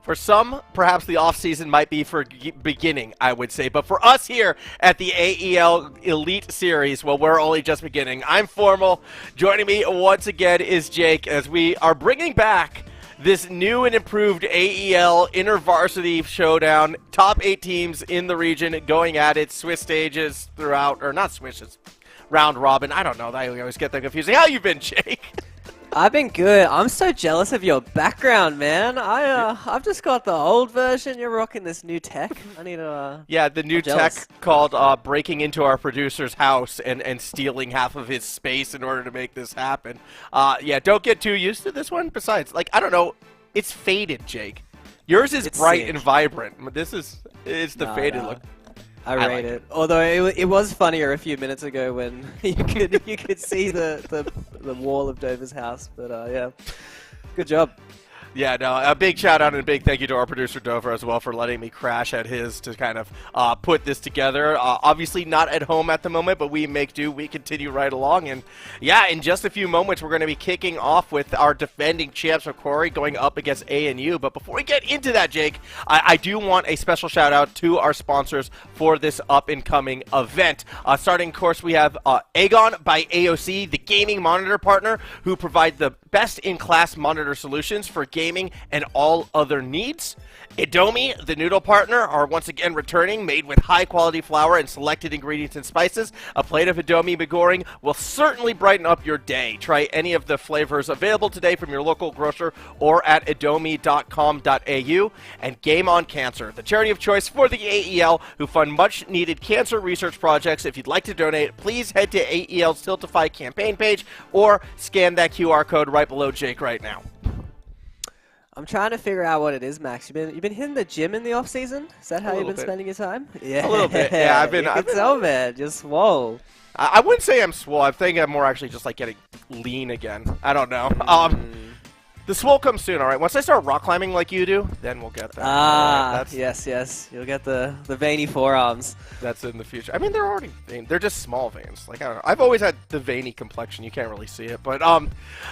For some, perhaps the off-season might be for beginning, I would say. But for us here at the AEL Elite Series, well, we're only just beginning. I'm Formal. Joining me once again is Jake, as we are bringing back this new and improved AEL Intervarsity Showdown. Top 8 teams in the region going at it. Swiss stages throughout, or not Swisses, round robin. I don't know. I always get that confusing. How you been, Jake? I've been good. I'm so jealous of your background, man. I've just got the old version. You're rocking this new tech. I need to. Yeah, the new tech called breaking into our producer's house and stealing half of his space in order to make this happen. Yeah, don't get too used to this one. Besides, like, I don't know, it's faded, Jake. Yours is bright and vibrant. It's the faded look. I rate it. Although it was funnier a few minutes ago when you could see the wall of Dover's house. But yeah, good job. Yeah, no, a big shout out and a big thank you to our producer Dover as well for letting me crash at his to kind of put this together. Obviously not at home at the moment, but we make do. We continue right along. And yeah, in just a few moments, we're going to be kicking off with our defending champs, Macquarie, going up against ANU. But before we get into that, Jake, I do want a special shout out to our sponsors for this up and coming event. Starting, of course, we have AGONbyAOC, the gaming monitor partner who provide the best-in-class monitor solutions for gaming and all other needs. Indomie, the noodle partner, are once again returning, made with high-quality flour and selected ingredients and spices. A plate of Indomie McGoring will certainly brighten up your day. Try any of the flavors available today from your local grocer or at indomie.com.au. And Game on Cancer, the charity of choice for the AEL, who fund much-needed cancer research projects. If you'd like to donate, please head to AEL's Tiltify campaign page or scan that QR code right below Jake right now. I'm trying to figure out what it is, Max. You've been hitting the gym in the off season? Is that how you've been spending your time? Yeah, a little bit. Yeah, I've been. So man, just swole. I wouldn't say I'm swole. I think I'm more actually just like getting lean again. I don't know. The swole comes soon, all right? Once I start rock climbing like you do, then we'll get there. Right, yes. You'll get the veiny forearms. That's in the future. I mean, they're already veiny. They're just small veins. Like, I don't know. I've always had the veiny complexion. You can't really see it. But,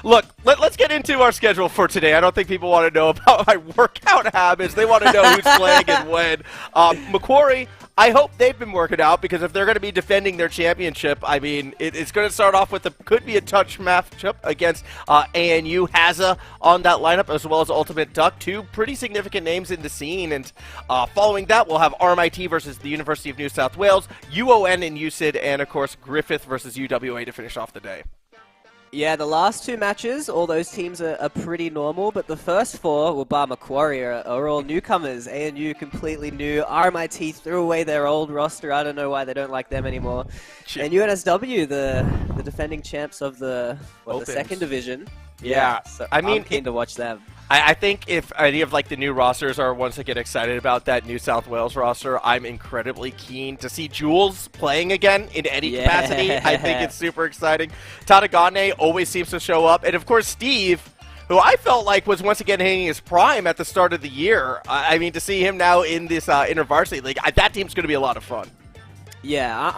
look, let's get into our schedule for today. I don't think people want to know about my workout habits. They want to know who's playing and when. Macquarie, I hope they've been working out, because if they're going to be defending their championship, I mean, it's going to start off with could be a touch matchup against ANU Hazza on that lineup, as well as Ultimate Duck, two pretty significant names in the scene. And following that, we'll have RMIT versus the University of New South Wales, UON and USYD, and of course Griffith versus UWA to finish off the day. Yeah, the last two matches, all those teams are pretty normal, but the first four, well, bar Macquarie, are all newcomers. ANU completely new. RMIT threw away their old roster. I don't know why they don't like them anymore. And UNSW, the defending champs of the second division. Yeah, so I mean, I'm keen to watch them. I think if any of like the new rosters are ones that get excited about that New South Wales roster, I'm incredibly keen to see Jules playing again in any capacity. I think it's super exciting. Tadagane always seems to show up, and of course Steve, who I felt like was once again hitting his prime at the start of the year. I mean, to see him now in this InterVarsity League, that team's going to be a lot of fun. Yeah,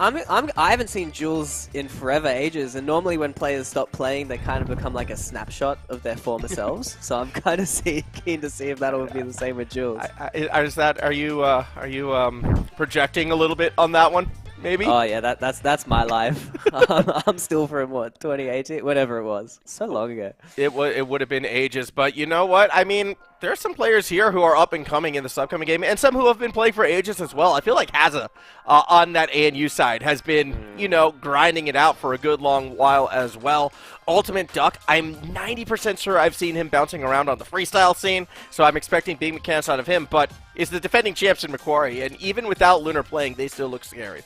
I haven't seen Jules in forever, ages, and normally when players stop playing, they kind of become like a snapshot of their former selves. So I'm kind of keen to see if that will be the same with Jules. Are you projecting a little bit on that one? Maybe? Oh yeah, that's my life. I'm still from what, 2018, whatever it was, so long ago. It would have been ages, but you know what? I mean, there's some players here who are up and coming in this upcoming game, and some who have been playing for ages as well. I feel like Haza on that ANU side has been, you know, grinding it out for a good long while as well. Ultimate Duck, I'm 90% sure I've seen him bouncing around on the freestyle scene, so I'm expecting big mechanics out of him, but is the defending champs in Macquarie, and even without Lunar playing, they still look scary.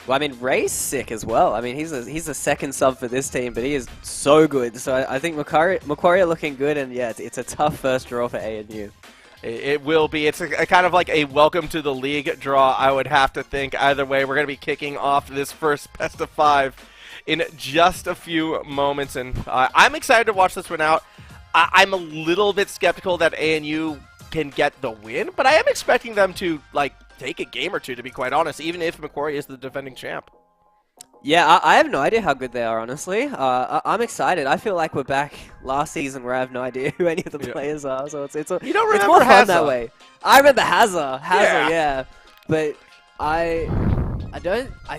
Well, I mean, Ray's sick as well. I mean, he's a second sub for this team, but he is so good. So I think Macquarie are looking good, and yeah, it's a tough first draw for ANU. It will be. It's a kind of like a welcome to the league draw, I would have to think. Either way, we're going to be kicking off this first best of 5 in just a few moments, and I'm excited to watch this one out. I'm a little bit skeptical that ANU can get the win, but I am expecting them to, like, take a game or two, to be quite honest, even if Macquarie is the defending champ. Yeah, I have no idea how good they are, honestly. I'm excited. I feel like we're back last season where I have no idea who any of the players are, so it's you don't remember more fun Haza. That way. I remember Haza, yeah. But I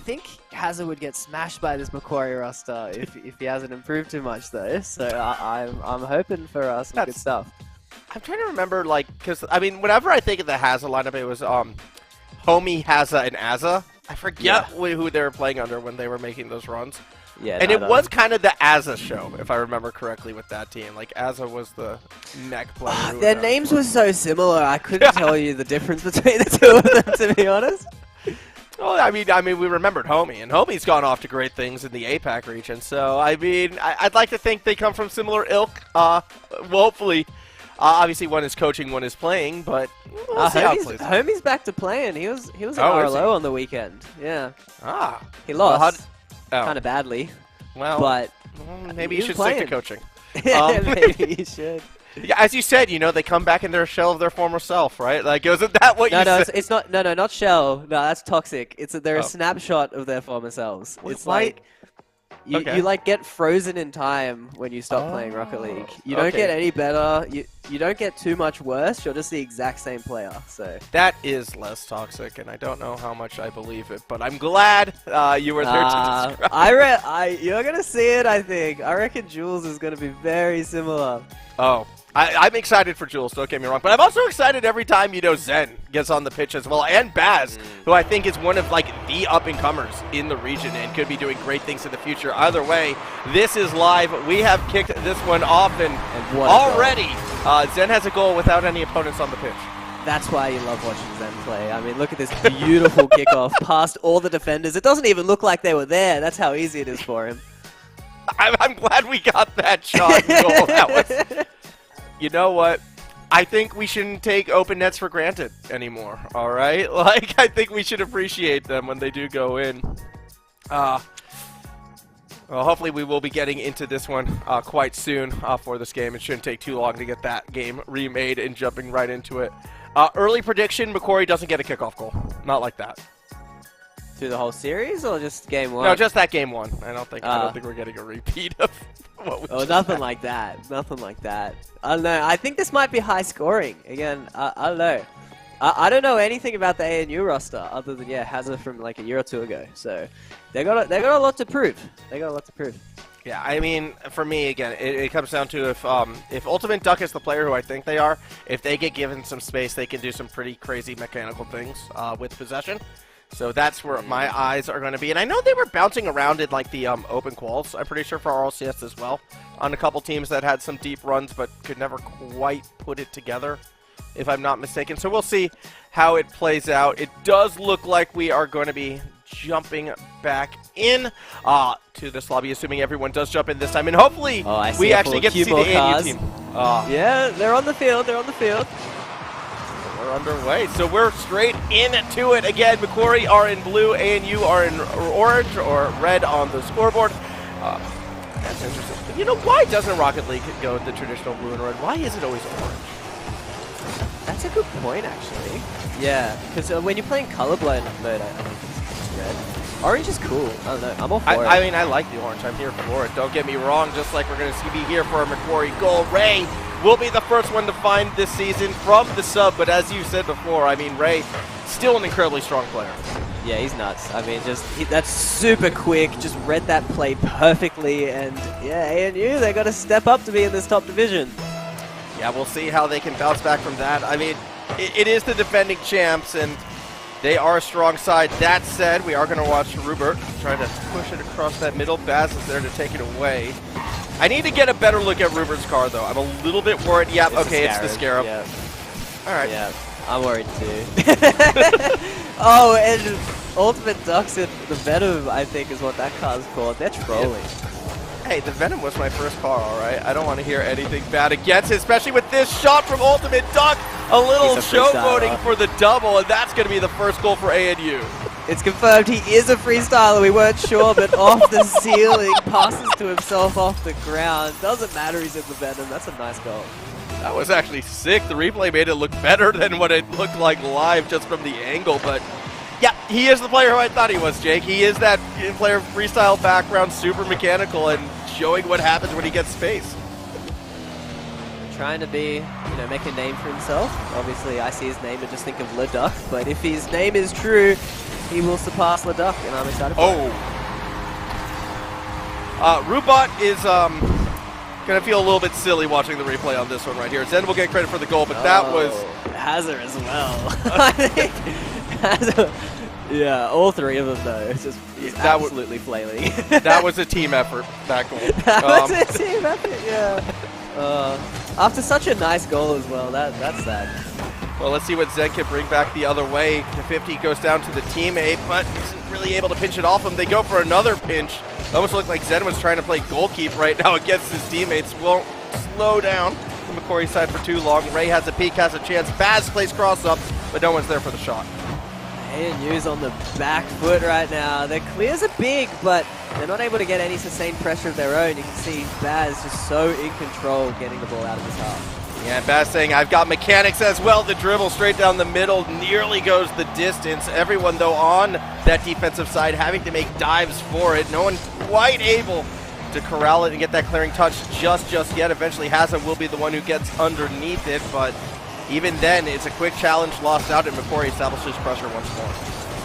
think Haza would get smashed by this Macquarie roster if he hasn't improved too much, though. So I'm hoping for some good stuff. I'm trying to remember, like, because, I mean, whenever I think of the Haza lineup, it was Homie, Haza, and Aza. I forget who they were playing under when they were making those runs. Yeah, and it was kind of the Aza show, if I remember correctly, with that team. Like, Aza was the mech player. Their names were so similar, I couldn't tell you the difference between the two of them, to be honest. Well, I mean, we remembered Homie, and Homie's gone off to great things in the APAC region. So, I mean, I'd like to think they come from similar ilk. Well, hopefully. Obviously, one is coaching, one is playing, but we'll see how it plays. Homie's back to playing. He was in RLO on the weekend. Yeah. He lost kind of badly. Well, but maybe you should stick to coaching. Yeah, maybe you should. Yeah, as you said, you know, they come back in their shell of their former self, right? Like, wasn't that what you said? It's not. No, not shell. No, that's toxic. They're a snapshot of their former selves. It's like. You like get frozen in time when you stop playing Rocket League. You don't get any better. You don't get too much worse. You're just the exact same player. So that is less toxic, and I don't know how much I believe it, but I'm glad you were there to describe. You're gonna see it. I think. I reckon Jules is gonna be very similar. Oh. I'm excited for Jules, don't get me wrong, but I'm also excited every time, you know, Zen gets on the pitch as well, and Baz, who I think is one of, like, the up-and-comers in the region and could be doing great things in the future. Either way, this is live. We have kicked this one off, and already Zen has a goal without any opponents on the pitch. That's why you love watching Zen play. I mean, look at this beautiful kickoff past all the defenders. It doesn't even look like they were there. That's how easy it is for him. I'm glad we got that shot goal. That was... You know what? I think we shouldn't take open nets for granted anymore, all right? Like, I think we should appreciate them when they do go in. Well, hopefully we will be getting into this one quite soon for this game. It shouldn't take too long to get that game remade and jumping right into it. Early prediction, Macquarie doesn't get a kickoff goal. Not like that. Through the whole series or just game one? No, just that game one. I don't think we're getting a repeat of what we nothing like that. Nothing like that. I don't know. I think this might be high scoring. Again, I don't know. I don't know anything about the ANU roster other than Haza from like a year or two ago. So they got a lot to prove. Yeah, I mean, for me, again, it comes down to if Ultimate Duck is the player who I think they are, if they get given some space, they can do some pretty crazy mechanical things with possession. So that's where my eyes are going to be. And I know they were bouncing around in like the open quals, I'm pretty sure, for RLCS as well, on a couple teams that had some deep runs but could never quite put it together, if I'm not mistaken. So we'll see how it plays out. It does look like we are going to be jumping back in to this lobby, assuming everyone does jump in this time. And hopefully we actually get to see the ANU team. Yeah, they're on the field. They're on the field. We're underway, so we're straight into it again. Macquarie are in blue, ANU are in orange or red on the scoreboard. That's interesting. But you know, why doesn't Rocket League go with the traditional blue and red? Why is it always orange? That's a good point, actually. Yeah, because when you're playing colorblind mode, I think it's red. Orange is cool. I don't know. I'm all for it. I mean, I like the orange. I'm here for it. Don't get me wrong. Just like we're going to be here for a Macquarie goal. Ray will be the first one to find this season from the sub. But as you said before, I mean, Ray, still an incredibly strong player. Yeah, he's nuts. I mean, that's super quick. Just read that play perfectly. And yeah, ANU, they got to step up to be in this top division. Yeah, we'll see how they can bounce back from that. I mean, it is the defending champs, and they are a strong side. That said, we are going to watch Rupert try to push it across that middle. Baz is there to take it away. I need to get a better look at Rupert's car, though. I'm a little bit worried. Yep, okay, it's the Scarab. Yep. All right. Yeah, I'm worried too. Oh, and Ultimate Ducks and the Venom, I think, is what that car's called. They're trolling. Hey, the Venom was my first car, all right? I don't want to hear anything bad against it, especially with this shot from Ultimate Duck. A little showboating for the double, and that's going to be the first goal for ANU. It's confirmed he is a freestyler. We weren't sure, but off the ceiling, passes to himself off the ground. Doesn't matter, he's in the Venom. That's a nice goal. That was actually sick. The replay made it look better than what it looked like live just from the angle, but yeah, he is the player who I thought he was, Jake. He is that player freestyle background, super mechanical, and showing what happens when he gets space. Trying to be, make a name for himself. Obviously, I see his name and just think of Leduc, but if his name is true, he will surpass Leduc, and I'm excited for it. Rubot is going to feel a little bit silly watching the replay on this one right here. Zen will get credit for the goal, but that was... Hazard as well. I think Hazard... Yeah, all three of them though. It's just absolutely flailing. That was a team effort, that goal. That was a team effort, yeah. After such a nice goal as well, that's sad. Well, let's see what Zen can bring back the other way. The 50 goes down to the teammate, but isn't really able to pinch it off him. They go for another pinch. Almost looked like Zen was trying to play goalkeeper right now against his teammates. Won't slow down the Macquarie side for too long. Ray has a peek, has a chance. Baz plays cross up, but no one's there for the shot. ANU's on the back foot right now. Their clears are big, but they're not able to get any sustained pressure of their own. You can see Baz just so in control getting the ball out of his half. Yeah, Baz saying, I've got mechanics as well. The dribble straight down the middle nearly goes the distance. Everyone, though, on that defensive side having to make dives for it. No one quite able to corral it and get that clearing touch just yet. Eventually, Hazza will be the one who gets underneath it, but even then, it's a quick challenge lost out, and Macquarie establishes pressure once more.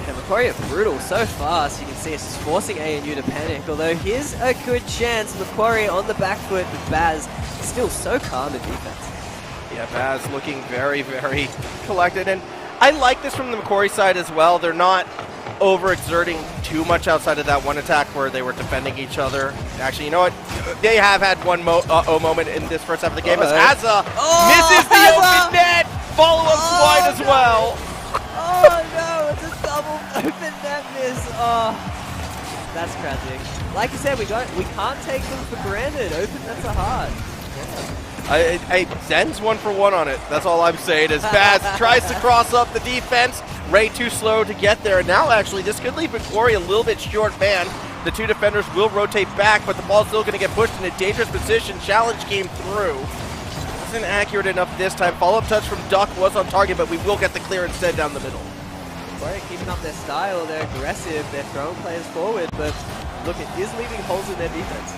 Yeah, Macquarie are brutal so fast. You can see it's forcing ANU to panic, although here's a good chance. Macquarie on the back foot with Baz still so calm in defense. Yeah, Baz looking very, very collected, and I like this from the Macquarie side as well. They're not overexerting too much outside of that one attack where they were defending each other. Actually, you know what? They have had one moment in this first half of the game as Hazza misses the open net. Follow-up's wide as well. Oh no, it's a double open net miss. Oh, that's tragic. Like you said, we can't take them for granted. Open nets are hard. Zen's 1 for 1 on it. That's all I'm saying. As Baz tries to cross up the defense, Ray too slow to get there. Now, actually, this could leave Macquarie a little bit short man. The two defenders will rotate back, but the ball's still going to get pushed in a dangerous position. Challenge came through. Wasn't accurate enough this time. Follow-up touch from Duck was on target, but we will get the clear instead down the middle. Macquarie keeping up their style. They're aggressive. They're throwing players forward, but look, it is leaving holes in their defense.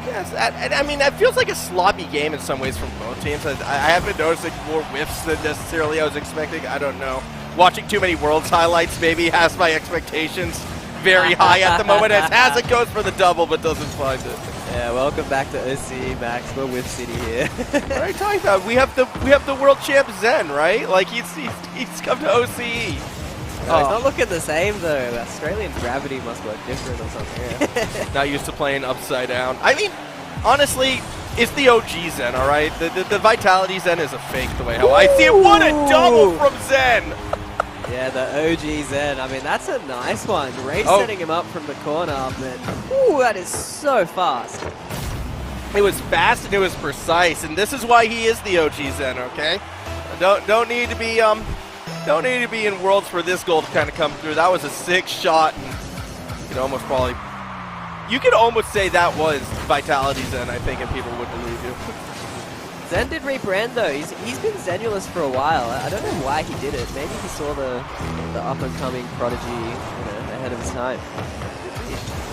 Yes, I mean, that feels like a sloppy game in some ways from both teams. I have been noticing more whiffs than necessarily I was expecting. I don't know. Watching too many Worlds highlights maybe has my expectations very high at the moment, as Hazard goes for the double but doesn't find it. Yeah, welcome back to OC, Max. We're with City here. What are you talking about? We have the world champ Zen, right? Like he's come to OCE. It's not looking the same though. Australian gravity must work different or something. Yeah. Not used to playing upside down. I mean, honestly, it's the OG Zen, all right? The Vitality Zen is a fake the way how I see it. What a double from Zen! Yeah, the OG Zen. I mean, that's a nice one. Ray setting him up from the corner, but ooh, that is so fast. It was fast and it was precise, and this is why he is the OG Zen. Okay, don't need to be in Worlds for this goal to kind of come through. That was a sick shot, and you could almost say that was Vitality Zen, I think, and people would believe you. Zen did rebrand though. He's been Zenulous for a while. I don't know why he did it. Maybe he saw the up and coming prodigy ahead of his time.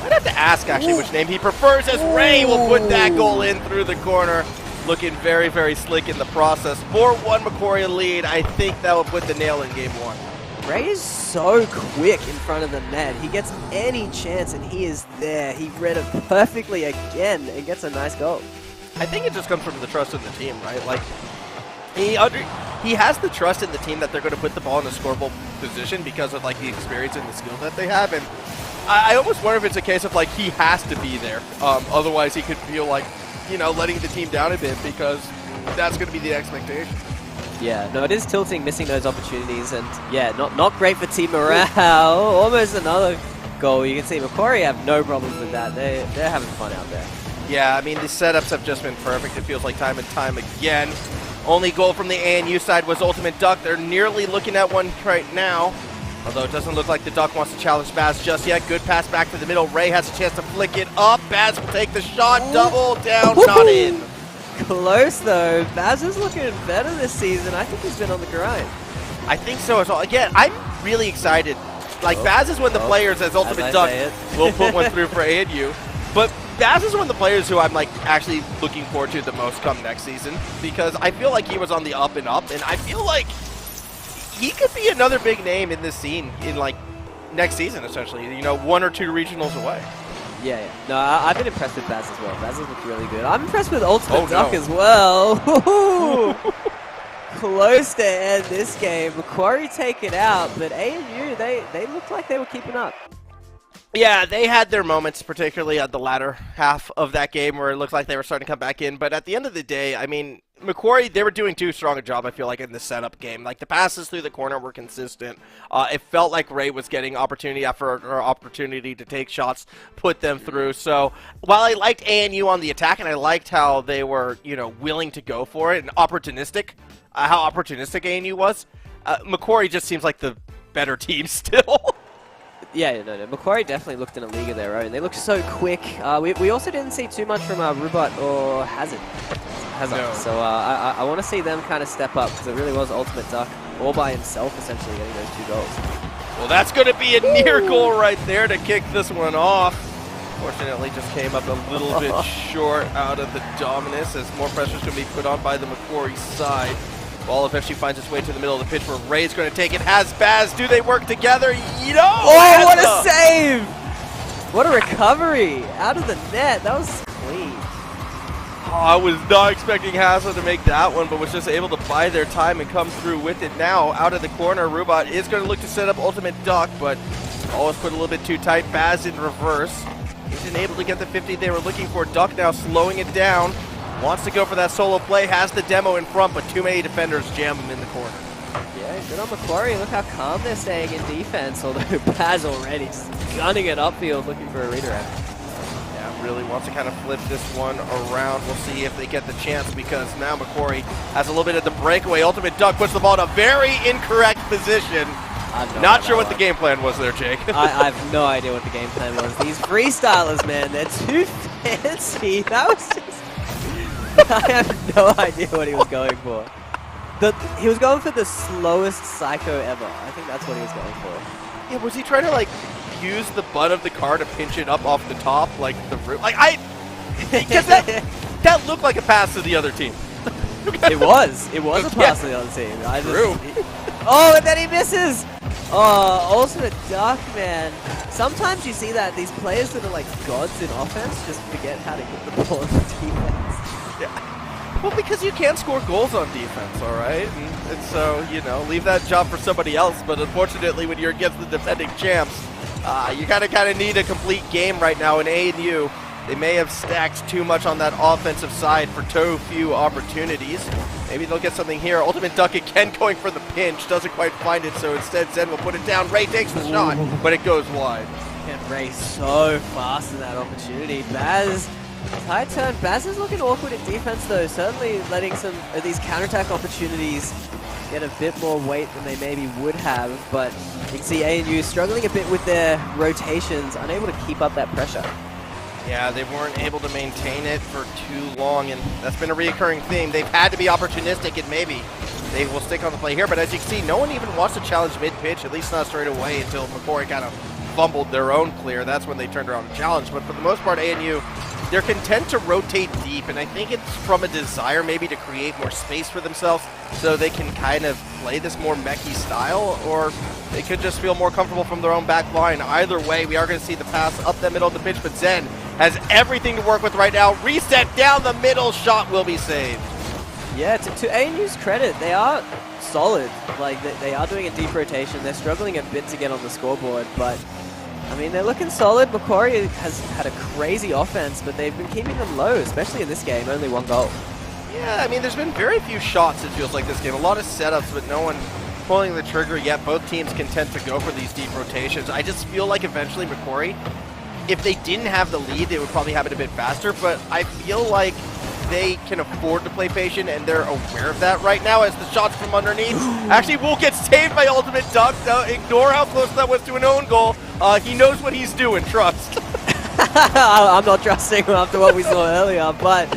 I'd have to ask actually which name he prefers, as Ray will put that goal in through the corner. Looking very, very slick in the process. 4-1 Macquarie lead. I think that will put the nail in game one. Ray is so quick in front of the net. He gets any chance and he is there. He read it perfectly again and gets a nice goal. I think it just comes from the trust in the team, right? Like, he has the trust in the team that they're going to put the ball in the scoreable position because of, like, the experience and the skills that they have. And I almost wonder if it's a case of, like, he has to be there. Otherwise, he could feel like, letting the team down a bit because that's going to be the expectation. Yeah, no, it is tilting, missing those opportunities. And, yeah, not great for team morale. Almost another goal. You can see Macquarie have no problems with that. They're having fun out there. Yeah, I mean, the setups have just been perfect. It feels like time and time again. Only goal from the ANU side was Ultimate Duck. They're nearly looking at one right now. Although it doesn't look like the Duck wants to challenge Baz just yet. Good pass back to the middle. Ray has a chance to flick it up. Baz will take the shot. Double down, not in. Close, though. Baz is looking better this season. I think he's been on the grind. I think so as well. Again, I'm really excited. Like, Baz is one of the players as Ultimate Duck will put one through for ANU. But Baz is one of the players who I'm like actually looking forward to the most come next season, because I feel like he was on the up and up, and I feel like he could be another big name in this scene in like next season, essentially. 1 or 2 regionals away. Yeah. No, I've been impressed with Baz as well. Baz has looked really good. I'm impressed with Ultimate Duck as well. Close to end this game. Macquarie take it out, but ANU, they looked like they were keeping up. Yeah, they had their moments, particularly at the latter half of that game where it looked like they were starting to come back in. But at the end of the day, I mean, Macquarie, they were doing too strong a job, I feel like, in the setup game. Like, the passes through the corner were consistent. It felt like Ray was getting opportunity after opportunity to take shots, put them through. So while I liked ANU on the attack and I liked how they were, willing to go for it and opportunistic, how opportunistic ANU was, Macquarie just seems like the better team still. Yeah, no. Macquarie definitely looked in a league of their own. They looked so quick. We also didn't see too much from Rubat or Hazard. No. So I want to see them kind of step up, because it really was Ultimate Duck all by himself, essentially, getting those 2 goals. Well, that's going to be a near goal right there to kick this one off. Fortunately, just came up a little bit short out of the dominance, as more pressure is going to be put on by the Macquarie side. Ball eventually finds its way to the middle of the pitch where Ray's going to take it. Has Baz. Do they work together? Oh, what a save! What a recovery out of the net. That was clean. Oh, I was not expecting Hazza to make that one, but was just able to buy their time and come through with it. Now, out of the corner, Rubat is going to look to set up Ultimate Duck, but always put a little bit too tight. Baz in reverse. Isn't able to get the 50 they were looking for. Duck now slowing it down. Wants to go for that solo play, has the demo in front, but too many defenders jam him in the corner. Yeah, good on Macquarie. Look how calm they're staying in defense, although Baz already just gunning it upfield looking for a redirect. Yeah, really wants to kind of flip this one around. We'll see if they get the chance, because now Macquarie has a little bit of the breakaway. Ultimate Duck puts the ball in a very incorrect position. Not sure what the game plan was there, Jake. I have no idea what the game plan was. These freestylers, man, they're too fancy. That was just... I have no idea what he was going for. He was going for the slowest psycho ever. I think that's what he was going for. Yeah, was he trying to, like, use the butt of the car to pinch it up off the top, like the roof? Like, because that looked like a pass to the other team. It was a pass to the other team. Oh, and then he misses! Oh, Ultimate Duck, man. Sometimes you see that these players that are like gods in offense just forget how to get the ball in defense. Yeah. Well, because you can't score goals on defense, all right? And so, leave that job for somebody else. But unfortunately, when you're against the defending champs, you kind of need a complete game right now in ANU. They may have stacked too much on that offensive side for too few opportunities. Maybe they'll get something here. Ultimate Duck again going for the pinch. Doesn't quite find it, so instead Zen will put it down. Ray takes the shot, but it goes wide. And Ray so fast in that opportunity. Baz High turn. Baz is looking awkward in defense though, certainly letting some of these counterattack opportunities get a bit more weight than they maybe would have, but you can see ANU struggling a bit with their rotations, unable to keep up that pressure. Yeah, they weren't able to maintain it for too long, and that's been a reoccurring theme. They've had to be opportunistic, and maybe they will stick on the play here, but as you can see, no one even wants to challenge mid-pitch, at least not straight away, until Macquarie kind of fumbled their own clear. That's when they turned around and challenged, but for the most part, ANU, they're content to rotate deep, and I think it's from a desire maybe to create more space for themselves so they can kind of play this more mechy style, or they could just feel more comfortable from their own back line. Either way, we are going to see the pass up the middle of the pitch, but Zen has everything to work with right now. Reset down the middle, shot will be saved. Yeah, to ANU's credit, they are solid. Like, they are doing a deep rotation. They're struggling a bit to get on the scoreboard, but I mean, they're looking solid. Macquarie has had a crazy offense, but they've been keeping them low, especially in this game. Only one goal. Yeah, I mean, there's been very few shots, it feels like, this game. A lot of setups, but no one pulling the trigger yet. Both teams content to go for these deep rotations. I just feel like eventually Macquarie, if they didn't have the lead, they would probably have it a bit faster, but I feel like they can afford to play patient, and they're aware of that right now as the shots from underneath actually will get saved by Ultimate Duck. Now, ignore how close that was to an own goal. He knows what he's doing, trust. I'm not trusting him after what we saw earlier, but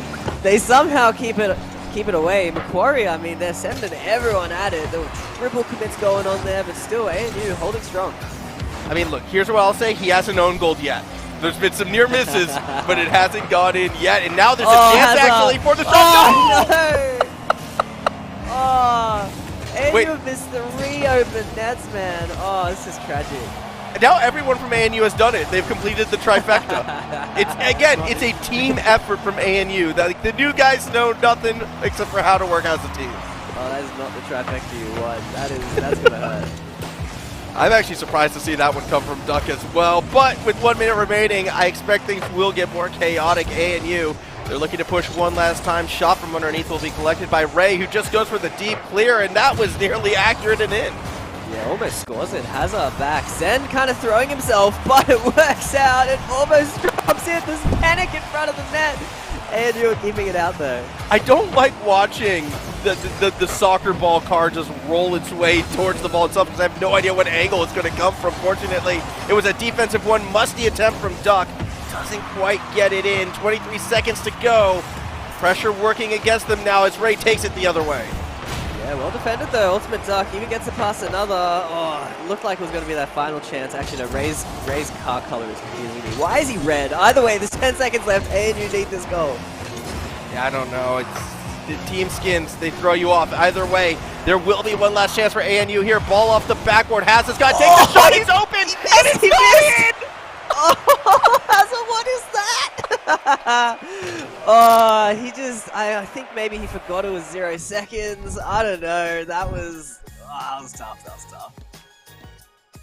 they somehow keep it away. Macquarie, I mean, they're sending everyone at it. There were triple commits going on there, but still ANU holding strong. I mean, look, here's what I'll say. He hasn't owned gold yet. There's been some near misses, but it hasn't gone in yet. And now there's a chance actually for the shot. Oh, no! Oh, ANU missed the reopen nets, man. Oh, this is tragic. Now everyone from ANU has done it. They've completed the trifecta. It's a team effort from ANU. The new guys know nothing except for how to work as a team. Oh, that is not the trifecta you want. That's gonna hurt. I'm actually surprised to see that one come from Duck as well. But with 1 minute remaining, I expect things will get more chaotic. ANU, they're looking to push one last time. Shot from underneath will be collected by Ray, who just goes for the deep clear, and that was nearly accurate and in. Yeah, almost scores it. Hazard back. Zen kind of throwing himself, but it works out. It almost drops in. There's panic in front of the net. ANU are keeping it out though. I don't like watching the soccer ball car just roll its way towards the ball itself because I have no idea what angle it's going to come from. Fortunately, it was a defensive one. Musty attempt from Duck. Doesn't quite get it in. 23 seconds to go. Pressure working against them now as Ray takes it the other way. Yeah, well defended though. Ultimate Duck even gets it past another. Oh, it looked like it was going to be that final chance. Actually, no, Ray's car color is confusing me. Why is he red? Either way, there's 10 seconds left. ANU need this goal. Yeah, I don't know. It's the team skins. They throw you off. Either way, there will be one last chance for ANU here. Ball off the backboard. Hazard's got to take the shot. It's open. And it's in. Oh, Hazard, what is that? Oh, I think maybe he forgot it was 0 seconds. I don't know. That was tough. That was tough.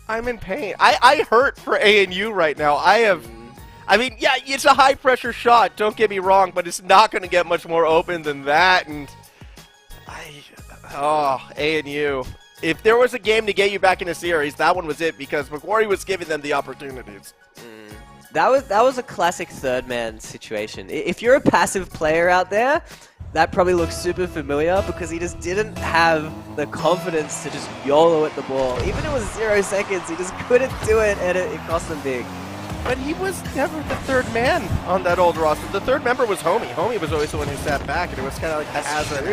I'm in pain. I hurt for ANU right now. I mean, yeah, it's a high-pressure shot, don't get me wrong, but it's not going to get much more open than that, and ANU. If there was a game to get you back in a series, that one was it, because Macquarie was giving them the opportunities. That was a classic third man situation. If you're a passive player out there, that probably looks super familiar because he just didn't have the confidence to just YOLO at the ball. Even if it was 0 seconds, he just couldn't do it, and it cost him big. But he was never the third man on that old roster. The third member was Homie. Homie was always the one who sat back, and it was kind of like hazard.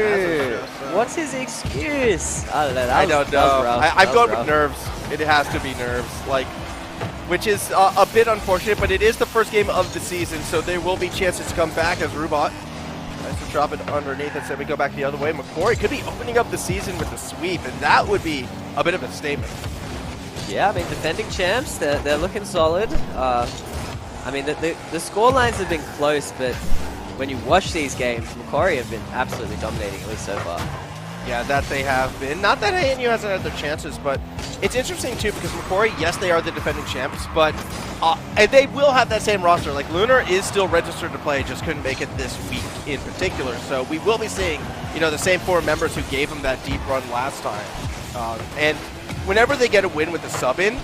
What's his excuse? I don't know. I don't know. I've gone with nerves. It has to be nerves. Which is a bit unfortunate, but it is the first game of the season, so there will be chances to come back as Rubot tries to drop it underneath. Instead, we go back the other way. Macquarie could be opening up the season with a sweep, and that would be a bit of a statement. Yeah, I mean, defending champs, they're looking solid. I mean, the score lines have been close, but when you watch these games, Macquarie have been absolutely dominating, at least so far. Yeah, that they have been. Not that ANU hasn't had their chances, but it's interesting, too, because Macquarie, yes, they are the defending champs, but and they will have that same roster. Like, Lunar is still registered to play, just couldn't make it this week in particular. So we will be seeing, the same 4 members who gave them that deep run last time. And whenever they get a win with the sub-in,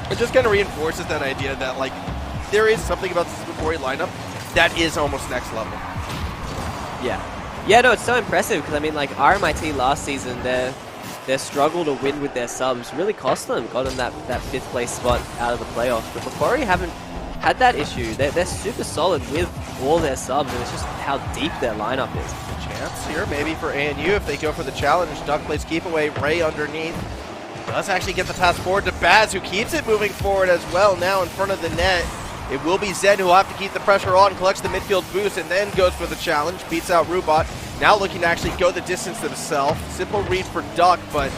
it just kind of reinforces that idea that, there is something about this Macquarie lineup that is almost next level. Yeah. Yeah, no, it's so impressive because, I mean, like, RMIT last season, their struggle to win with their subs really cost them, got them that 5th place spot out of the playoffs. But Macquarie haven't had that issue. They're super solid with all their subs, and it's just how deep their lineup is. Chance here maybe for ANU if they go for the challenge. Duck plays keep away. Ray underneath. Does actually get the pass forward to Baz, who keeps it moving forward as well now in front of the net. It will be Zen who will have to keep the pressure on, collects the midfield boost, and then goes for the challenge. Beats out Rubot. Now looking to actually go the distance himself. Simple read for Duck, but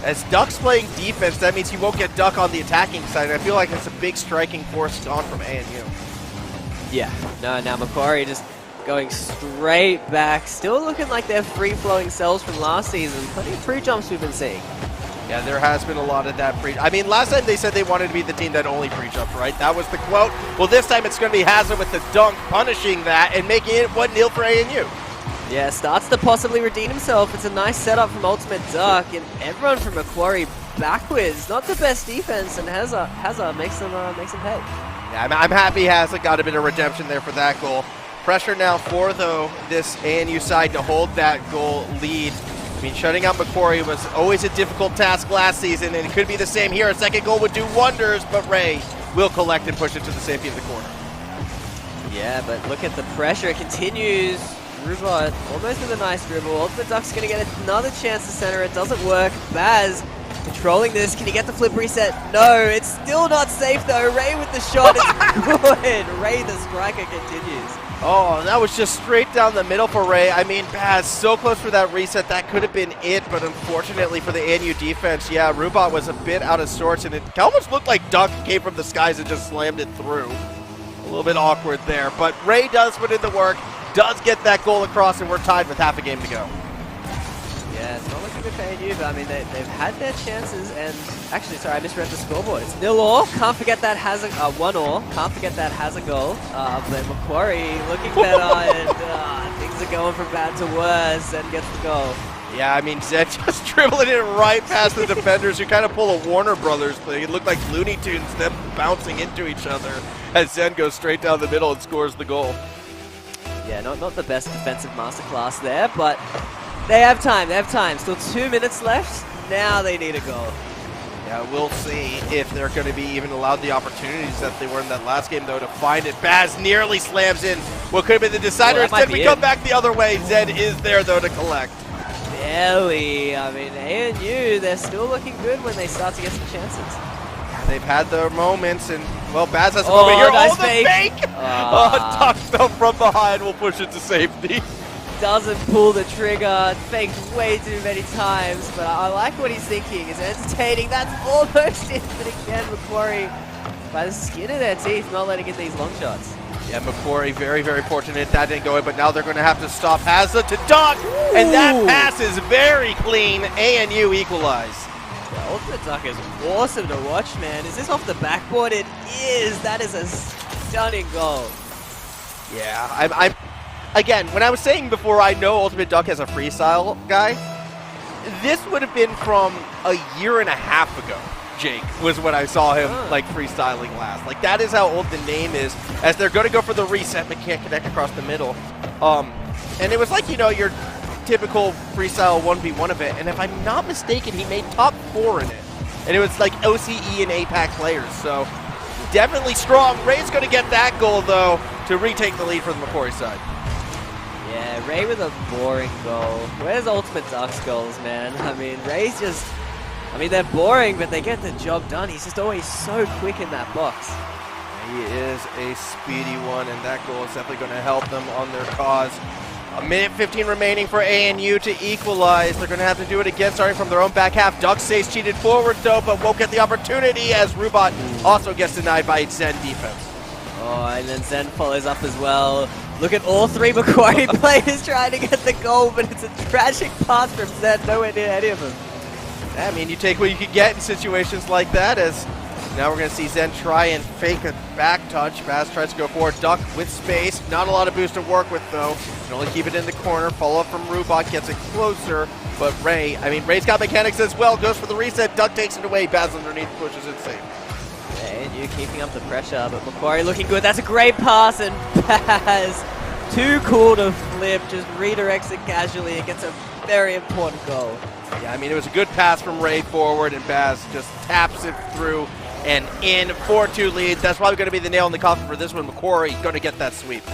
as Duck's playing defense, that means he won't get Duck on the attacking side. And I feel like it's a big striking force gone from ANU. Yeah. No, now Macquarie just going straight back. Still looking like they're free-flowing cells from last season. Plenty of pre-jumps we've been seeing. Yeah, there has been a lot of that pre. I mean, last time they said they wanted to be the team that only pre-jumped, right? That was the quote. Well, this time it's going to be Hazard with the dunk, punishing that and making it 1-0 for ANU. Yeah, starts to possibly redeem himself. It's a nice setup from Ultimate Duck, and everyone from Macquarie backwards. Not the best defense, and Hazard makes them pay. Yeah, I'm happy Hazard got a bit of redemption there for that goal. Pressure now for, though, this ANU side to hold that goal lead. I mean, shutting out Macquarie was always a difficult task last season, and it could be the same here. A second goal would do wonders, but Ray will collect and push it to the safety of the corner. Yeah, but look at the pressure. It continues. Rubot almost with a nice dribble. Ultimate Duck's going to get another chance to center. It doesn't work. Baz controlling this. Can he get the flip reset? No, it's still not safe, though. Ray with the shot. It's good. Ray, the striker, continues. Oh, that was just straight down the middle for Ray. I mean, Baz, so close for that reset. That could have been it, but unfortunately for the ANU defense, yeah, Rubot was a bit out of sorts, and it almost looked like Duck came from the skies and just slammed it through. A little bit awkward there, but Ray does put in the work, does get that goal across, and we're tied with half a game to go. Yeah, it's not looking good for ANU, but I mean, they've had their chances, and actually, sorry, I misread the scoreboard. It's 0-all. Can't forget that has a 1-all. Can't forget that has a goal. But Macquarie looking better, and things are going from bad to worse, and gets the goal. Yeah, I mean, Zed just dribbling it right past the defenders who kind of pull a Warner Brothers thing. It looked like Looney Tunes, them bouncing into each other as Zen goes straight down the middle and scores the goal. Yeah, not the best defensive masterclass there, but they have time. Still 2 minutes left. Now they need a goal. Yeah, we'll see if they're going to be even allowed the opportunities that they were in that last game, though, to find it. Baz nearly slams in what could have been the decider. Instead, we come back the other way. Zed is there, though, to collect. Barely. I mean, ANU, they're still looking good when they start to get some chances. Yeah, they've had their moments, and, well, Baz has a moment here. Nice the fake! Duck, though, from behind will push it to safety. Doesn't pull the trigger, faked way too many times, but I like what he's thinking. It's entertaining. That's almost it, but again, Macquarie, by the skin of their teeth, not letting in these long shots. Yeah, Macquarie very, very fortunate that didn't go in, but now they're going to have to stop Hazard to Duck, and that pass is very clean. ANU equalize. The Ultimate Duck is awesome to watch, man. Is this off the backboard? It is. That is a stunning goal. Yeah, Again, when I was saying before I know Ultimate Duck as a freestyle guy, this would have been from a year and a half ago, Jake, was when I saw him like freestyling last. Like, that is how old the name is, as they're going to go for the reset, but can't connect across the middle. And it was like, you know, your typical freestyle 1v1 event, and if I'm not mistaken, he made top 4 in it. And it was like OCE and APAC players, so definitely strong. Ray's going to get that goal, though, to retake the lead from the Macquarie side. Yeah, Ray with a boring goal. Where's Ultimate Duck's goals, man? I mean, Ray's just... I mean, they're boring, but they get the job done. He's just always so quick in that box. He is a speedy one, and that goal is definitely going to help them on their cause. A minute 15 remaining for ANU to equalize. They're going to have to do it again, starting from their own back half. Duck stays cheated forward, though, but won't get the opportunity as Rubot also gets denied by Zen defense. Oh, and then Zen follows up as well. Look at all 3 Macquarie players trying to get the goal, but it's a tragic pass from Zen, nowhere near any of them. I mean, you take what you can get in situations like that, as now we're going to see Zen try and fake a back touch. Baz tries to go forward. Duck with space. Not a lot of boost to work with, though. Can only keep it in the corner. Follow up from Rubot. Gets it closer. But Ray's got mechanics as well. Goes for the reset. Duck takes it away. Baz underneath pushes it safe. And ANU keeping up the pressure, but Macquarie looking good. That's a great pass, and Baz, too cool to flip, just redirects it casually and gets a very important goal. Yeah, I mean, it was a good pass from Ray forward, and Baz just taps it through and in. 4-2 lead. That's probably going to be the nail in the coffin for this one. Macquarie going to get that sweep.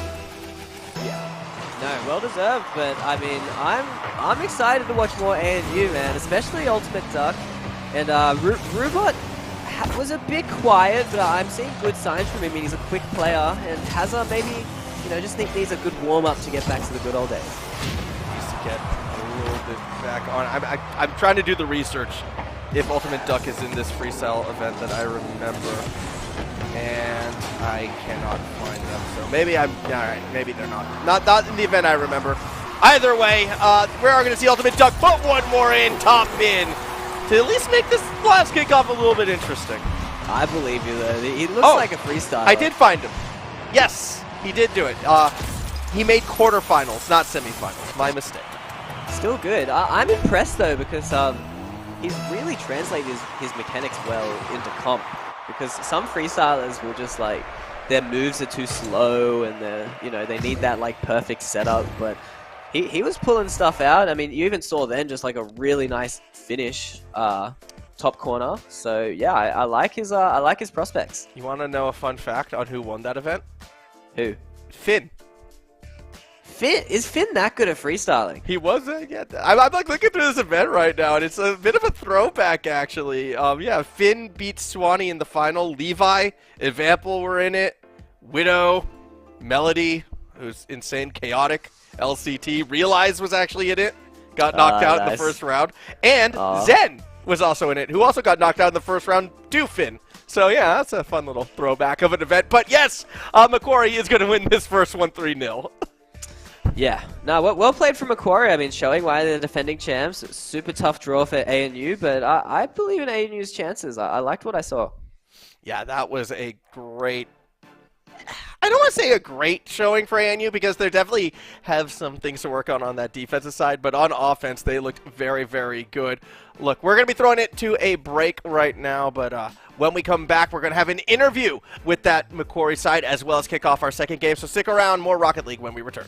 No, well deserved, but I mean, I'm excited to watch more ANU, man, especially Ultimate Duck. And Rubot was a bit quiet, but I'm seeing good signs from him. I mean, he's a quick player, and Hazard maybe, you know, just needs a good warm-up to get back to the good old days. Needs to get a little bit back on. I'm trying to do the research if Ultimate Duck is in this freestyle event that I remember, and I cannot find them. So maybe all right, maybe they're not. Not in the event I remember. Either way, we are going to see Ultimate Duck put one more in, top bin, to at least make this last kickoff a little bit interesting. I believe you, though. He looks like a freestyler. I did find him. Yes, he did do it. He made quarterfinals, not semifinals. My mistake. Still good. I'm impressed, though, because he's really translated his mechanics well into comp. Because some freestylers will just, like, their moves are too slow and they need that, like, perfect setup. But he was pulling stuff out. I mean, you even saw then just, like, a really nice finish top corner. So, yeah, I like his prospects. You want to know a fun fact on who won that event? Who? Finn. Is Finn that good at freestyling? He was. Yeah, I'm like looking through this event right now, and it's a bit of a throwback, actually. Yeah, Finn beat Swanee in the final. Levi and Vampel were in it. Widow, Melody, who's insane, chaotic. LCT, Realize was actually in it. Got knocked out in the first round. And Zen was also in it, who also got knocked out in the first round to Finn. So, yeah, that's a fun little throwback of an event. But, yes, Macquarie is going to win this first one 3-0. Yeah, no, well played from Macquarie. I mean, showing why they're defending champs. Super tough draw for ANU, but I believe in ANU's chances. I liked what I saw. Yeah, that was a great... I don't want to say a great showing for ANU because they definitely have some things to work on that defensive side, but on offense, they looked very, very good. Look, we're going to be throwing it to a break right now, but when we come back, we're going to have an interview with that Macquarie side as well as kick off our second game, so stick around, more Rocket League when we return.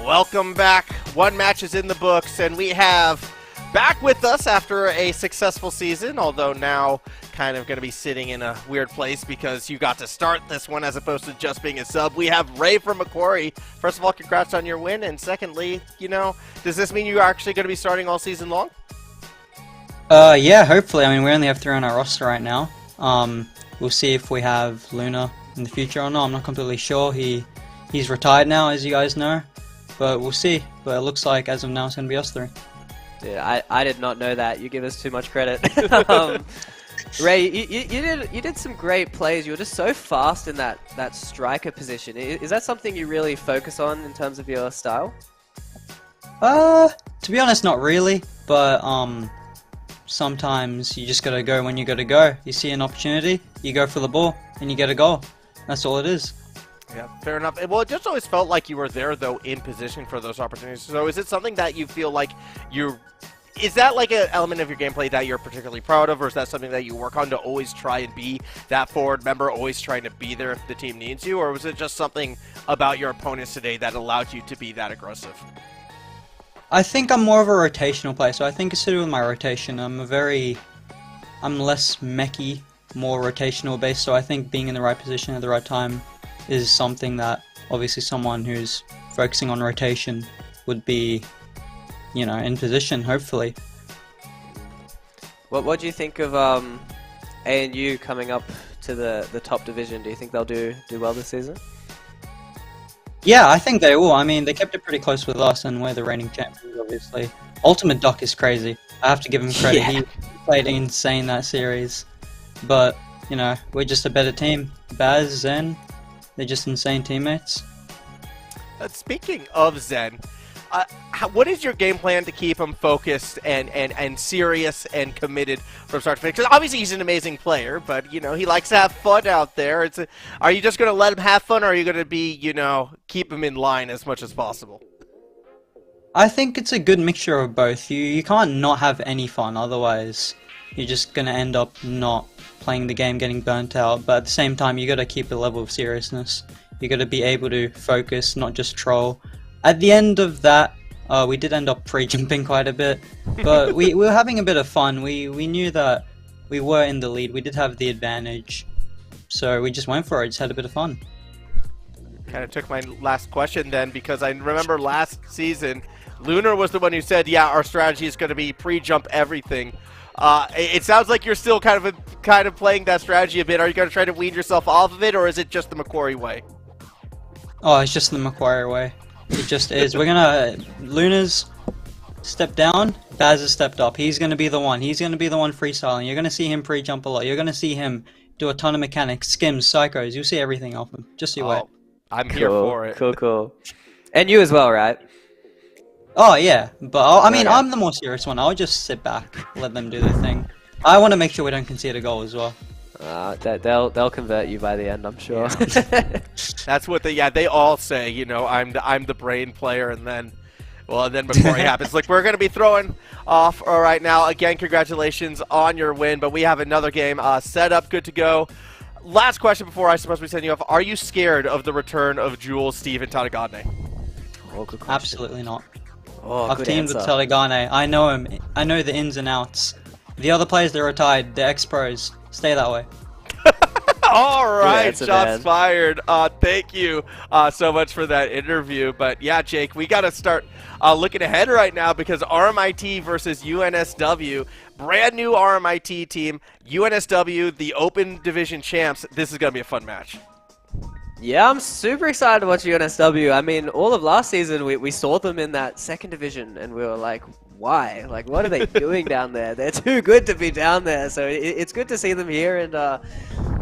Welcome back. One match is in the books, and we have back with us after a successful season, although now kind of going to be sitting in a weird place because you got to start this one as opposed to just being a sub. We have Ray from Macquarie. First of all, congrats on your win, and secondly, does this mean you're actually going to be starting all season long? Yeah, hopefully. I mean, we only have 3 on our roster right now. We'll see if we have Luna in the future or not. I'm not completely sure. He's retired now, as you guys know. But we'll see. But it looks like as of now it's going to be us 3. Dude, I did not know that. You give us too much credit. Ray, you did some great plays. You were just so fast in that striker position. Is that something you really focus on in terms of your style? To be honest, not really. But sometimes you just gotta go when you gotta go. You see an opportunity, you go for the ball, and you get a goal. That's all it is. Yeah, fair enough. Well, it just always felt like you were there, though, in position for those opportunities. So is it something that you feel like is that like an element of your gameplay that you're particularly proud of, or is that something that you work on to always try and be that forward member, always trying to be there if the team needs you, or was it just something about your opponents today that allowed you to be that aggressive? I think I'm more of a rotational player, so I think it's to do with my rotation. I'm less mechy, more rotational based, so I think being in the right position at the right time is something that obviously someone who's focusing on rotation would be, in position, hopefully. What do you think of ANU coming up to the top division? Do you think they'll do well this season? Yeah, I think they will. I mean, they kept it pretty close with us, and we're the reigning champions, obviously. Ultimate Doc is crazy. I have to give him credit. Yeah. He played insane that series. But, we're just a better team. Baz, Zen, they're just insane teammates. Speaking of Zen, what is your game plan to keep him focused and serious and committed from start to finish? Because obviously he's an amazing player, but he likes to have fun out there. Are you just going to let him have fun, or are you going to be keep him in line as much as possible? I think it's a good mixture of both. You can't not have any fun, otherwise you're just going to end up not playing the game, getting burnt out. But at the same time, you got to keep a level of seriousness. You got to be able to focus, not just troll. At the end of that, we did end up pre-jumping quite a bit, but we were having a bit of fun. We knew that we were in the lead. We did have the advantage, so we just went for it. Just had a bit of fun. kind of took my last question then, because I remember last season, Lunar was the one who said, yeah, our strategy is going to be pre-jump everything. It sounds like you're still kind of playing that strategy a bit. Are you going to try to wean yourself off of it, or is it just the Macquarie way? Oh, it's just the Macquarie way. It just is. We're gonna Luna's step down, Baz has stepped up. He's gonna be the one. He's gonna be the one freestyling. You're gonna see him pre-jump a lot. You're gonna see him do a ton of mechanics, skims, psychos. You'll see everything off him. Just you wait. I'm here for it. Cool. And you as well, right? Oh yeah, but I mean, Okay. I'm the more serious one. I'll just sit back, let them do their thing. I want to make sure we don't concede a goal as well. They'll convert you by the end, I'm sure. That's what they all say. You know, I'm the brain player, and then Macquarie happens. Like, we're going to be throwing off right now. Again, congratulations on your win, but we have another game set up, good to go. Last question before I suppose we send you off. Are you scared of the return of Jules, Steve, and Tadagane? Oh, good question. Absolutely not. Oh, I've good teamed with answer. Telegane. I know him. I know the ins and outs. The other players that are retired, they're ex-pros. Stay that way. All right, answer, shots man. fired. Thank you so much for that interview. But yeah, Jake, we got to start looking ahead right now, because RMIT versus UNSW, brand new RMIT team, UNSW, the Open Division champs. This is going to be a fun match. Yeah, I'm super excited to watch UNSW. I mean, all of last season, we saw them in that second division, and we were like, why? Like, what are they doing down there? They're too good to be down there. So it's good to see them here, and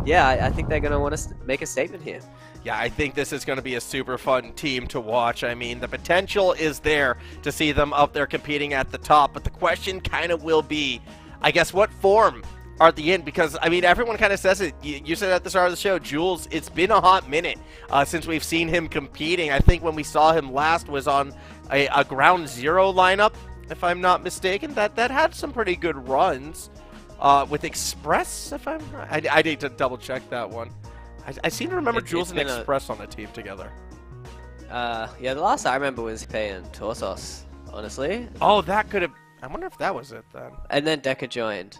yeah, I think they're going to want to make a statement here. Yeah, I think this is going to be a super fun team to watch. I mean, the potential is there to see them up there competing at the top, but the question kind of will be, I guess, what form are they in? Because, I mean, everyone kind of says it. You said at the start of the show, Jules, it's been a hot minute since we've seen him competing. I think when we saw him last was on a ground zero lineup, if I'm not mistaken, that had some pretty good runs with Express, if I'm right. I need to double check that one. I seem to remember Jules and Express on a team together. Yeah, the last I remember was playing Torsos, honestly. Oh, that could have... I wonder if that was it then. And then Deca joined.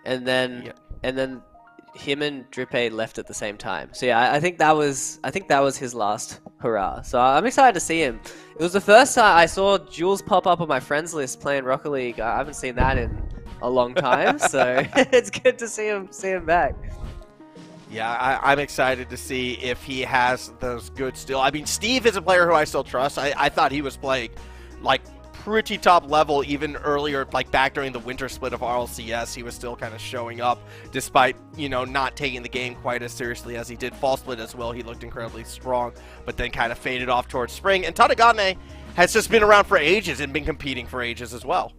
And then him and Drippe left at the same time. So yeah, I think that was his last hurrah. So I'm excited to see him. It was the first time I saw Jules pop up on my friends list playing Rocket League. I haven't seen that in a long time, so it's good to see him back. Yeah, I'm excited to see if he has those good still. I mean, Steve is a player who I still trust. I thought he was playing like pretty top level even earlier, like back during the winter split of RLCS. He was still kind of showing up despite, you know, not taking the game quite as seriously as he did fall split as well. He looked incredibly strong, but then kind of faded off towards spring. And Tadagane has just been around for ages and been competing for ages as well.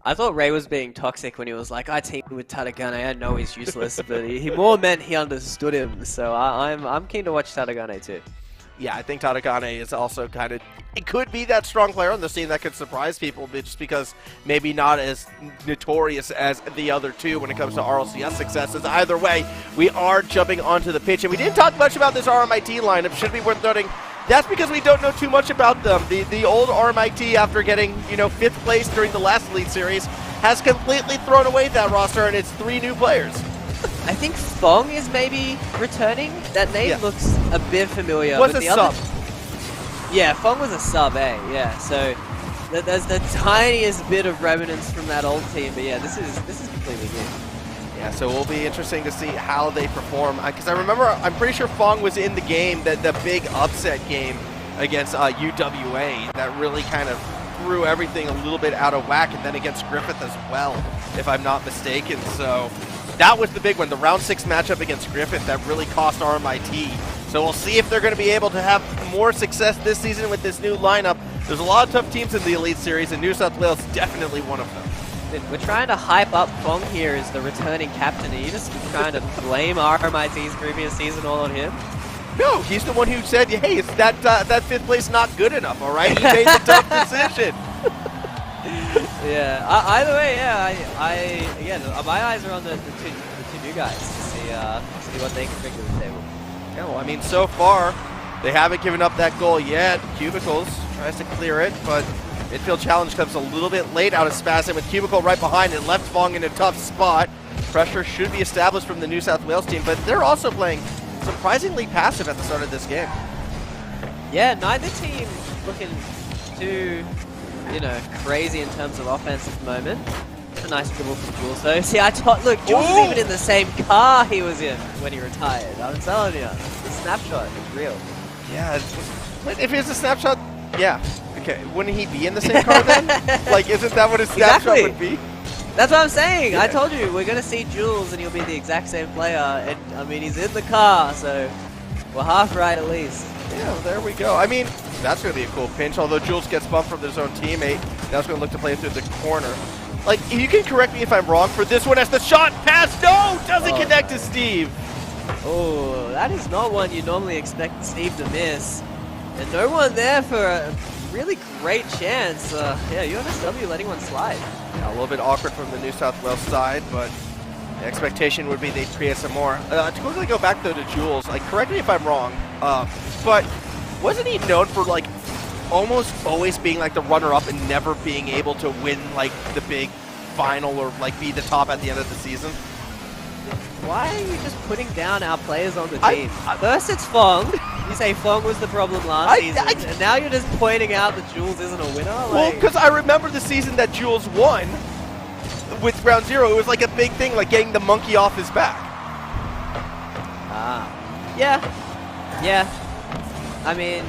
I thought Ray was being toxic when he was like, I teamed with Tadagane, I know he's useless, but he more meant he understood him. So I'm keen to watch Tadagane too. Yeah, I think Tadagane is also kind of, it could be that strong player on the scene that could surprise people, but just because maybe not as notorious as the other two when it comes to RLCS successes. Either way, we are jumping onto the pitch, and we didn't talk much about this RMIT lineup. Should be worth noting. That's because we don't know too much about them. The old RMIT, after getting, you know, 5th place during the last Elite Series, has completely thrown away that roster, and it's 3 new players. I think Fong is maybe returning. That name looks a bit familiar. Was but a the sub. Yeah, Fong was a sub, eh? Yeah, so there's the tiniest bit of remnants from that old team, but yeah, this is completely new. Yeah, so it will be interesting to see how they perform. Because I remember, I'm pretty sure Fong was in the game, the big upset game against UWA that really kind of threw everything a little bit out of whack, and then against Griffith as well, if I'm not mistaken. So that was the big one, the round 6 matchup against Griffith that really cost RMIT. So we'll see if they're going to be able to have more success this season with this new lineup. There's a lot of tough teams in the Elite Series, and New South Wales is definitely one of them. We're trying to hype up Fong here as the returning captain. Are you just trying to blame RMIT's previous season all on him? No, he's the one who said, hey, it's that 5th place not good enough, all right? He made the tough decision. Yeah, either way, yeah, my eyes are on the two new guys to see what they can bring to the table. Yeah, well, I mean, so far, they haven't given up that goal yet. Cubicles tries to clear it, but midfield challenge comes a little bit late out of Spasm with Cubicle right behind and left Fong in a tough spot. Pressure should be established from the New South Wales team, but they're also playing surprisingly passive at the start of this game. Yeah, neither team looking too, you know, crazy in terms of offense at the moment. A nice dribble from Jules though. See, look, Jules is even in the same car he was in when he retired. I'm telling you, the snapshot is real. Yeah, but if it's a snapshot, yeah. Okay, wouldn't he be in the same car then? Like, isn't that what his snapshot would be? That's what I'm saying. Yeah. I told you, we're going to see Jules and he'll be the exact same player. And, I mean, he's in the car, so we're half right at least. Yeah, well, there we go. I mean, that's going to be a cool pinch, although Jules gets bumped from his own teammate. Now he's going to look to play it through the corner. Like, you can correct me if I'm wrong for this one as the shot pass. No! Doesn't connect to Steve. Oh, that is not one you normally expect Steve to miss. And no one there for a really great chance. Yeah, UNSW letting one slide. Yeah, a little bit awkward from the New South Wales side, but the expectation would be they'd create some more. To quickly go back, though, to Jules, like, correct me if I'm wrong, but wasn't he known for, like, almost always being, like, the runner-up and never being able to win, like, the big final or, like, be the top at the end of the season? Why are you just putting down our players on the team? First it's Fong. You say Fong was the problem last season, and now you're just pointing out that Jules isn't a winner? Like, well, because I remember the season that Jules won with Ground Zero. It was like a big thing, like getting the monkey off his back. Yeah. Yeah. I mean,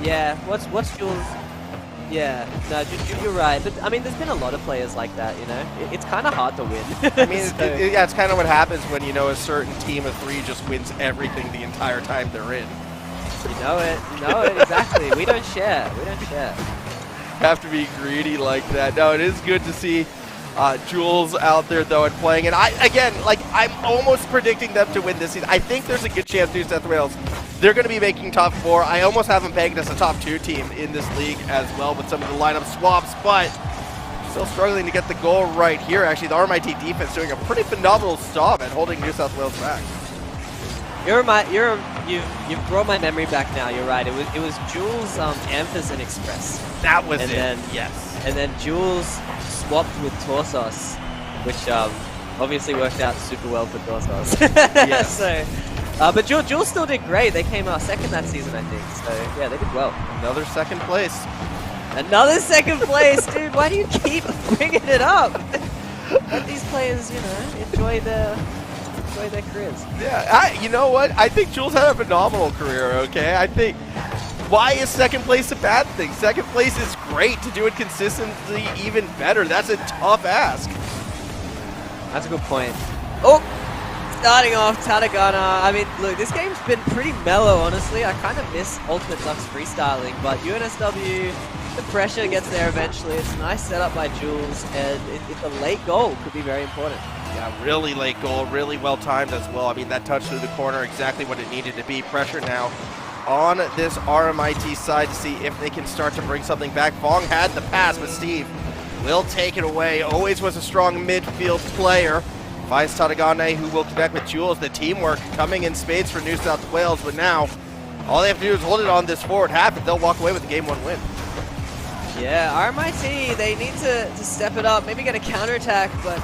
yeah. What's Jules? Yeah, no, you're right. But, I mean, there's been a lot of players like that, you know? It's kind of hard to win. I mean, yeah, it's kind of what happens when, you know, a certain team of three just wins everything the entire time they're in. You know it, exactly. We don't share. Have to be greedy like that. No, it is good to see Jules out there, though, and playing. And I'm almost predicting them to win this season. I think there's a good chance New South Wales, they're going to be making top 4. I almost have them pegged as a top 2 team in this league as well with some of the lineup swaps, but still struggling to get the goal right here. Actually, the RMIT defense doing a pretty phenomenal job at holding New South Wales back. You've brought my memory back now. You're right. It was Jules Amphis Express. That was Yes. And then Jules swapped with Torsos, which obviously worked out super well for Torsos. Yes. But Jules still did great. They came second that season, I think. So yeah, they did well. Another second place. Another second place, dude. Why do you keep bringing it up? Let these players, you know, enjoy their careers. Yeah, you know what? I think Jules had a phenomenal career, okay? I think, why is second place a bad thing? Second place is great. To do it consistently, even better. That's a tough ask. That's a good point. Oh! Starting off, Tatagana. I mean, look, this game's been pretty mellow, honestly. I kind of miss Ultimate Ducks freestyling, but UNSW, the pressure gets there eventually. It's a nice setup by Jules, and it's a late goal. Could be very important. Yeah, really late goal, really well timed as well. I mean, that touch through the corner, exactly what it needed to be. Pressure now on this RMIT side to see if they can start to bring something back. Fong had the pass, but Steve will take it away. Always was a strong midfield player. Finds Tatagane, who will connect with Jules. The teamwork coming in spades for New South Wales, but now all they have to do is hold it on this forward half, and they'll walk away with a Game 1 win. Yeah, RMIT, they need to step it up, maybe get a counterattack, but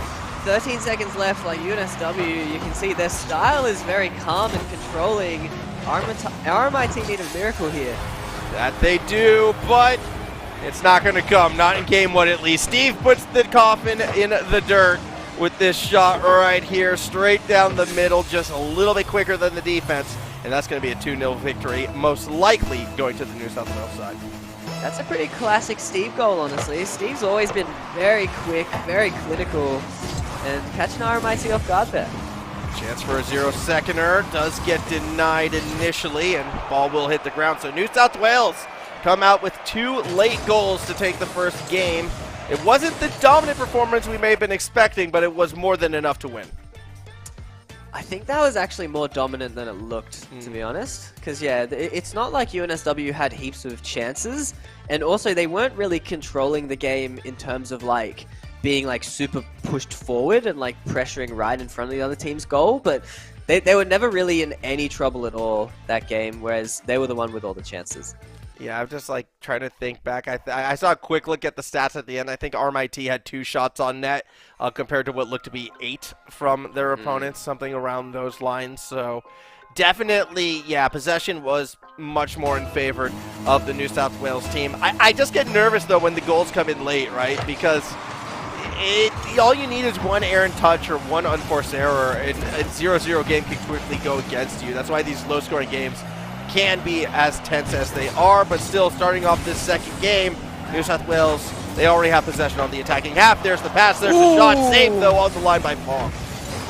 13 seconds left, like UNSW, you can see their style is very calm and controlling. RMIT need a miracle here. That they do, but it's not going to come. Not in Game 1, at least. Steve puts the coffin in the dirt with this shot right here, straight down the middle, just a little bit quicker than the defense, and that's going to be a 2-0 victory, most likely going to the New South Wales side. That's a pretty classic Steve goal, honestly. Steve's always been very quick, very clinical, and catching RMIT off guard there. Chance for a 0-seconder, does get denied initially, and ball will hit the ground. So New South Wales come out with 2 late goals to take the first game. It wasn't the dominant performance we may have been expecting, but it was more than enough to win. I think that was actually more dominant than it looked, to be honest. Because, yeah, it's not like UNSW had heaps of chances. And also, they weren't really controlling the game in terms of, like, being, like, super pushed forward and, like, pressuring right in front of the other team's goal. But they were never really in any trouble at all that game, whereas they were the one with all the chances. Yeah, I'm just like trying to think back. I saw a quick look at the stats at the end. I think RMIT had 2 shots on net compared to what looked to be 8 from their opponents, something around those lines. So definitely, yeah, possession was much more in favor of the New South Wales team. I just get nervous, though, when the goals come in late, right? Because all you need is one errant touch or one unforced error, and a 0-0 game can quickly go against you. That's why these low-scoring games can be as tense as they are, but still, starting off this second game, New South Wales, they already have possession on the attacking half. There's the pass, there's the shot, saved, though, on the line by Pong.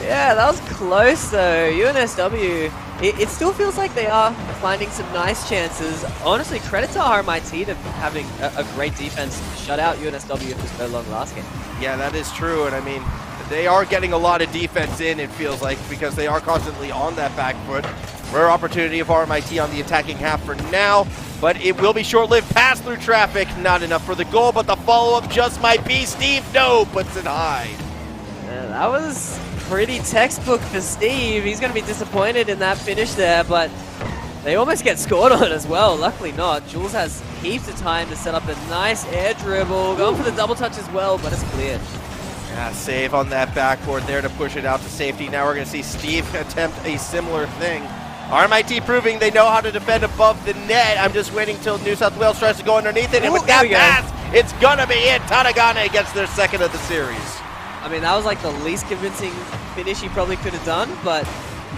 Yeah, that was close, though. UNSW, it still feels like they are finding some nice chances. Honestly, credit to RMIT to having a great defense to shut out UNSW for so long last game. Yeah, that is true, and I mean, they are getting a lot of defense in, it feels like, because they are constantly on that back foot. Rare opportunity of RMIT on the attacking half for now, but it will be short-lived. Pass through traffic, not enough for the goal, but the follow-up just might be. Steve, no, puts it high. Yeah, that was pretty textbook for Steve. He's going to be disappointed in that finish there, but they almost get scored on as well. Luckily not. Jules has heaps of time to set up a nice air dribble. Going for the double touch as well, but it's cleared. Yeah, save on that backboard there to push it out to safety. Now we're going to see Steve attempt a similar thing. RMIT proving they know how to defend above the net. I'm just waiting till New South Wales tries to go underneath it, and with that pass, it's going to be it. Tadagane gets their second of the series. I mean, that was like the least convincing finish he probably could have done, but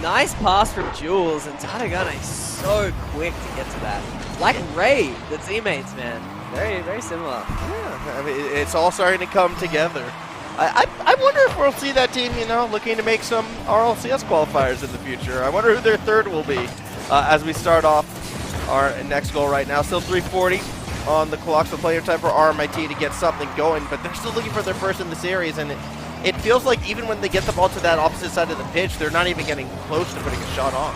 nice pass from Jules, and Tadagane is so quick to get to that. Like Ray, the teammates, man. Very, very similar. Yeah, I mean, it's all starting to come together. I wonder if we'll see that team, you know, looking to make some RLCS qualifiers in the future. I wonder who their third will be as we start off our next goal right now. Still 3:40 on the clock, so plenty of time for RMIT to get something going, but they're still looking for their first in the series, and it feels like even when they get the ball to that opposite side of the pitch, they're not even getting close to putting a shot on.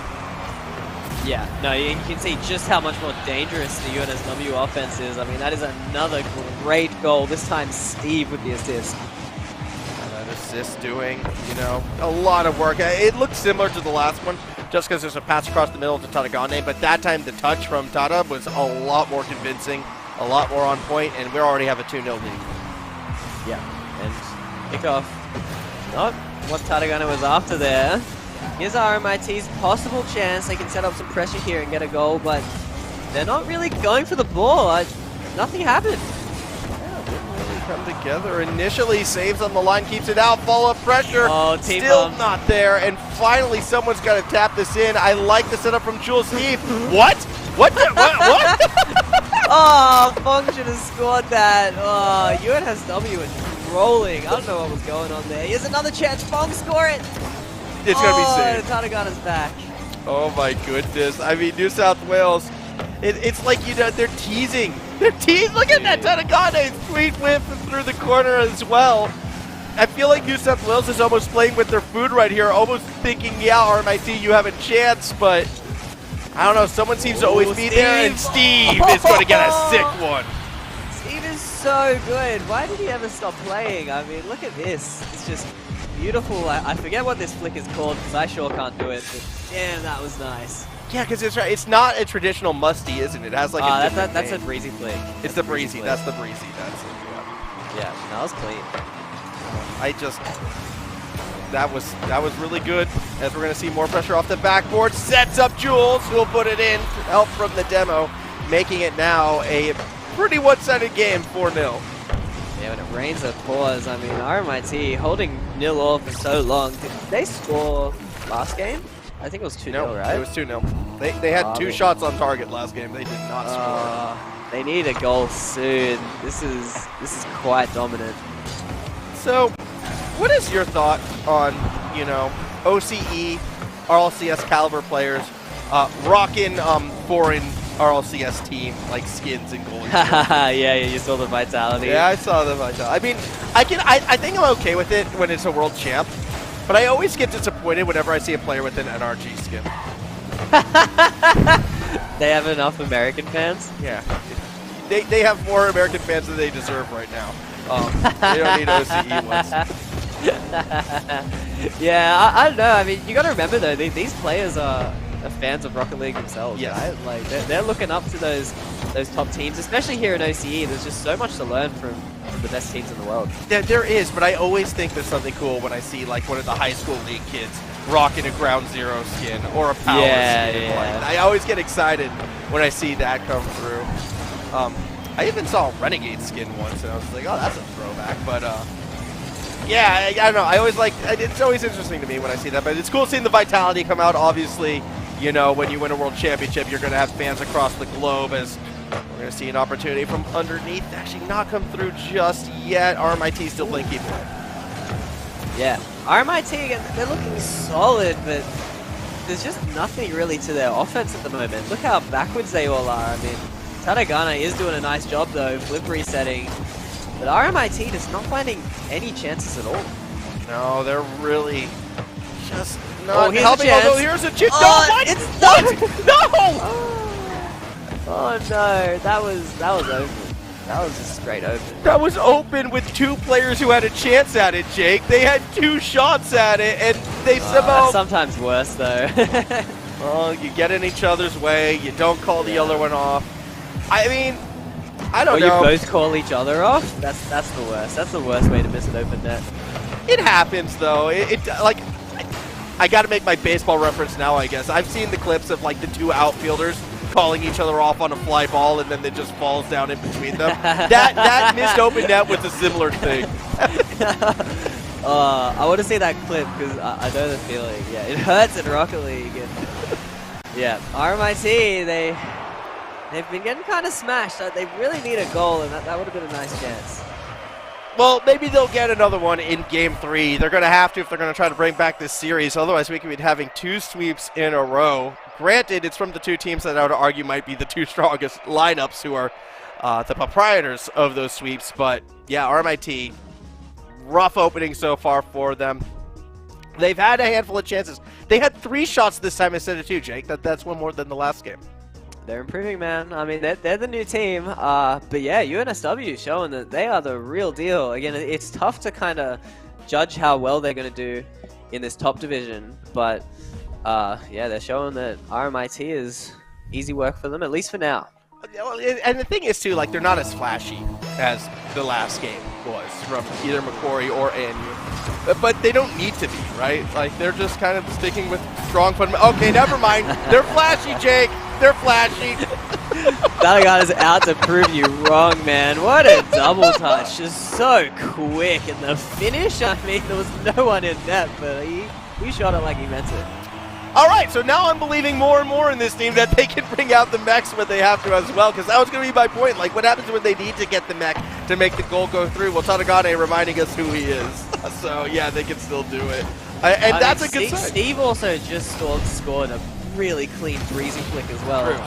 Yeah, no, you can see just how much more dangerous the UNSW offense is. I mean, that is another great goal. This time, Steve with the assist. Assist doing, you know, a lot of work. It looks similar to the last one, just because there's a pass across the middle to Tadagane, but that time the touch from Tada was a lot more convincing, a lot more on point, and we already have a 2-0 lead. Yeah, and kickoff. Not what Tadagane was after there. Here's RMIT's possible chance. They can set up some pressure here and get a goal, but they're not really going for the ball. Nothing happened. Come together. Initially, saves on the line, keeps it out. Follow-up pressure. Oh, still not there. And finally, someone's got to tap this in. I like the setup from Jules Steve. What? What? What? Oh, Fong should have scored that. Oh, UNSW is rolling. I don't know what was going on there. Here's another chance. Fong, score it. It's going to be saved. Tadagane's back. Oh, my goodness. I mean, New South Wales, it's like, you know, they're teasing. They're teasing. Look at that Tadagane. Sweet whip through the corner as well. I feel like New South Wales is almost playing with their food right here, almost thinking, yeah, RMIT, you have a chance, but I don't know. Someone seems to always be there, and Steve is going to get a sick one. Steve is so good. Why did he ever stop playing? I mean, look at this. It's just beautiful. I forget what this flick is called because I sure can't do it, but damn, that was nice. Yeah, because it's right. It's not a traditional musty, isn't it? It has like a different that's name. a breezy flick. It's the breezy. That's the breezy. That's it. Yeah, that was clean. That was really good. As we're gonna see more pressure off the backboard, sets up Jules, who'll put it in. Help from the demo, making it now a pretty one-sided game, 4-0. Yeah, when it rains it pours. I mean, RMIT holding 0-0 for so long. Did they score last game? I think it was 2-0, right? It was 2-0. They had two shots on target last game. They did not score. They need a goal soon. This is quite dominant. So, what is your thought on, you know, OCE, RLCS caliber players rocking foreign RLCS team like skins and goalies? Yeah, you saw the vitality. Yeah, I saw the vitality. I mean, I think I'm okay with it when it's a world champ. But I always get disappointed whenever I see a player with an NRG skin. They have enough American fans? Yeah. They have more American fans than they deserve right now. They don't need OCE ones. Yeah, I don't know. I mean, you got to remember, though, these players are fans of Rocket League themselves, yes. right? Like, they're looking up to those top teams, especially here in OCE. There's just so much to learn from the best teams in the world. There is, but I always think there's something cool when I see like one of the high school league kids rocking a Ground Zero skin or a Power skin. Like, I always get excited when I see that come through. I even saw a Renegade skin once, and I was like, oh, that's a throwback. But yeah, I don't know. I always like. It's always interesting to me when I see that. But it's cool seeing the Vitality come out. Obviously, you know, when you win a World Championship, you're going to have fans across the globe. As we're going to see an opportunity from underneath, actually not come through just yet. RMIT still playing keep away. Yeah, RMIT again. They're looking solid, but there's just nothing really to their offense at the moment. Look how backwards they all are. I mean, Tadagana is doing a nice job though, flip resetting. But RMIT is not finding any chances at all. No, they're really just not here's helping. A chance. Although here's a chip. Oh, No, what? it's What? No! Oh no, that was open. That was just straight open. That was open with two players who had a chance at it, Jake. They had 2 shots at it, and they somehow... That's sometimes worse, though. Well, you get in each other's way. You don't call the other one off. I mean, I don't know. You both call each other off? That's the worst. That's the worst way to miss an open net. It happens, though. Like, I got to make my baseball reference now, I guess. I've seen the clips of, like, the 2 outfielders calling each other off on a fly ball, and then it just falls down in between them. that missed open net was a similar thing. I want to see that clip because I know the feeling. Yeah, it hurts in Rocket League. And yeah, RMIT, they've been getting kind of smashed. They really need a goal, and that would have been a nice chance. Well, maybe they'll get another one in Game 3. They're going to have to if they're going to try to bring back this series. Otherwise, we could be having 2 sweeps in a row. Granted, it's from the 2 teams that I would argue might be the 2 strongest lineups who are the proprietors of those sweeps. But, yeah, RMIT, rough opening so far for them. They've had a handful of chances. They had 3 shots this time instead of 2, Jake. That's one more than the last game. They're improving, man. I mean, they're the new team. But yeah, UNSW showing that they are the real deal. Again, it's tough to kind of judge how well they're going to do in this top division. But yeah, they're showing that RMIT is easy work for them, at least for now. And the thing is, too, like, they're not as flashy as the last game was from either Macquarie or ANU. But they don't need to be, right? Like, they're just kind of sticking with strong fundamentals. Okay, never mind. They're flashy, Jake. They're flashy. That guy is out to prove you wrong, man. What a double touch. Just so quick. And the finish, I mean, there was no one in net, but he shot it like he meant it. All right, so now I'm believing more and more in this team that they can bring out the mechs when they have to as well, because that was going to be my point. Like, what happens when they need to get the mech to make the goal go through? Well, Tadagane reminding us who he is. So, yeah, they can still do it. And that's a good sign. Steve also just scored a really clean breezy flick as well. True.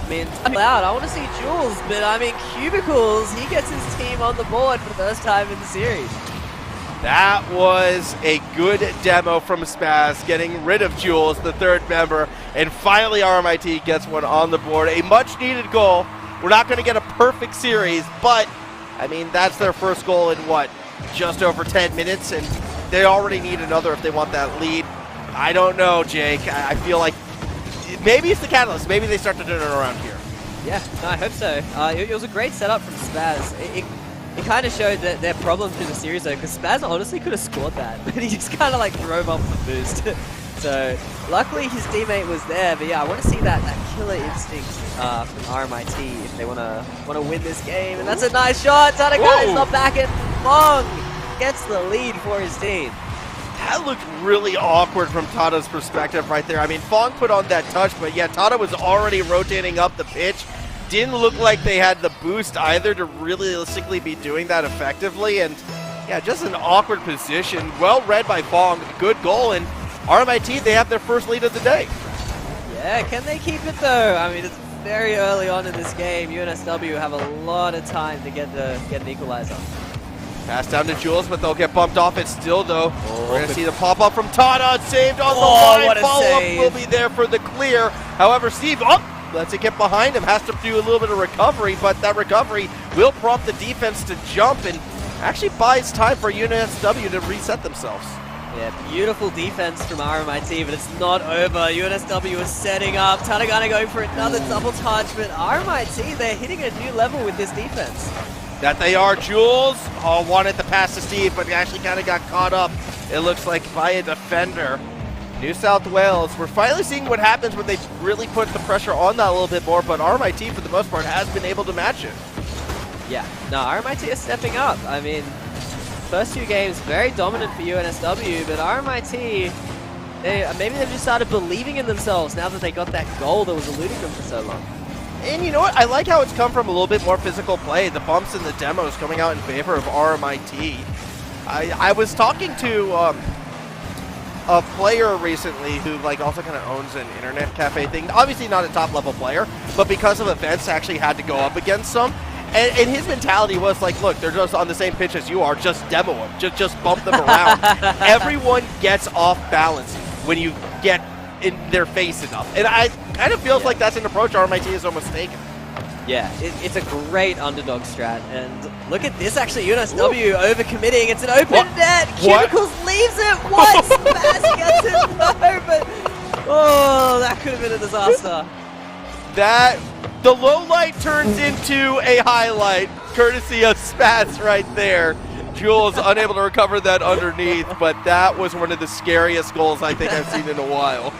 I mean, I'm loud. I want to see Jules, but I mean, Cubicles, he gets his team on the board for the first time in the series. That was a good demo from Spaz, getting rid of Jules, the 3rd member, and finally RMIT gets one on the board. A much-needed goal. We're not going to get a perfect series, but, I mean, that's their first goal in, what, just over 10 minutes, and they already need another if they want that lead. I don't know, Jake. I feel like maybe it's the catalyst. Maybe they start to turn it around here. Yeah, no, I hope so. It was a great setup from Spaz. It kind of showed that their problem through the series, though, because Spaz honestly could have scored that, but he just kind of like drove off the boost. So, luckily his teammate was there, but yeah, I want to see that killer instinct from RMIT if they want to win this game. And that's a nice shot. Tadagane's not back, and Fong gets the lead for his team. That looked really awkward from Tada's perspective right there. I mean, Fong put on that touch, but yeah, Tada was already rotating up the pitch. Didn't look like they had the boost either to realistically be doing that effectively. And yeah, just an awkward position. Well read by Fong. Good goal. And RMIT, they have their first lead of the day. Yeah, can they keep it though? I mean, it's very early on in this game. UNSW have a lot of time to get an equalizer. Pass down to Jules, but they'll get bumped off it still, though. We're going to see the pop-up from Tada. Saved on the line. Follow-up will be there for the clear. However, Steve lets it get behind him. Has to do a little bit of recovery, but that recovery will prompt the defense to jump and actually buys time for UNSW to reset themselves. Yeah, beautiful defense from RMIT, but it's not over. UNSW is setting up. Tadagane going for another double touch, but RMIT, they're hitting a new level with this defense. That they are. Jules wanted to pass to Steve, but he actually kind of got caught up it looks like, by a defender. New South Wales, we're finally seeing what happens when they really put the pressure on that a little bit more, but RMIT, for the most part, has been able to match it. Yeah, no, RMIT is stepping up. I mean, first 2 games, very dominant for UNSW, but RMIT, maybe they've just started believing in themselves now that they got that goal that was eluding them for so long. And you know what? I like how it's come from a little bit more physical play. The bumps and the demos coming out in favor of RMIT. I was talking to a player recently who also kind of owns an internet cafe thing. Obviously not a top level player, but because of events actually had to go up against some. And his mentality was like, look, they're just on the same pitch as you are, just demo them, just bump them around. Everyone gets off balance when you get in their face enough. And I kind of feels like that's an approach RMIT has almost taken. Yeah, it's a great underdog strat, and look at this actually, UNSW overcommitting, it's an open net, Cubicles leaves it once, Spaz gets it, no, but, oh, that could have been a disaster. The low light turns into a highlight, courtesy of Spaz right there. Jules unable to recover that underneath, but that was one of the scariest goals I think I've seen in a while.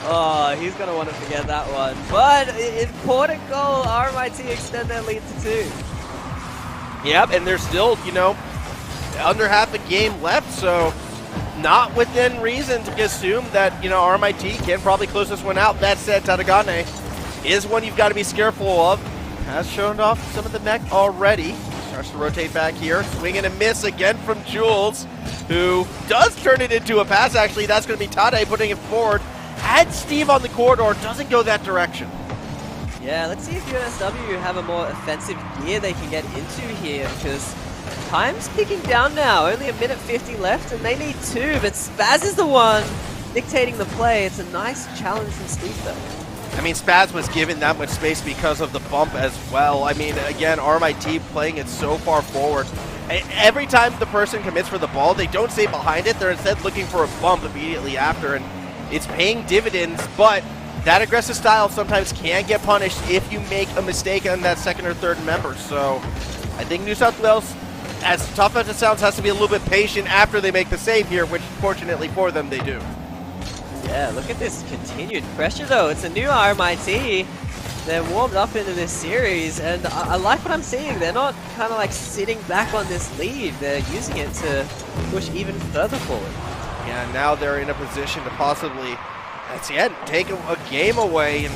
Oh, he's going to want to forget that one. But important goal, RMIT extend their lead to 2. Yep, and there's still, under half a game left, so not within reason to assume that, RMIT can probably close this one out. That said, Tadagane is one you've got to be careful of. Has shown off some of the neck already. Starts to rotate back here. Swing and a miss again from Jules, who does turn it into a pass, actually. That's going to be Tade putting it forward. Had Steve on the corridor, doesn't go that direction. Yeah, let's see if UNSW have a more offensive gear they can get into here, because time's ticking down now. Only a minute 50 left, and they need 2, but Spaz is the one dictating the play. It's a nice challenge from Steve, though. I mean, Spaz was given that much space because of the bump as well. I mean, again, RMIT playing it so far forward. Every time the person commits for the ball, they don't stay behind it. They're instead looking for a bump immediately after, and it's paying dividends, but that aggressive style sometimes can get punished if you make a mistake on that second or third member. So I think New South Wales, as tough as it sounds, has to be a little bit patient after they make the save here, which fortunately for them they do. Yeah, look at this continued pressure though. It's a new RMIT. They're warmed up into this series, and I like what I'm seeing. They're not kind of like sitting back on this lead. They're using it to push even further forward. Yeah, now they're in a position to possibly, take a game away and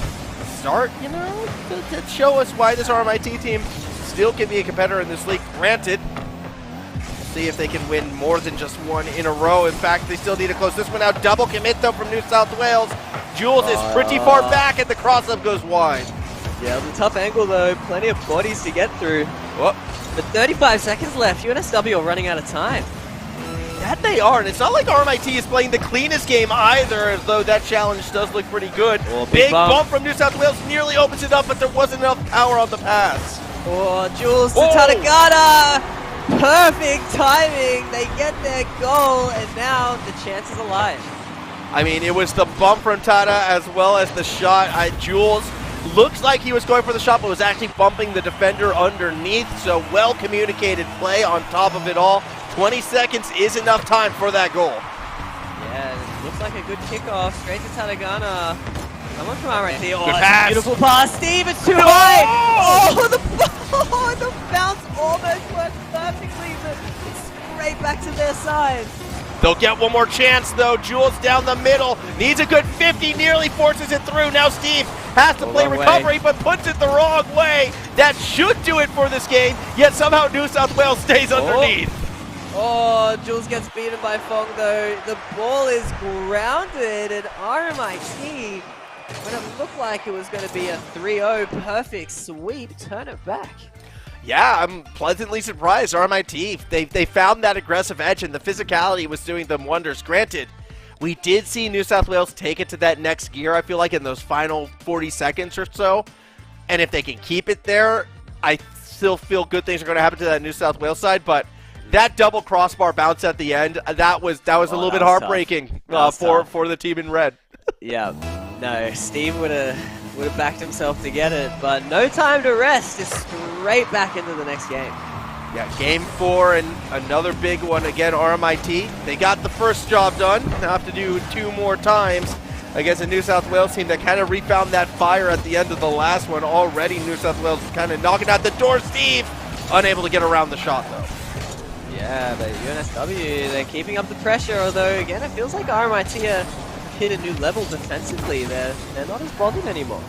start, to show us why this RMIT team still can be a competitor in this league. Granted, we'll see if they can win more than just one in a row. In fact, they still need to close this one out. Double commit, though, from New South Wales. Jules is pretty far back, and the cross-up goes wide. Yeah, the tough angle, though. Plenty of bodies to get through. Whoop. But 35 seconds left. UNSW are running out of time. That they are, and it's not like RMIT is playing the cleanest game either, though that challenge does look pretty good. Oh, big bump from New South Wales, nearly opens it up, but there wasn't enough power on the pass. Oh, Jules to Tadagata! Perfect timing! They get their goal, and now the chance is alive. I mean, it was the bump from Tada as well as the shot. Jules looks like he was going for the shot, but was actually bumping the defender underneath, so well-communicated play on top of it all. 20 seconds is enough time for that goal. Yeah, it looks like a good kickoff. Straight to Tadagana. Someone from RMIT. Oh, good that's pass. a beautiful pass. Steve, it's too high. Oh, the bounce almost worked perfectly, but it's straight back to their side. They'll get one more chance, though. Jules down the middle. Needs a good 50. Nearly forces it through. Now Steve has to play recovery, but puts it the wrong way. That should do it for this game, yet somehow New South Wales stays underneath. Oh, Jules gets beaten by Fong, though. The ball is grounded, and RMIT, when it looked like it was going to be a 3-0 perfect sweep, turn it back. Yeah, I'm pleasantly surprised. RMIT, they found that aggressive edge, and the physicality was doing them wonders. Granted, we did see New South Wales take it to that next gear, I feel like, in those final 40 seconds or so. And if they can keep it there, I still feel good things are going to happen to that New South Wales side, but that double crossbar bounce at the end, that was a little bit heartbreaking for the team in red. Yeah, no, Steve would have backed himself to get it, but no time to rest. Just straight back into the next game. Yeah, game 4 and another big one again, RMIT. They got the first job done. Now have to do 2 more times against a New South Wales team that kind of refound that fire at the end of the last one. Already New South Wales kind of knocking out the door. Steve unable to get around the shot though. Yeah, but UNSW, they're keeping up the pressure, although again it feels like RMIT hit a new level defensively. They're not as bothered anymore.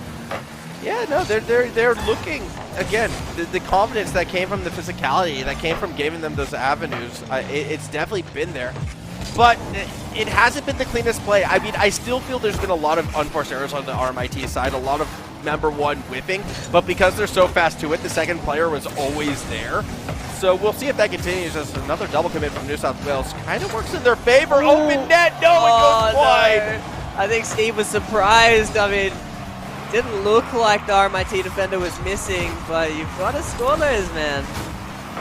Yeah, no, they're looking again. The confidence that came from the physicality, that came from giving them those avenues, it's definitely been there. But it hasn't been the cleanest play. I mean, I still feel there's been a lot of unforced errors on the RMIT side, a lot of number 1 whipping, but because they're so fast to it, the second player was always there. So we'll see if that continues as another double commit from New South Wales kind of works in their favor. Ooh. Open net, no, it goes wide. No. I think Steve was surprised. I mean, didn't look like the RMIT defender was missing, but you've got to score those, man.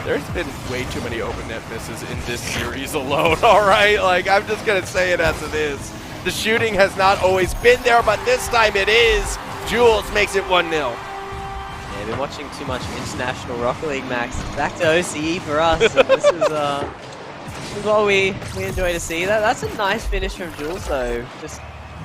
There's been way too many open net misses in this series alone, all right? Like, I'm just going to say it as it is. The shooting has not always been there, but this time it is. Jules makes it 1-0. Yeah, I've been watching too much International Rocket League, Max. Back to OCE for us. And this is what we enjoy to see. That's a nice finish from Jules, though. Just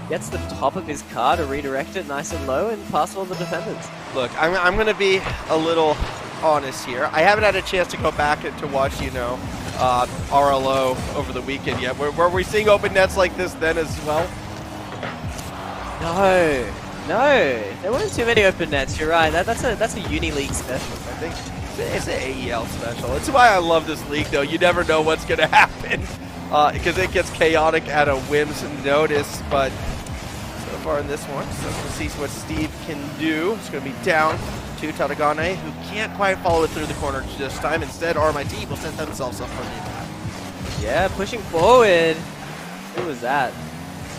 gets the top of his car to redirect it nice and low and pass all the defenders. Look, I'm going to be a little honest here. I haven't had a chance to go back and to watch, RLO over the weekend yet. Were we seeing open nets like this then as well? No, there weren't too many open nets. You're right. That's a uni league special. I think it's an AEL special. It's why I love this league, though. You never know what's going to happen because it gets chaotic at a whim's notice. But so far in this one, so we'll see what Steve can do. It's going to be down to Tadagane, who can't quite follow it through the corner this time. Instead, RMIT will set themselves up for the attack. Yeah, pushing forward. Who was that?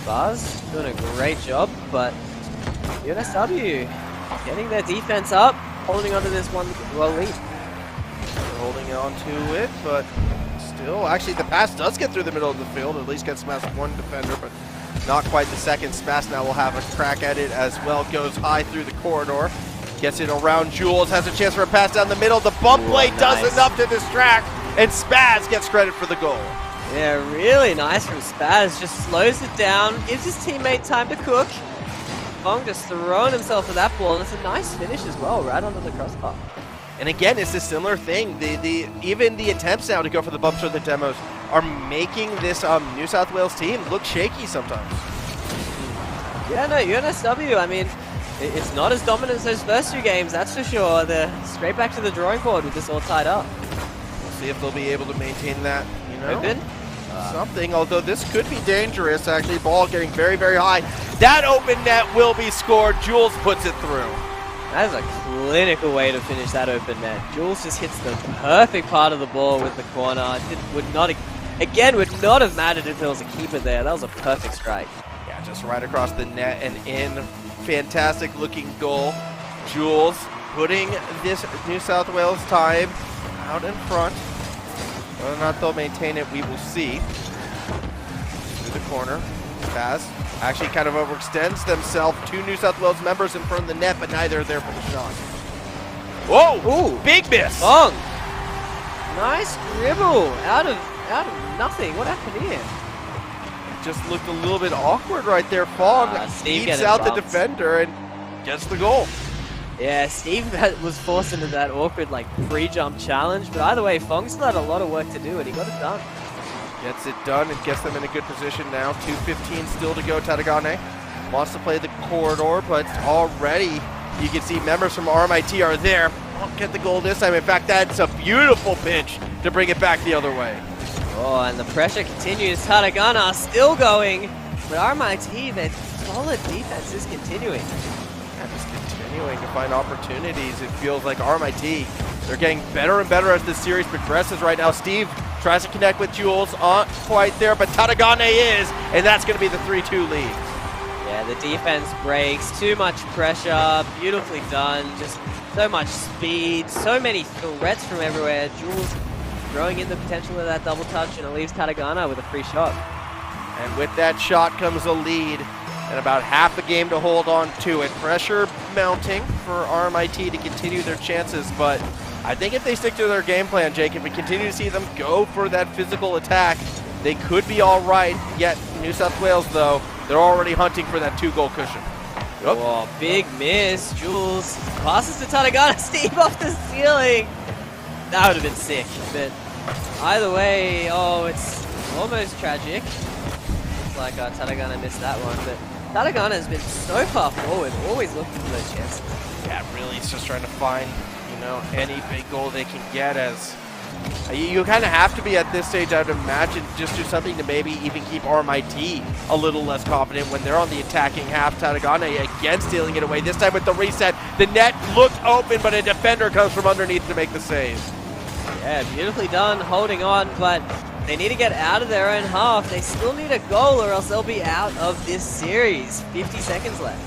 Spars doing a great job, but UNSW getting their defense up, holding onto this 1-well lead. They're holding on to it, but still, actually the pass does get through the middle of the field, or at least gets past one defender, but not quite the second. Spaz now will have a crack at it as well. Goes high through the corridor. Gets it around Jules. Has a chance for a pass down the middle. The bump play does enough to distract, and Spaz gets credit for the goal. Yeah, really nice from Spaz. Just slows it down, gives his teammate time to cook. Fong just throwing himself at that ball, and it's a nice finish as well, right onto the crossbar. And again, it's a similar thing. Even the attempts now to go for the bumps or the demos are making this New South Wales team look shaky sometimes. Yeah, no, UNSW, I mean, it's not as dominant as those first two games, that's for sure. They're straight back to the drawing board with this all tied up. We'll see if they'll be able to maintain that, Open? Something, although this could be dangerous, actually. Ball getting very, very high. That open net will be scored. Jules puts it through. That is a clinical way to finish that open net. Jules just hits the perfect part of the ball with the corner. Would not have mattered if there was a keeper there. That was a perfect strike. Yeah, just right across the net and in. Fantastic looking goal. Jules putting this New South Wales time out in front. Whether or not they'll maintain it, we will see. Through the corner. Spaz actually kind of overextends themselves. Two New South Wales members in front of the net, but neither are there for the shot. Whoa! Ooh, big miss! Fong! Nice dribble out of nothing. What happened here? Just looked a little bit awkward right there. Fong eats out the defender and gets the goal. Yeah, Steve was forced into that awkward pre-jump challenge, but either way, Fong still had a lot of work to do, and he got it done. Gets it done and gets them in a good position now. 2:15 still to go. Tadagane wants to play the corridor, but already you can see members from RMIT are there. Won't get the goal this time. In fact, that's a beautiful pinch to bring it back the other way. Oh, and the pressure continues. Tadagana still going, but RMIT, their solid defense is continuing. Just continuing to find opportunities. It feels like RMIT, they're getting better and better as this series progresses right now. Steve tries to connect with Jules, aren't quite there, but Tadagane is, and that's going to be the 3-2 lead. Yeah, the defense breaks, too much pressure, beautifully done, just so much speed, so many threats from everywhere. Jules throwing in the potential of that double touch, and it leaves Tadagana with a free shot. And with that shot comes a lead. and about half a game to hold on to it. Pressure mounting for RMIT to continue their chances, but I think if they stick to their game plan, Jake, if we continue to see them go for that physical attack, they could be all right. Yet New South Wales, though, they're already hunting for that 2-goal cushion. Oh, big miss. Jules passes to Tarragona. Steve off the ceiling. That would have been sick, but either way, oh, it's almost tragic. Looks like Tarragona missed that one, but Tarragona has been so far forward, always looking for those chances. Yeah, really, it's just trying to find, any big goal they can get. As you kind of have to be at this stage, I'd imagine, just do something to maybe even keep RMIT a little less confident when they're on the attacking half. Tarragona again stealing it away, this time with the reset. The net looked open, but a defender comes from underneath to make the save. Yeah, beautifully done, holding on, but they need to get out of their own half. They still need a goal or else they'll be out of this series. 50 seconds left.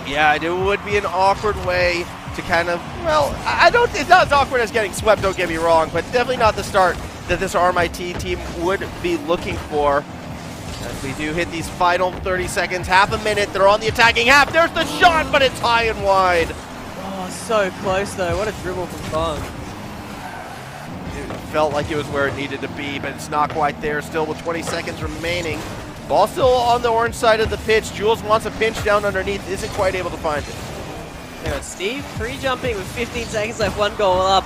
Yeah, it would be an awkward way to kind of, well, it's not as awkward as getting swept, don't get me wrong, but definitely not the start that this RMIT team would be looking for. As we do hit these final 30 seconds, half a minute, they're on the attacking half. There's the shot, but it's high and wide. Oh, so close though. What a dribble from Fong. It felt like it was where it needed to be, but it's not quite there. Still with 20 seconds remaining. Ball still on the orange side of the pitch. Jules wants a pinch down underneath, isn't quite able to find it. Steve pre-jumping with 15 seconds left, 1 goal up.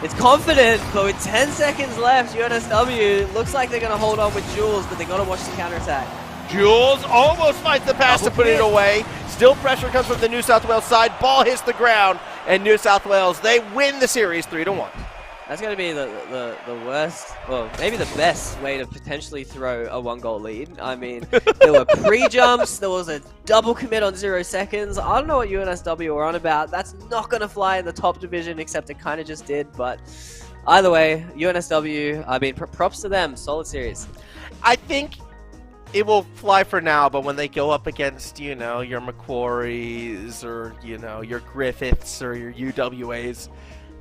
It's confident, but with 10 seconds left, UNSW looks like they're going to hold on with Jules, but they got to watch the counterattack. Jules almost finds the pass to put it away. Still pressure comes from the New South Wales side. Ball hits the ground, and New South Wales, they win the series 3-1. That's going to be the worst, well, maybe the best way to potentially throw a 1-goal lead. I mean, there were pre-jumps, there was a double commit on 0 seconds. I don't know what UNSW were on about. That's not going to fly in the top division, except it kind of just did. But either way, UNSW, I mean, props to them. Solid series. I think it will fly for now, but when they go up against, your Macquaries or, your Griffiths or your UWAs,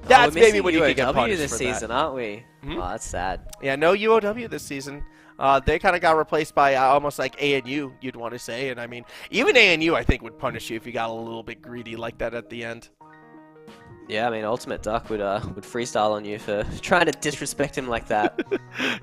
that's maybe when you can get punished this for season, that. aren't we? Oh, that's sad. Yeah, no UOW this season. They kind of got replaced by almost like ANU, you'd want to say. And I mean, even ANU, I think, would punish you if you got a little bit greedy like that at the end. Yeah, I mean, Ultimate Duck would freestyle on you for trying to disrespect him like that.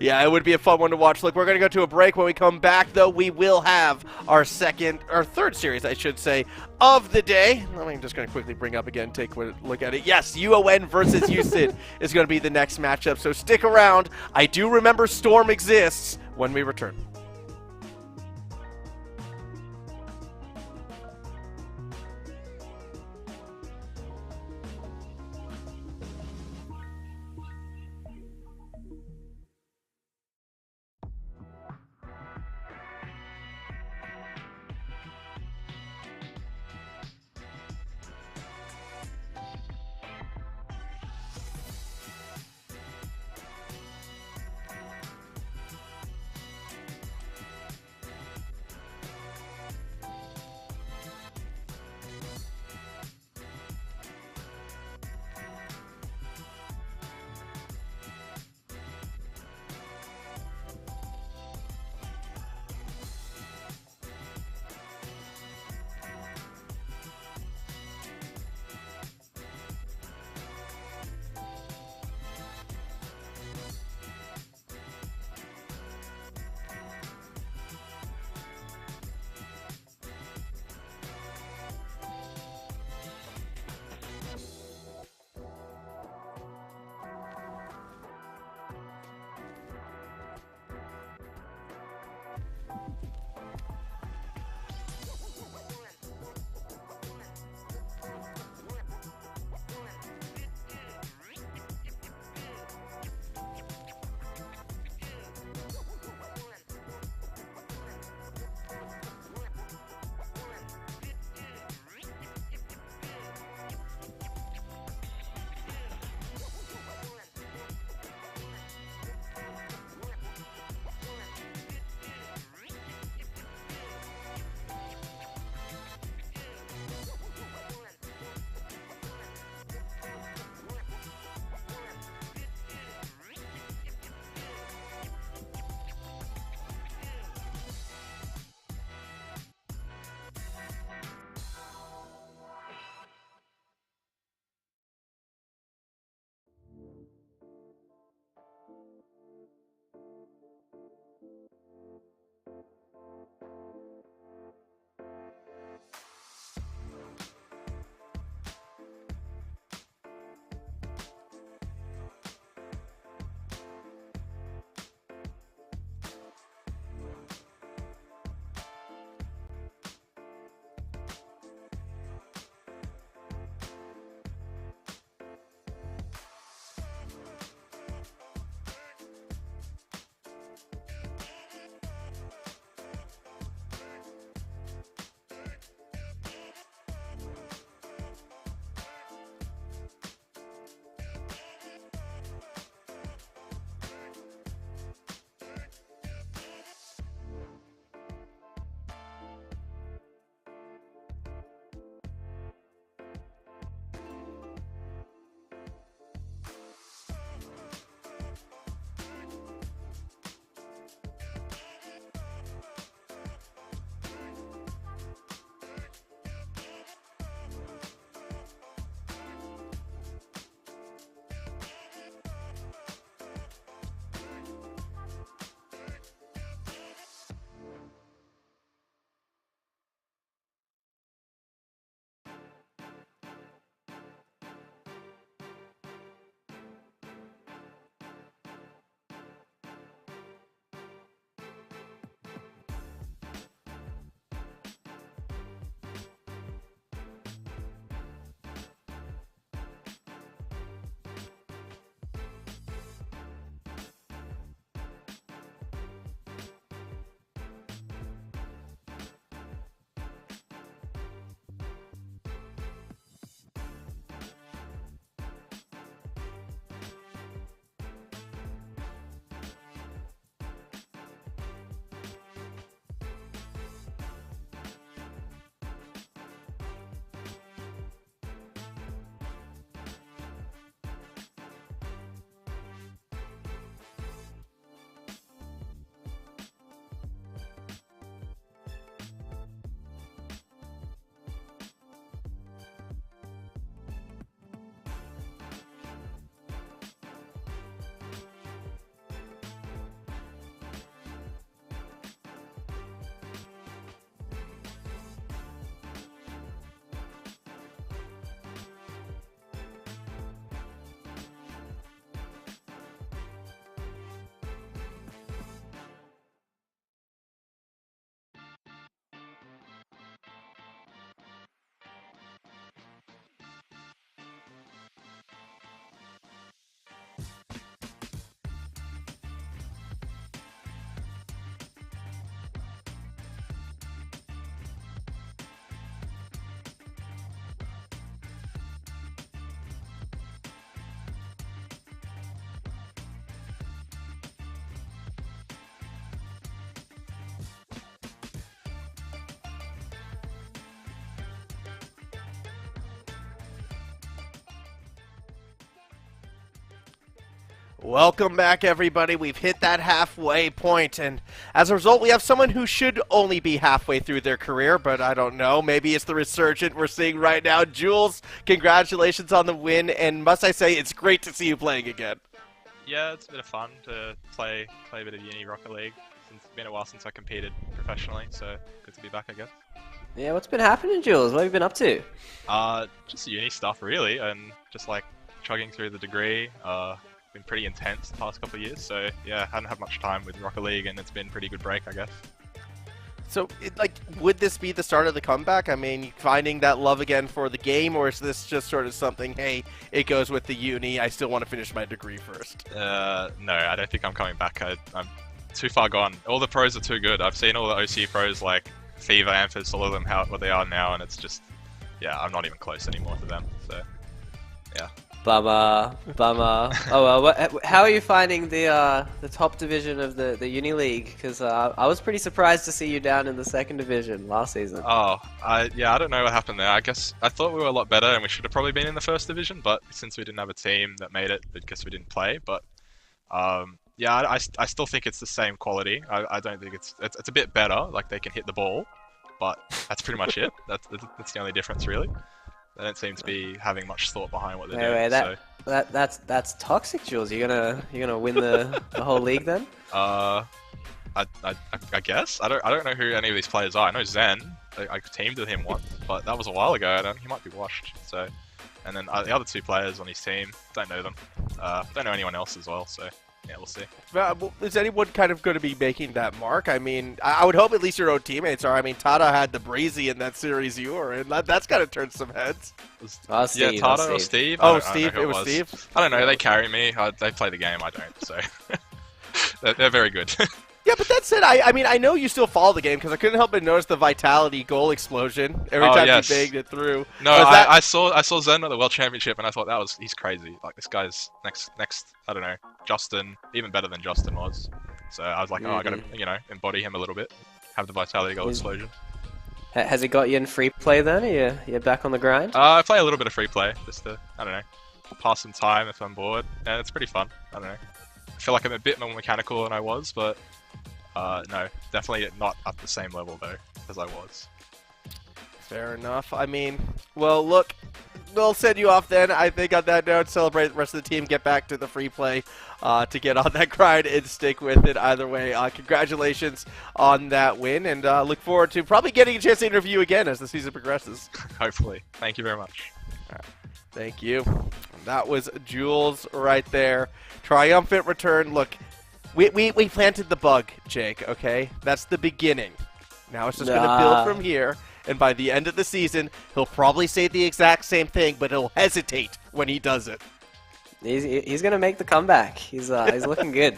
Yeah, it would be a fun one to watch. Look, we're going to go to a break. When we come back, though, we will have our third series, I should say, of the day. I'm just going to quickly bring up again, take a look at it. Yes, UON versus USYD is going to be the next matchup, so stick around. I do remember Storm exists when we return. Welcome back, everybody. We've hit that halfway point, and as a result, we have someone who should only be halfway through their career, but I don't know. Maybe it's the resurgent we're seeing right now. Jules, congratulations on the win, and must I say, it's great to see you playing again. Yeah, it's a bit of fun to play a bit of Uni Rocket League. It's been a while since I competed professionally, so good to be back, I guess. Yeah, what's been happening, Jules? What have you been up to? Just uni stuff, really, and just like chugging through the degree. Been pretty intense the past couple of years, so yeah, hadn't had much time with Rocket League, and it's been a pretty good break, I guess. So, would this be the start of the comeback? I mean, finding that love again for the game, or is this just sort of something, hey, it goes with the uni, I still want to finish my degree first? No, I don't think I'm coming back. I'm too far gone. All the pros are too good. I've seen all the OC pros like Fever, Amphis, all of them, what they are now, and it's just, yeah, I'm not even close anymore to them, so, yeah. Bummer. Oh well, how are you finding the top division of the Uni League? Because I was pretty surprised to see you down in the second division last season. Oh, yeah, I don't know what happened there. I guess I thought we were a lot better and we should have probably been in the first division, but since we didn't have a team that made it, I guess we didn't play. But yeah, I still think it's the same quality. I don't think it's a bit better. Like they can hit the ball, but that's pretty much it. That's the only difference really. They don't seem to be having much thought behind what they're doing. That's toxic, Jules. You're gonna win the whole league then? I guess I don't know who any of these players are. I know Zen. I teamed with him once, but that was a while ago. He might be washed. So, and then the other two players on his team, don't know them. Don't know anyone else as well. So. Yeah, we'll see. Is anyone kind of going to be making that mark? I mean, I would hope at least your own teammates are. I mean, Tata had the Breezy in that series you were in. That's got to turn some heads. Steve, yeah, Tata or Steve? Steve. It was Steve? I don't know. They carry me. They play the game. I don't. So they're very good. Yeah, but that said, I mean, I know you still follow the game because I couldn't help but notice the Vitality goal explosion every time you banged it through. No, I saw Zen at the World Championship and I thought he's crazy. Like this guy's next. I don't know, Justin, even better than Justin was. So I was like, I gotta embody him a little bit, have the Vitality goal explosion. Has he got you in free play then? Are you back on the grind? I play a little bit of free play just to I don't know, pass some time if I'm bored, and it's pretty fun. I don't know. I feel like I'm a bit more mechanical than I was, but. No, definitely not at the same level though as I was. Fair enough. I mean, well, look, we'll send you off then. I think on that note, celebrate the rest of the team, get back to the free play to get on that grind and stick with it either way. Congratulations on that win, and look forward to probably getting a chance to interview you again as the season progresses. Hopefully. Thank you very much. All right. Thank you. That was Jules right there. Triumphant return. Look. We planted the bug, Jake, okay? That's the beginning. Now it's just going to build from here, and by the end of the season, he'll probably say the exact same thing, but he'll hesitate when he does it. He's going to make the comeback. He's looking good.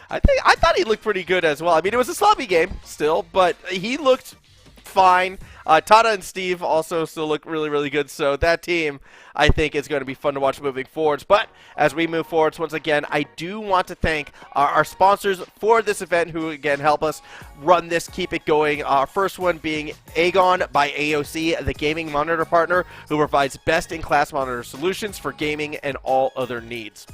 I thought he looked pretty good as well. I mean, it was a sloppy game still, but he looked fine. Tata and Steve also still look really, really good. So that team, I think, is going to be fun to watch moving forwards. But as we move forwards, once again, I do want to thank our sponsors for this event who, again, help us run this, keep it going. Our first one being AGONbyAOC, the gaming monitor partner who provides best-in-class monitor solutions for gaming and all other needs.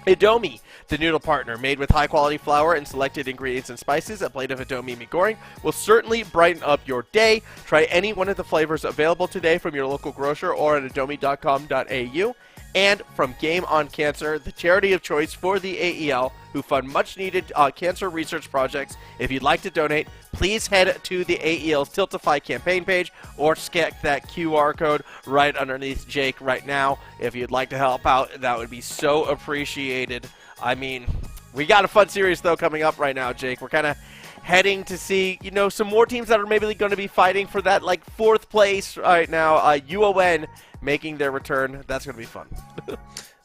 Indomie, the noodle partner, made with high-quality flour and selected ingredients and spices. A plate of Indomie mee goreng will certainly brighten up your day. Try any one of the flavors available today from your local grocer or at indomie.com.au. And from Game on Cancer, the charity of choice for the AEL, who fund much-needed cancer research projects. If you'd like to donate, please head to the AEL's Tiltify campaign page or scan that QR code right underneath Jake right now. If you'd like to help out, that would be so appreciated. I mean, we got a fun series, though, coming up right now, Jake. We're kind of heading to see, some more teams that are maybe going to be fighting for that, fourth place right now. UON making their return. That's going to be fun.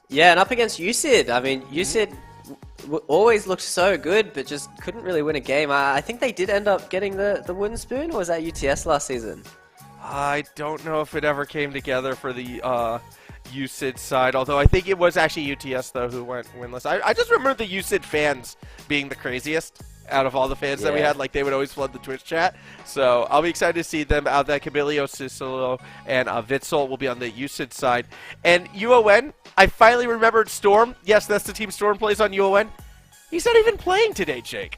Yeah, and up against USYD. I mean, USYD always looked so good, but just couldn't really win a game. I think they did end up getting the wooden spoon, or was that UTS last season? I don't know if it ever came together for the USYD side, although I think it was actually UTS, though, who went winless. I just remember the USYD fans being the craziest. out of all the fans that we Yeah. had. Like, they would always flood the Twitch chat. So I'll be excited to see them out that Cabilio, Cicelo, and Witzel will be on the USYD side. And UON, I finally remembered Storm. Yes, that's the team Storm plays on UON. He's not even playing today, Jake.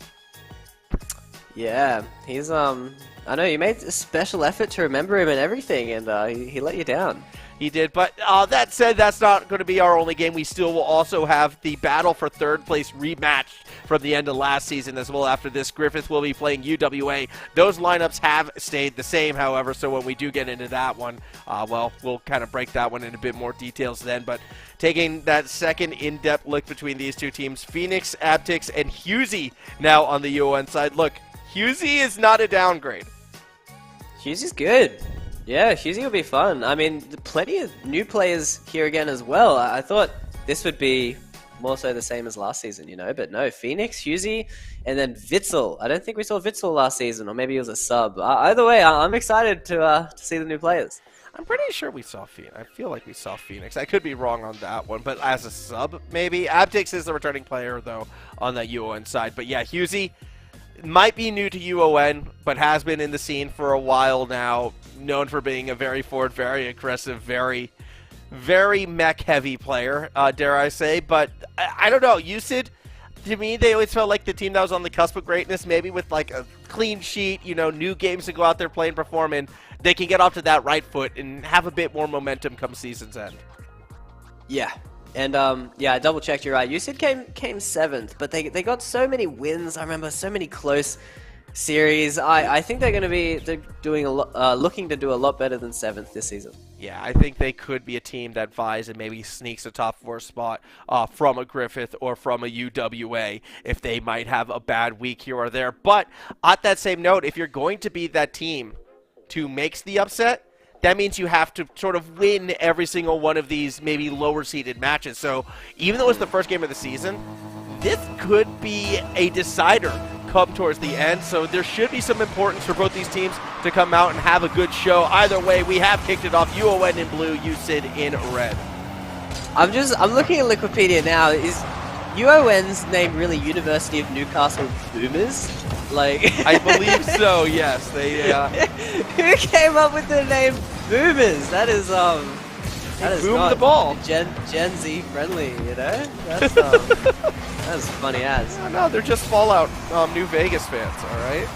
Yeah, he's I know you made a special effort to remember him and everything, and he let you down. He did, but that said, that's not going to be our only game. We still will also have the battle for third place rematched from the end of last season as well. After this, Griffith will be playing UWA. Those lineups have stayed the same, however, so when we do get into that one, well, we'll kind of break that one in a bit more details then. But taking that second in-depth look between these two teams, Phoenix, Abtix, and Husey now on the UON side. Look, Husey is not a downgrade. Hughesy's good. Yeah, Husey will be fun. I mean, plenty of new players here again as well. I thought this would be more so the same as last season, you know, but no, Phoenix, Husey, and then Witzel. I don't think we saw Witzel last season, or maybe he was a sub. Either way, I'm excited to see the new players. I'm pretty sure we saw Phoenix. I feel like we saw Phoenix. I could be wrong on that one, but as a sub, maybe. Abtix is the returning player, though, on that UON side. But yeah, Husey might be new to UON, but has been in the scene for a while now. Known for being a very forward, very aggressive, very mech-heavy player, dare I say. But I don't know. USYD, to me, they always felt like the team that was on the cusp of greatness, maybe with like a clean sheet, you know, new games to go out there, play, and perform in. They can get off to that right foot and have a bit more momentum come season's end. Yeah. And yeah, I double checked. You're right. USYD came 7th, but they got so many wins. I remember so many close series. I think they're doing a lot, looking to do a lot better than 7th this season. Yeah, I think they could be a team that vies and maybe sneaks a top 4 spot from a Griffith or from a UWA if they might have a bad week here or there. But at that same note, if you're going to be that team to makes the upset, that means you have to sort of win every single one of these maybe lower seeded matches. So even though it's the first game of the season, this could be a decider come towards the end. So there should be some importance for both these teams to come out and have a good show. Either way, we have kicked it off. UON in blue, USYD in red. I'm looking at Wikipedia now. Is UON's name really University of Newcastle Boomers? Like, I believe so, yes. They who came up with the name Boomers? That is boom not the ball. Gen Z friendly, you know? That's that's funny as. No, they're just Fallout New Vegas fans, all right?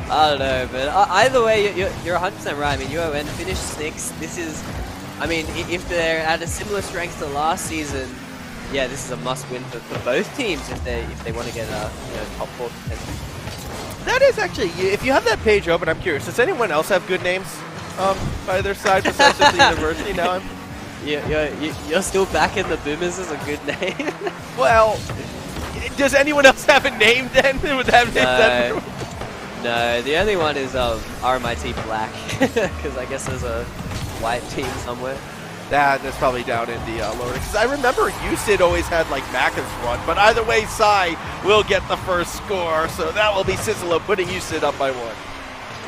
I don't know, but either way, you're 100% right. I mean, UON finished 6th. This is, I mean, if they're at a similar strength to last season, yeah, this is a must-win for both teams if they want to get a top 4 contention. That is actually, if you have that page open, I'm curious, does anyone else have good names by their side besides just the university now? You're still back in the Boomers as a good name. Well, does anyone else have a name then? Would have No, the only one is RMIT Black, because I guess there's a white team somewhere. That's probably down in the lower. Because I remember USYD always had like Macca's run, but either way, Sai will get the first score, so that will be Cicelo putting USYD up by 1.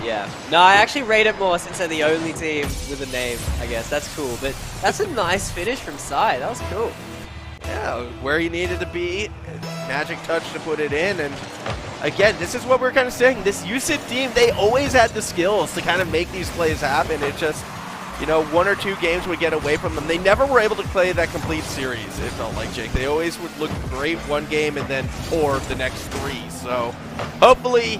Yeah. No, I actually rate it more since they're the only team with a name, I guess. That's cool, but that's a nice finish from Sai. That was cool. Yeah, where he needed to be, magic touch to put it in, and again, this is what we're kind of saying. This USYD team, they always had the skills to kind of make these plays happen. It just, you know, 1 or 2 games would get away from them. They never were able to play that complete series, it felt like, Jake. They always would look great one game and then poor the next 3. So hopefully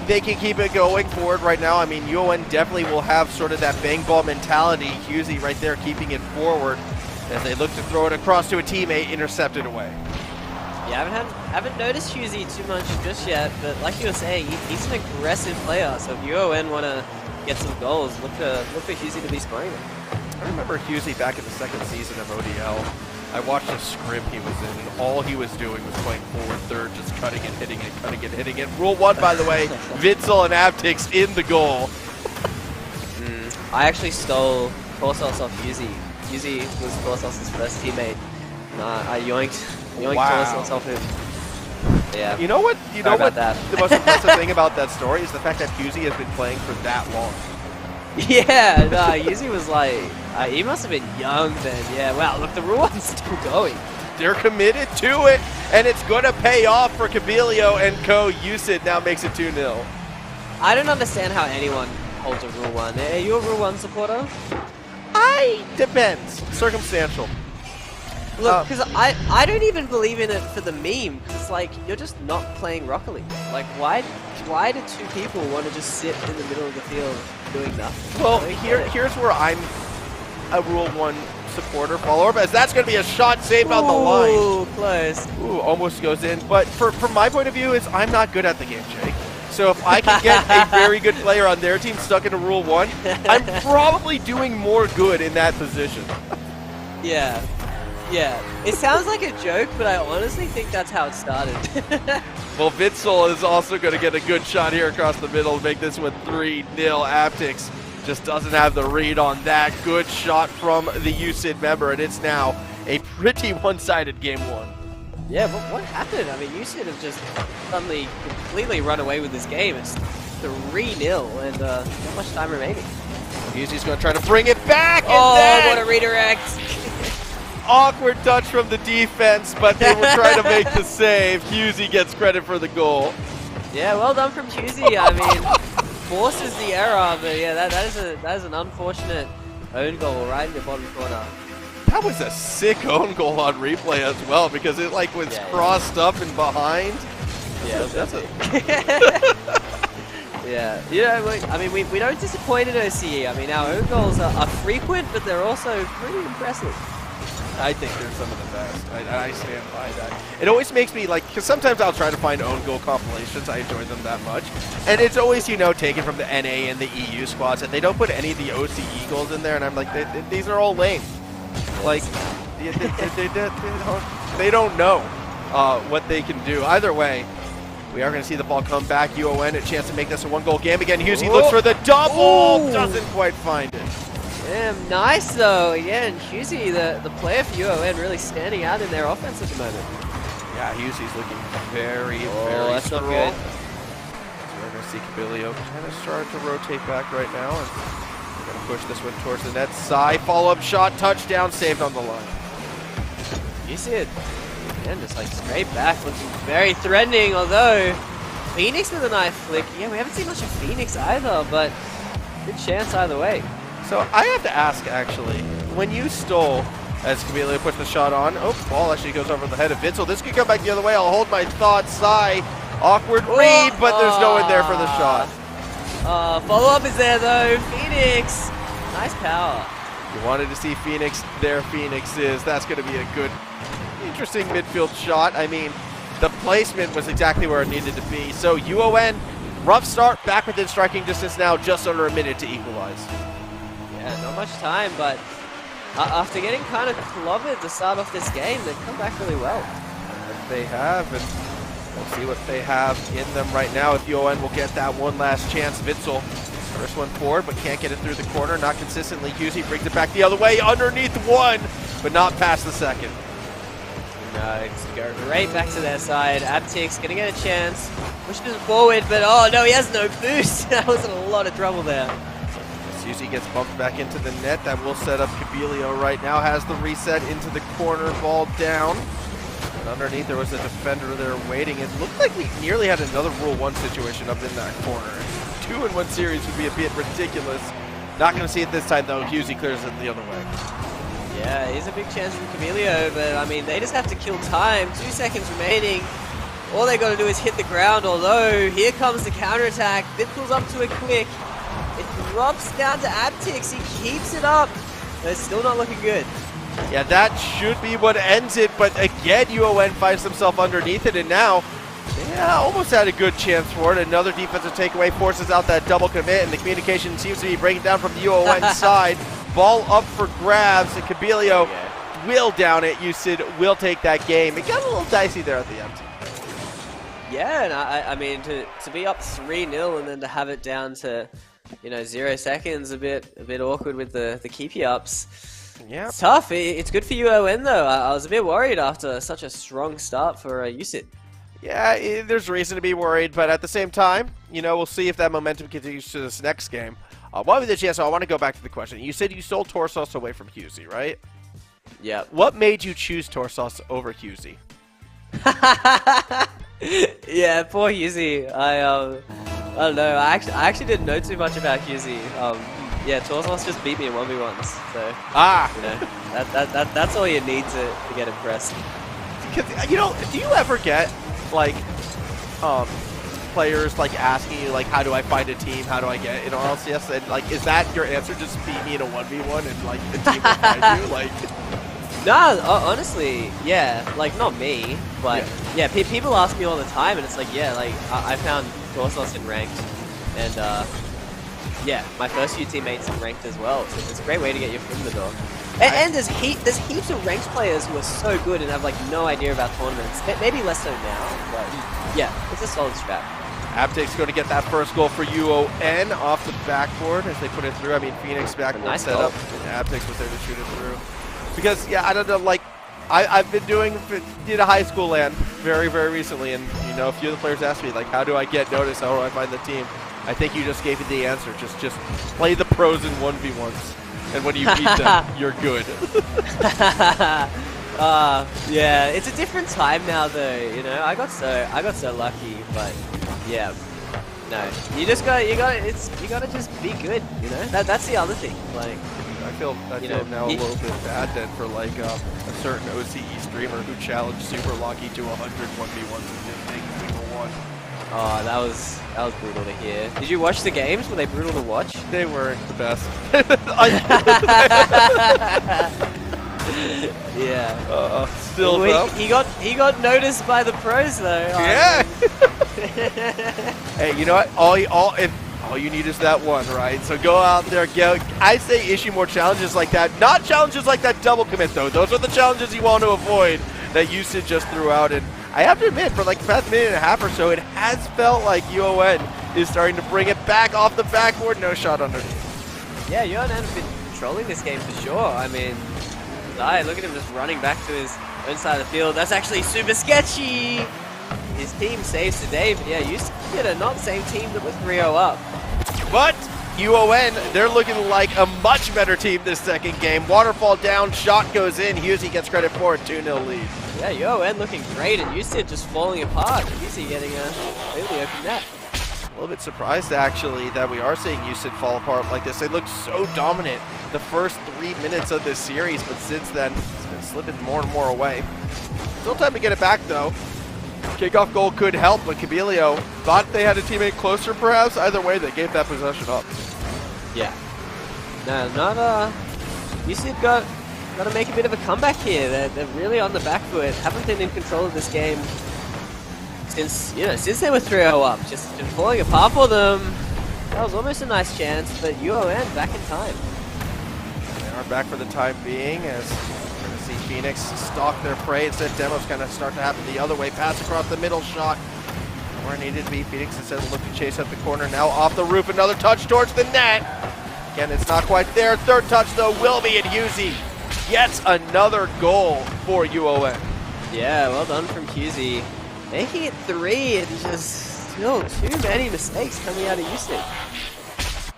they can keep it going forward right now. I mean, UON definitely will have sort of that bang ball mentality. Husey right there keeping it forward as they look to throw it across to a teammate, intercepted away. Yeah, I haven't noticed Husey too much just yet, but like you were saying, he's an aggressive player, so if UON want to get some goals, look for Husey to be scoring them. I remember Husey back in the 2nd season of ODL. I watched a scrim he was in, and all he was doing was playing forward third, just cutting and hitting it, cutting and hitting it. Rule 1, by the way, Witzel and Abtix in the goal. I actually stole Korsos off Husey. Husey was Korsos' first teammate. I yoinked Korsos off him. Yeah. You know what? That. The most impressive thing about that story is the fact that Husey has been playing for that long. Yeah, no, Husey was like, he must have been young then. Yeah, wow, look, the rule 1's still going. they're committed to it, and it's going to pay off for Cabilio and co. USYD now makes it 2-0. I don't understand how anyone holds a Rule 1. Are you a Rule 1 supporter? Depends. Circumstantial. Look, because I don't even believe in it for the meme, because, like, you're just not playing Rocket League. Like, why do two people want to just sit in the middle of the field doing nothing? Well, here's where I'm a Rule 1 supporter follower, but as that's going to be a shot saved on the line. Ooh, close. Ooh, almost goes in. But from my point of view, is I'm not good at the game, Jake. So if I can get a very good player on their team stuck into Rule 1, I'm probably doing more good in that position. Yeah. Yeah. It sounds like a joke, but I honestly think that's how it started. Well, Vitzel is also going to get a good shot here across the middle to make this one 3-0. Aptix just doesn't have the read on that. Good shot from the USYD member, and it's now a pretty one-sided game 1. Yeah, but what happened? I mean, USYD have just suddenly completely run away with this game. It's 3-0 and not much time remaining. Hughesy's going to try to bring it back, and oh, then what a redirect! awkward touch from the defense, but they were trying to make the save. Hughesy gets credit for the goal. Yeah, well done from Hughesy. I mean, forces the error, but yeah, that is an unfortunate own goal right in the bottom corner. That was a sick own goal on replay as well, because it like was crossed up and behind. Yeah, that's yeah, you know, I mean, we don't disappoint in OCE. I mean, our own goals are frequent, but they're also pretty impressive. I think they're some of the best. I stand by that. It always makes me like, because sometimes I'll try to find own goal compilations. I enjoy them that much. And it's always, you know, taken from the NA and the EU squads, and they don't put any of the OCE goals in there, and I'm like, these are all lame. Like, they don't know what they can do. Either way, we are going to see the ball come back. UON, a chance to make this a one-goal game again. Hughesy looks for the double. Doesn't quite find it. Damn, nice though. Again, Hughesy, the player for UON, really standing out in their offense at the moment. Yeah, Hughesy's looking very that's strong. not good. So we're going to see Cabilio kind of start to rotate back right now. And we're going to push this one towards the net. Sai, follow-up shot, touchdown, saved on the line. USYD, again, just like straight back, looking very threatening, although Phoenix with a knife flick. Yeah, we haven't seen much of Phoenix either, but good chance either way. So I have to ask, actually, when you stole, as Cabilio puts the shot on, ball actually goes over the head of Vitzel. This could come back the other way. I'll hold my thoughts. Sai, awkward read, but there's no one there for the shot. Follow-up is there, though. Phoenix, nice power. You wanted to see Phoenix, there Phoenix is. That's going to be a good, interesting midfield shot. I mean, the placement was exactly where it needed to be. So UON, rough start, back within striking distance now, just under a minute to equalize. Yeah, not much time, but after getting kind of clobbered to start off this game, they've come back really well. And they have, and we'll see what they have in them right now. If UON will get that one last chance. Vitzel, first one forward, but can't get it through the corner, not consistently. Hughesy brings it back the other way, underneath one, but not past the second. No, it's going right back to their side. Aptix gonna get a chance. Pushes it forward, but oh no, he has no boost. That was in a lot of trouble there. Hughesy gets bumped back into the net. That will set up Cabilio right now. Has the reset into the corner, ball down. And underneath there was a defender there waiting. It looked like we nearly had another Rule 1 situation up in that corner. 2-in-1 series would be a bit ridiculous. Not going to see it this time though. Hughesy clears it the other way. Yeah, here's a big chance from Cabilio, but I mean, they just have to kill time. 2 seconds remaining. All they got to do is hit the ground, although here comes the counterattack. Vitzel's up to it quick. It drops down to Aptix. He keeps it up, but it's still not looking good. Yeah, that should be what ends it, but again, UON finds themselves underneath it, and now, almost had a good chance for it. Another defensive takeaway forces out that double commit, and the communication seems to be breaking down from the UON side. Ball up for grabs, and Cabilio will down it. USYD will take that game. It got a little dicey there at the end. Yeah, and I mean, to be up 3-0 and then to have it down to, 0 seconds, a bit awkward with the keepy ups. Yeah, it's tough. It's good for UON though. I was a bit worried after such a strong start for USYD. Yeah, there's reason to be worried, but at the same time, we'll see if that momentum continues to this next game. While we have the chance, I want to go back to the question. You said you sold Torsos away from Hughesy, right? Yep. What made you choose Torsos over Husey? Yeah, poor Husey. I don't know. I actually didn't know too much about Husey. Yeah, Torsos just beat me in 1v1s, so you know, that's all you need to get impressed. Because, you know, do you ever get like players like asking you like, how do I find a team? How do I get in RLCS? And like, is that your answer? Just beat me in a 1v1 and like the team will find you? Like, No, honestly, yeah, like not me, but yeah, people ask me all the time, and it's like, yeah, like I found Torsos in ranked, and yeah, my first few teammates in ranked as well. So it's a great way to get your foot in the door. And there's heaps of ranked players who are so good and have like no idea about tournaments. Maybe less so now, but yeah, it's a solid strat. Aptic's going to get that first goal for UON off the backboard as they put it through. I mean, Phoenix backboard nice setup, and Aptix was there to shoot it through. Because, yeah, I don't know, like, I've been did a high school LAN very, very recently, and, you know, a few of the players asked me, like, how do I get noticed? How do I find the team? I think you just gave me the answer. Just play the pros in 1v1s, and when you beat them, you're good. Yeah, it's a different time now, though. You know, I got so lucky, but yeah, no, you gotta just be good. You know, that's the other thing. Like, I feel now a little bit bad then for like a certain OCE streamer who challenged Super Lucky to 100 1v1s and didn't take a single one. Oh, that was brutal to hear. Did you watch the games? Were they brutal to watch? They weren't the best. Yeah. Still well, he got noticed by the pros though. Yeah. Hey, you know what? All you need is that one, right? So go out there, I say issue more challenges like that. Not challenges like that double commit though. Those are the challenges you want to avoid that USYD just threw out. And I have to admit, for like the past minute and a half or so, it has felt like UON is starting to bring it back off the backboard. No shot underneath. Yeah, UON has been controlling this game for sure. I mean, look at him just running back to his own side of the field. That's actually super sketchy. His team saves today, but yeah, USYD are not the same team that was 3-0 up. But UON, they're looking like a much better team this second game. Waterfall down, shot goes in. Husey gets credit for a 2-0 lead. Yeah, UON looking great, and USYD just falling apart. Husey getting a completely open net. A little bit surprised actually that we are seeing USYD fall apart like this. They looked so dominant the first 3 minutes of this series, but since then it's been slipping more and more away. Still time to get it back though. Kickoff goal could help, but Cabelio thought they had a teammate closer perhaps. Either way, they gave that possession up. Yeah. No, not USYD got to make a bit of a comeback here. They're really on the back foot. Haven't been in control of this game since they were 3-0 up. Just been falling apart for them. That was almost a nice chance, but UON back in time. They are back for the time being as we're going to see Phoenix stalk their prey. Instead, demos kind of start to happen the other way. Pass across the middle, shot where it needed to be. Phoenix instead of looking to chase up the corner. Now off the roof, another touch towards the net. Again, it's not quite there. Third touch though will be, and Husey gets another goal for UON. Yeah, well done from Husey. Making it 3 and just still too many mistakes coming out of USYD.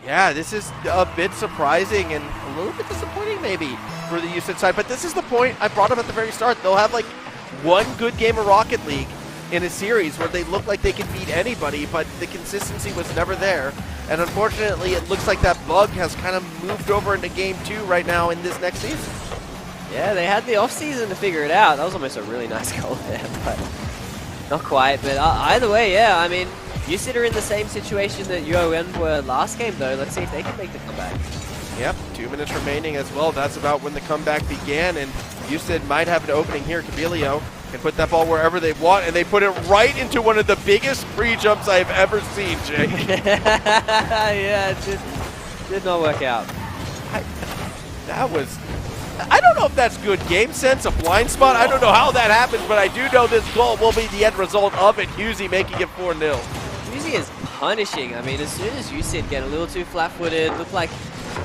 Yeah, this is a bit surprising and a little bit disappointing maybe for the USYD side, but this is the point I brought up at the very start. They'll have like one good game of Rocket League in a series where they look like they can beat anybody, but the consistency was never there. And unfortunately, it looks like that bug has kind of moved over into game 2 right now in this next season. Yeah, they had the off-season to figure it out. That was almost a really nice goal there, but not quite. But either way, yeah, I mean, USYD are in the same situation that UON were last game, though. Let's see if they can make the comeback. Yep, 2 minutes remaining as well. That's about when the comeback began, and USYD might have an opening here. Cabelio can put that ball wherever they want, and they put it right into one of the biggest free jumps I've ever seen, Jake. Yeah, it did not work out. I don't know if that's good game sense, a blind spot. I don't know how that happens, but I do know this goal will be the end result of it. Husey making it 4-0. Husey is punishing. I mean, as soon as USYD get a little too flat-footed, look like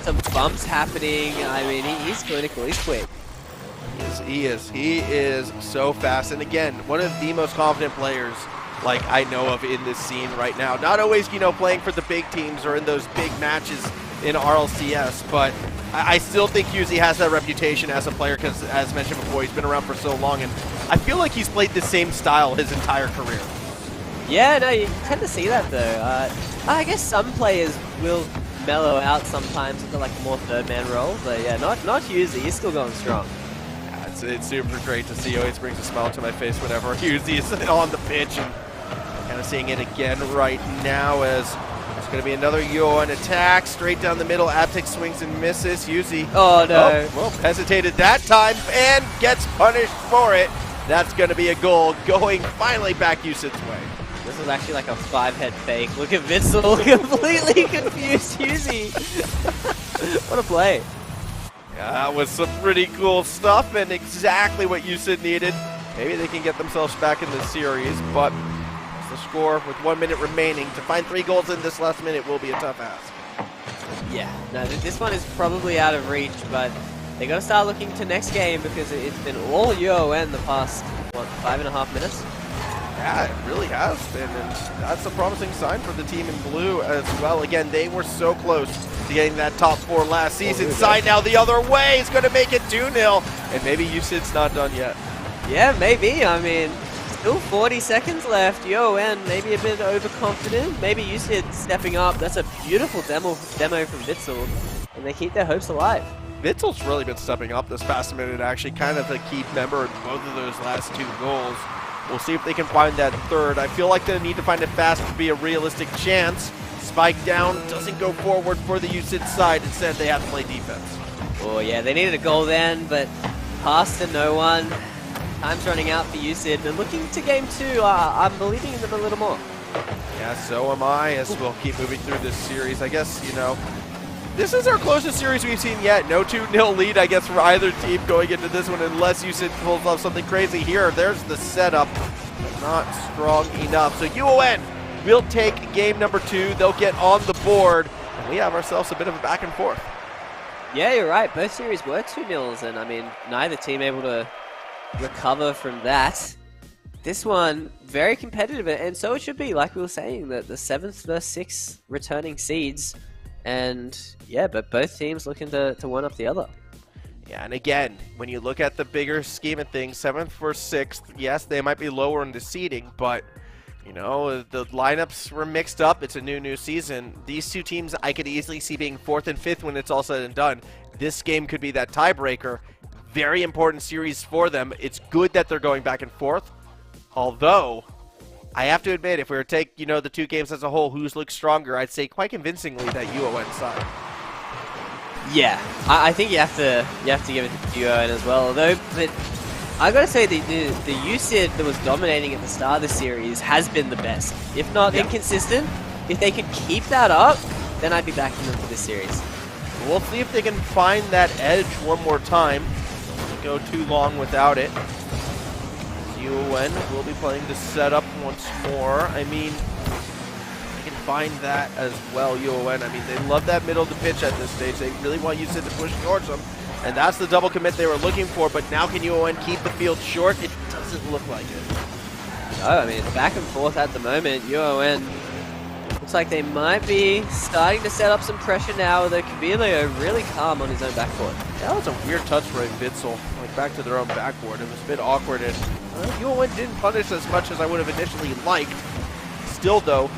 some bumps happening. I mean, he's clinical, he's quick. He is so fast. And again, one of the most confident players like I know of in this scene right now. Not always, playing for the big teams or in those big matches in RLCS, but I still think UZ has that reputation as a player because, as mentioned before, he's been around for so long, and I feel like he's played the same style his entire career. Yeah, no, you tend to see that though. I guess some players will mellow out sometimes into like a more third-man role, but yeah, not UZ. He's still going strong. Yeah, it's super great to see. It always brings a smile to my face whenever UZ is on the pitch, and kind of seeing it again right now as it's going to be another UON attack straight down the middle. Aptic swings and misses. UZ. Oh no! Well, hesitated that time and gets punished for it. That's going to be a goal going finally back USID's way. This is actually like a 5-head fake. Look at Vitzel, completely confused UZ. What a play. Yeah, that was some pretty cool stuff and exactly what USID needed. Maybe they can get themselves back in the series, but the score with 1 minute remaining. To find 3 goals in this last minute will be a tough ask. Yeah, no, this one is probably out of reach, but they got to start looking to next game because it's been all UON the past, what, 5.5 minutes? Yeah, it really has been, and that's a promising sign for the team in blue as well. Again, they were so close to getting that top 4 last season. Side now the other way is going to make it 2-0, and maybe USID's not done yet. Yeah, maybe. I mean, still 40 seconds left. UON maybe a bit overconfident. Maybe USID stepping up. That's a beautiful demo from Vitzel, and they keep their hopes alive. Vitzel's really been stepping up this past minute, actually, kind of a key member in both of those last 2 goals. We'll see if they can find that third. I feel like they need to find it fast to be a realistic chance. Spike down, doesn't go forward for the USID side. Instead, they have to play defense. Oh yeah, they needed a goal then, but pass to no one. Time's running out for USID. They're looking to game 2. I'm believing in them a little more. Yeah, so am I, as we'll keep moving through this series. I guess, you know, this is our closest series we've seen yet. No 2-0 lead, I guess, for either team going into this one, unless USID pulls off something crazy here. There's the setup, but not strong enough. So UON will take game number 2. They'll get on the board, and we have ourselves a bit of a back and forth. Yeah, you're right. Both series were 2-0s, and I mean, neither team able to recover from that. This one, very competitive, and so it should be, like we were saying, that the 7th versus 6th returning seeds. And yeah, but both teams looking to one up the other. Yeah, and again, when you look at the bigger scheme of things, 7th versus 6th, yes, they might be lower in the seeding, but, you know, the lineups were mixed up. It's a new season. These 2 teams I could easily see being 4th and 5th when it's all said and done. This game could be that tiebreaker. Very important series for them. It's good that they're going back and forth, although I have to admit, if we were to take, you know, the 2 games as a whole, who's looked stronger, I'd say quite convincingly that UON side. Yeah, I think you have to give it to UON as well. Although, but I gotta say the USID that was dominating at the start of the series has been the best. If not inconsistent, if they could keep that up, then I'd be backing them for this series. We'll see if they can find that edge one more time. Don't go too long without it. UON will be playing the setup once more. I mean, they can find that as well, UON. I mean, they love that middle of the pitch at this stage. They really want USID to push towards them, and that's the double commit they were looking for, but now can UON keep the field short? It doesn't look like it. No, I mean, it's back and forth at the moment. UON looks like they might be starting to set up some pressure now, although Kabilio really calm on his own backboard. That was a weird touch for Vitzel, like back to their own backboard. It was a bit awkward, and UON didn't punish as much as I would have initially liked. Still, though,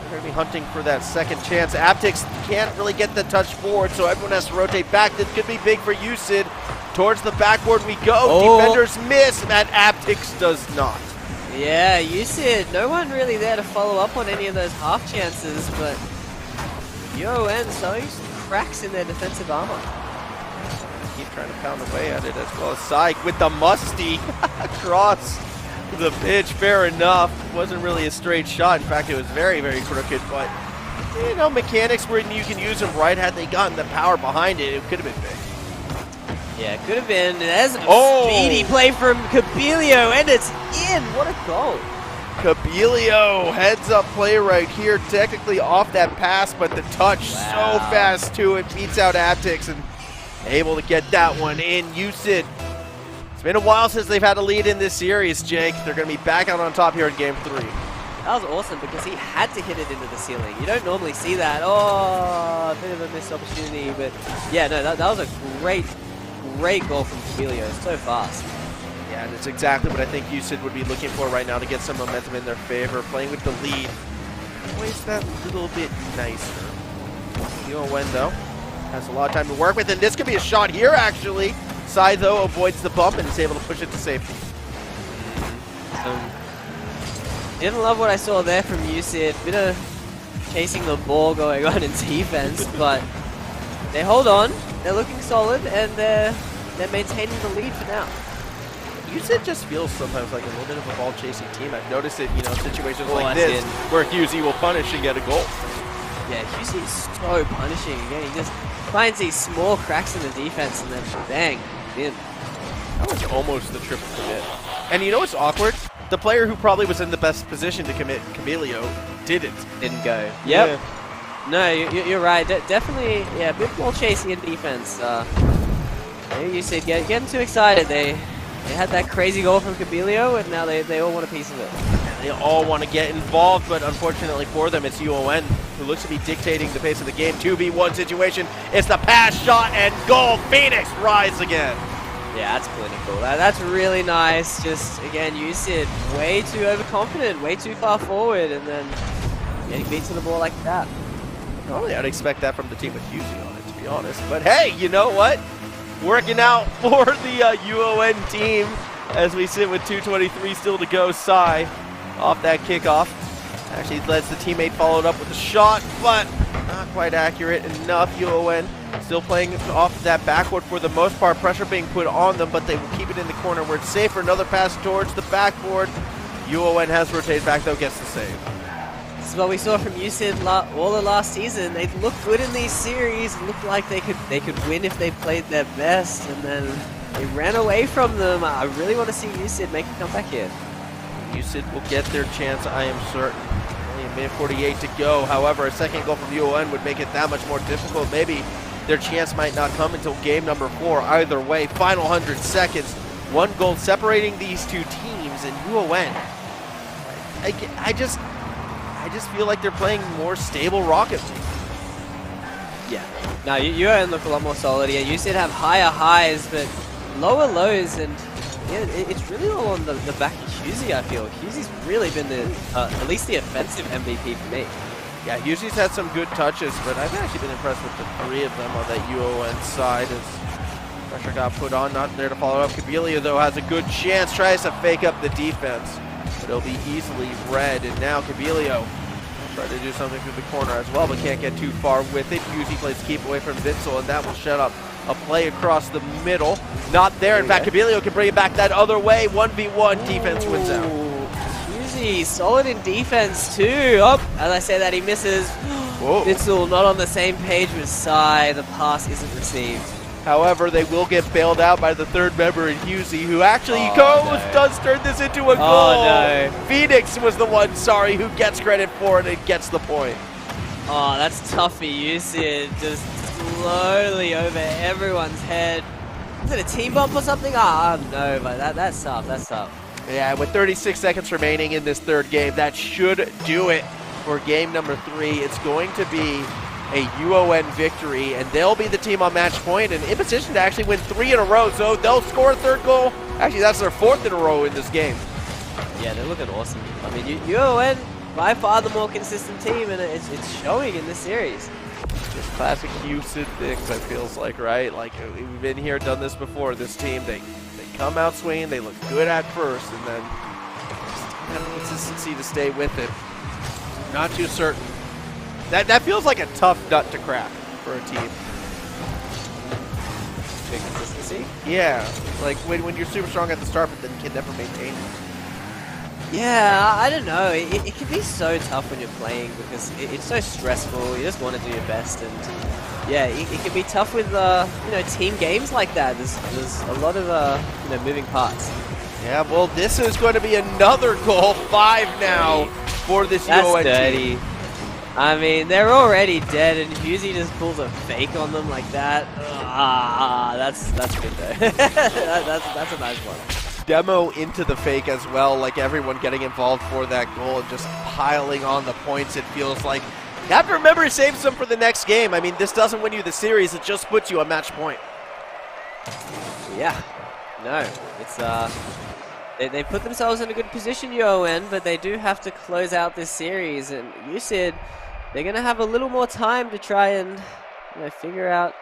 they're going to be hunting for that second chance. Aptix can't really get the touch forward, so everyone has to rotate back. This could be big for USID. Towards the backboard we go. Oh. Defenders miss, and Aptix does not. Yeah, USID, no one really there to follow up on any of those half chances, but UON showing some cracks in their defensive armor. Keep trying to pound away at it as well as Syke with the musty across the pitch. Fair enough. Wasn't really a straight shot. In fact, it was very, very crooked, but, you know, mechanics where you can use them right. Had they gotten the power behind it, it could have been big. Yeah, could have been. There's a speedy play from Kabilio, and it's in. What a goal. Kabilio heads up play right here, technically off that pass, but the touch so fast too, it beats out Aptix and able to get that one in. USID, it's been a while since they've had a lead in this series, Jake. They're going to be back out on top here in game 3. That was awesome because he had to hit it into the ceiling. You don't normally see that. Oh, a bit of a missed opportunity, but yeah, no, that was a great goal from Camilio. So fast. Yeah, and it's exactly what I think USYD would be looking for right now to get some momentum in their favor. Playing with the lead, always that little bit nicer. UON though has a lot of time to work with, and this could be a shot here actually. Sai though avoids the bump and is able to push it to safety. Didn't love what I saw there from USYD. Bit of chasing the ball going on in defense, but they hold on. They're looking solid, and they're maintaining the lead for now. USYD just feels sometimes like a little bit of a ball chasing team. I've noticed it, you know, situations like this where Husey will punish and get a goal. Yeah, Husey is so punishing. Again, he just finds these small cracks in the defense and then bang, in. That was almost the triple commit. And you know what's awkward? The player who probably was in the best position to commit, Camilio, didn't go. Yep. Yeah. No, you're right. Definitely, yeah, a bit more chasing in defense. You said getting too excited. They had that crazy goal from Camilio, and now they all want a piece of it. They all want to get involved, but unfortunately for them, it's UON who looks to be dictating the pace of the game. 2v1 situation. It's the pass, shot, and goal. Phoenix rise again. Yeah, that's clinical. That's really nice. Just, again, USYD way too overconfident, way too far forward, and then getting beat to the ball like that. Normally, I'd expect that from the team with Husey on it, to be honest. But hey, you know what? Working out for the UON team as we sit with 2:23 still to go. Sai off that kickoff. Actually lets the teammate followed up with a shot, but not quite accurate enough. UON still playing off that backboard for the most part. Pressure being put on them, but they will keep it in the corner where it's safer. Another pass towards the backboard. UON has rotated back though, gets the save. This is what we saw from USYD all the last season. They looked good in these series. Looked like they could win if they played their best, and then they ran away from them. I really want to see USYD make a comeback here. USYD will get their chance, I am certain. Only a minute 48 to go. However, a second goal from UON would make it that much more difficult. Maybe their chance might not come until game number 4. Either way, final 100 seconds. One goal separating these two teams, and UON. I just feel like they're playing more stable Rocket League. Yeah. No, UON look a lot more solid. Yeah, USYD have higher highs, but lower lows, and yeah, it's really all on the back of Husey, I feel. Husey's really been at least the offensive MVP for me. Yeah, Husey's had some good touches, but I've actually been impressed with the 3 of them on that UON side as pressure got put on. Not there to follow up. Camilio, though, has a good chance. Tries to fake up the defense, but it'll be easily read. And now Camilio try to do something through the corner as well, but can't get too far with it. Husey plays keep away from Vitzel, and that will shut up a play across the middle. Not there. In fact, Camilio can bring it back that other way. 1v1, defense wins out. Husey, solid in defense too. Oh, as I say that, he misses. Vitzel not on the same page with Sai. The pass isn't received. However, they will get bailed out by the 3rd member in Husey, who actually does turn this into a goal. No. Phoenix was the one, who gets credit for it and gets the point. Oh, that's tough for USYD. Just slowly over everyone's head. Is it a team bump or something? No, but that's tough. That's tough. Yeah, with 36 seconds remaining in this 3rd game, that should do it for game number 3. It's going to be a UON victory, and they'll be the team on match point and in position to actually win 3 in a row, so they'll score a 3rd goal. Actually, that's their 4th in a row in this game. Yeah, they're looking awesome. I mean, UON, by far the more consistent team, and it's showing in this series. Just classic USYD things, it feels like, right? Like, we've been here, done this before. This team, they come out swinging, they look good at first, and then just have consistency to stay with it. Not too certain. That feels like a tough nut to crack for a team. Big consistency? Yeah, like when you're super strong at the start, but then can never maintain it. Yeah, I don't know. It can be so tough when you're playing because it's so stressful. You just want to do your best, and yeah, it can be tough with team games like that. There's a lot of moving parts. Yeah, well, this is going to be another goal. 5 now for this UON dirty. team. I mean, they're already dead, and Husey just pulls a fake on them like that. That's good though. that's a nice one. demo into the fake as well, like everyone getting involved for that goal and just piling on the points, it feels like. You have to remember to save some for the next game. I mean, this doesn't win you the series, it just puts you a match point. Yeah, no, it's they put themselves in a good position, UON, but they do have to close out this series. And you said they're going to have a little more time to try and figure out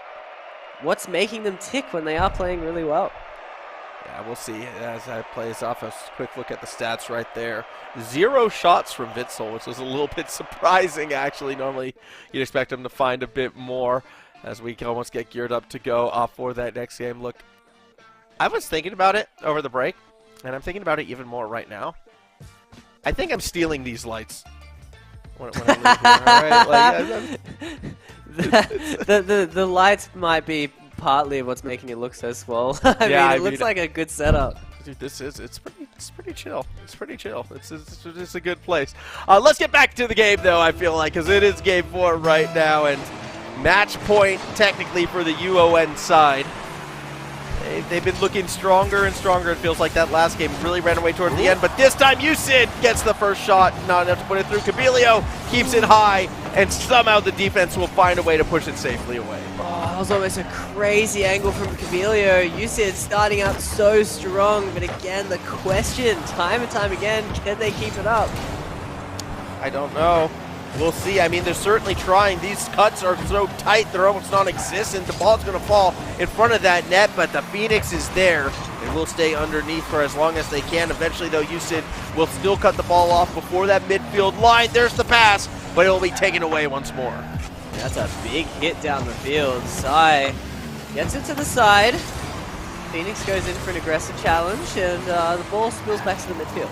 what's making them tick when they are playing really well. Yeah, we'll see as I play this off. A quick look at the stats right there. 0 shots from Witsel, which was a little bit surprising, actually. Normally, you'd expect him to find a bit more as we almost get geared up to go for that next game. Look, I was thinking about it over the break, and I'm thinking about it even more right now. I think I'm stealing these lights when I leave here, all right? The lights might be partly what's making it look so swole. I mean, it looks like a good setup. Dude, it's pretty chill. It's pretty chill. It's a good place. Let's get back to the game, though, I feel like, because it is game 4 right now, and match point technically for the UON side. They've been looking stronger and stronger. It feels like that last game really ran away towards the end, but this time USYD gets the first shot, not enough to put it through. Cabilio keeps it high, and somehow the defense will find a way to push it safely away. Oh, that was almost a crazy angle from Cabilio. USYD starting out so strong, but again, the question, time and time again, can they keep it up? I don't know. We'll see. I mean, they're certainly trying. These cuts are so tight, they're almost non-existent. The ball's going to fall in front of that net, but the Phoenix is there. They will stay underneath for as long as they can. Eventually, though, USYD will still cut the ball off before that midfield line. There's the pass, but it'll be taken away once more. That's a big hit down the field. Sai gets it to the side. Phoenix goes in for an aggressive challenge, and the ball spills back to the midfield.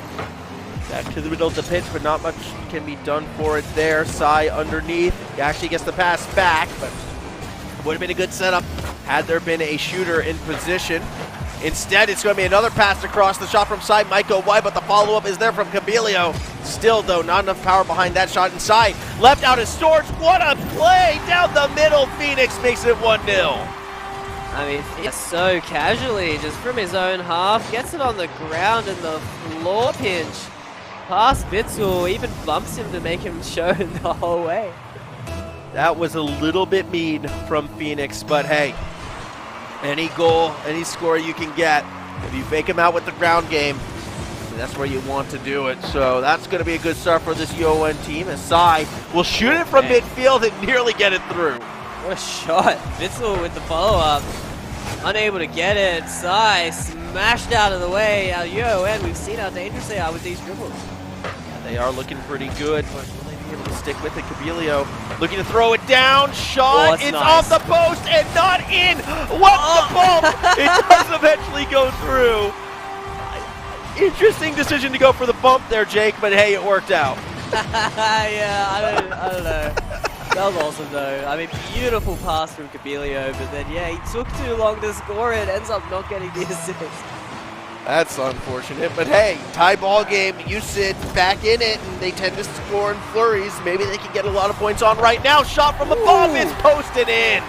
Back to the middle of the pitch, but not much can be done for it there. Sai underneath. He actually gets the pass back, but would have been a good setup had there been a shooter in position. Instead, it's going to be another pass across. The shot from Sai might go wide, but the follow-up is there from Cabilio. Still, though, not enough power behind that shot. And Sai left out his storage. What a play down the middle. Phoenix makes it 1-0. I mean, it's so casually, just from his own half, gets it on the ground and the floor pinch. Past Witsel, even bumps him to make him show the whole way. That was a little bit mean from Phoenix, but hey, any goal, any score you can get, if you fake him out with the ground game, that's where you want to do it. So that's going to be a good start for this UON team, as Sai will shoot it from midfield and nearly get it through. What a shot. Witsel with the follow-up. Unable to get it. Sai smashed out of the way. UON, we've seen how dangerous they are with these dribbles. They are looking pretty good, but will they be able to stick with it? Cabilio looking to throw it down. Shot, it's nice. Off the post and not in. What's the bump? It does eventually go through. Interesting decision to go for the bump there, Jake, but hey, it worked out. Yeah, I don't know. That was awesome, though. I mean, beautiful pass from Cabilio, but then, yeah, he took too long to score it. Ends up not getting the assist. That's unfortunate, but hey, tie ball game, USYD back in it, and they tend to score in flurries. Maybe they can get a lot of points on right now. Shot from above, it's posted in.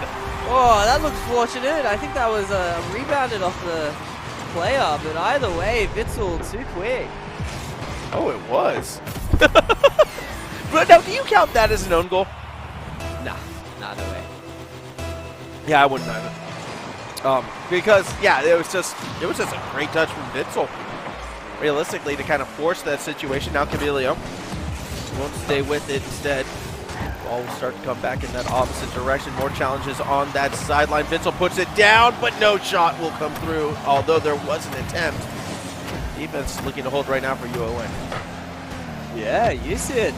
Oh, that looks fortunate. I think that was rebounded off the player, but either way, Witsel too quick. Oh, it was. But now, do you count that as an own goal? Nah, no way. Yeah, I wouldn't either. Because yeah, it was just a great touch from Witsel. Realistically, to kind of force that situation. Now Cabilio won't stay with it. Instead, ball will start to come back in that opposite direction. More challenges on that sideline. Witsel puts it down, but no shot will come through. Although there was an attempt. Defense looking to hold right now for UON. Yeah, USYD.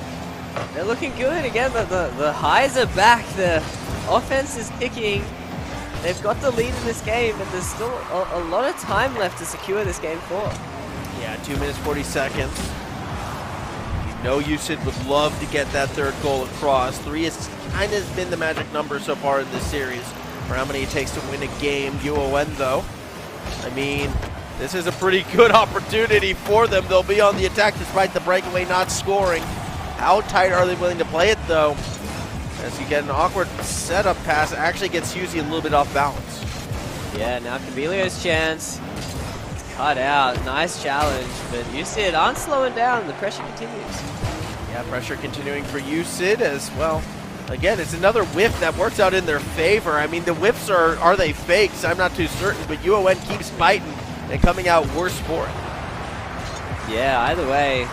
They're looking good again. The highs are back. The offense is kicking. They've got the lead in this game, but there's still a lot of time left to secure this game 4. Yeah, 2 minutes, 40 seconds. You know USYD would love to get that third goal across. 3 has kind of been the magic number so far in this series for how many it takes to win a game. UON, though, I mean, this is a pretty good opportunity for them. They'll be on the attack despite the breakaway not scoring. How tight are they willing to play it, though? As you get an awkward setup pass, it actually gets Husey a little bit off balance. Yeah, now Cabilio's chance. It's cut out. Nice challenge, but USYD aren't slowing down. The pressure continues. Yeah, pressure continuing for USYD as well. Again, it's another whiff that works out in their favor. I mean, the whiffs are they fakes? I'm not too certain, but UON keeps biting and coming out worse for it. Yeah, either way,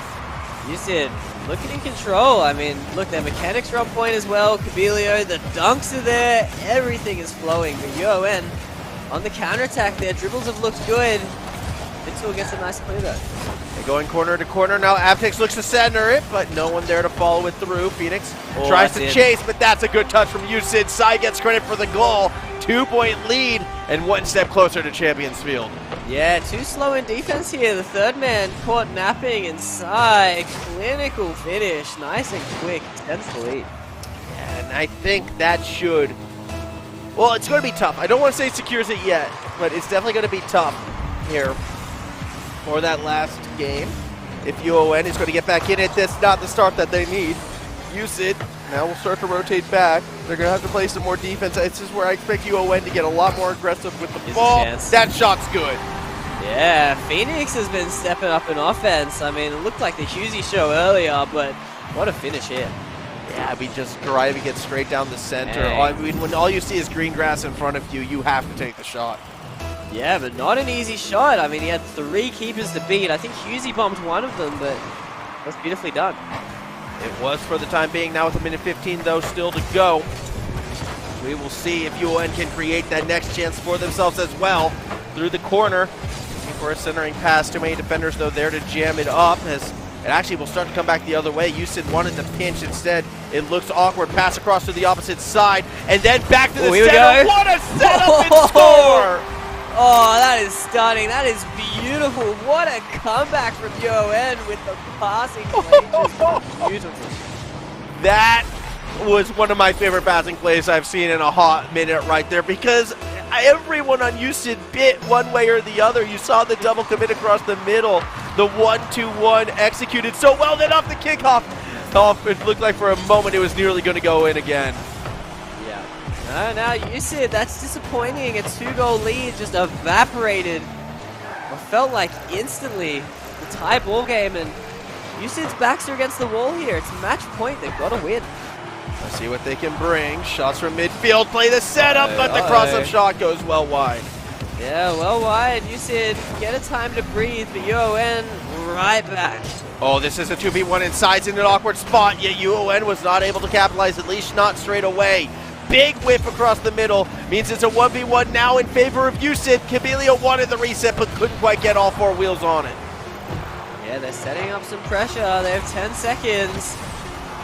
USYD looking in control. I mean, look, their mechanics are on point as well. Cabelio, the dunks are there. Everything is flowing. But UON on the counterattack, their dribbles have looked good. Mitchell gets a nice clear though. They're going corner to corner now. Avtex looks to center it, but no one there to follow it through. Phoenix tries to chase, but that's a good touch from USYD. Sai gets credit for the goal. 2-point lead and one step closer to Champions Field. Yeah, too slow in defense here. The third man caught napping and Sai. Clinical finish. Nice and quick. Extends the lead. And I think that should... Well, it's going to be tough. I don't want to say secures it yet, but it's definitely going to be tough here for that last game. If UON is going to get back in it, that's not the start that they need. USYD now will start to rotate back. They're going to have to play some more defense. This is where I expect UON to get a lot more aggressive with the ball. That shot's good. Yeah, Phoenix has been stepping up in offense. I mean, it looked like the Husey show earlier, but what a finish here. Yeah, we just driving it straight down the center. Dang. I mean, when all you see is green grass in front of you, you have to take the shot. Yeah, but not an easy shot. I mean, he had 3 keepers to beat. I think Husey bombed one of them, but that's beautifully done. It was for the time being. Now with a minute 15, though, still to go. We will see if UON can create that next chance for themselves as well. Through the corner. Looking for a centering pass. Too many defenders, though, there to jam it up. As it actually will start to come back the other way. USYD wanted the pinch. Instead, it looks awkward. Pass across to the opposite side. And then back to the center. What a setup and score! Oh, that is stunning. That is beautiful. What a comeback from UON with the passing play. Beautiful. That was one of my favorite passing plays I've seen in a hot minute right there, because everyone on USYD bit one way or the other. You saw the double commit across the middle. The 1-2-1 executed so well. Then off the kickoff. It looked like for a moment it was nearly going to go in again. Now USYD, that's disappointing. A 2-goal lead just evaporated. It felt like instantly the tie ball game, and USYD's backs are against the wall here. It's match point. They've got to win. Let's see what they can bring. Shots from midfield. Play the setup, but the cross-up shot goes well wide. Yeah, well wide. USYD get a time to breathe, but UON right back. Oh, this is a 2v1 inside in an awkward spot, yet UON was not able to capitalize, at least not straight away. Big whip across the middle means it's a 1v1 now in favor of USYD. Cabelio wanted the reset but couldn't quite get all 4 wheels on it. Yeah, they're setting up some pressure. They have 10 seconds.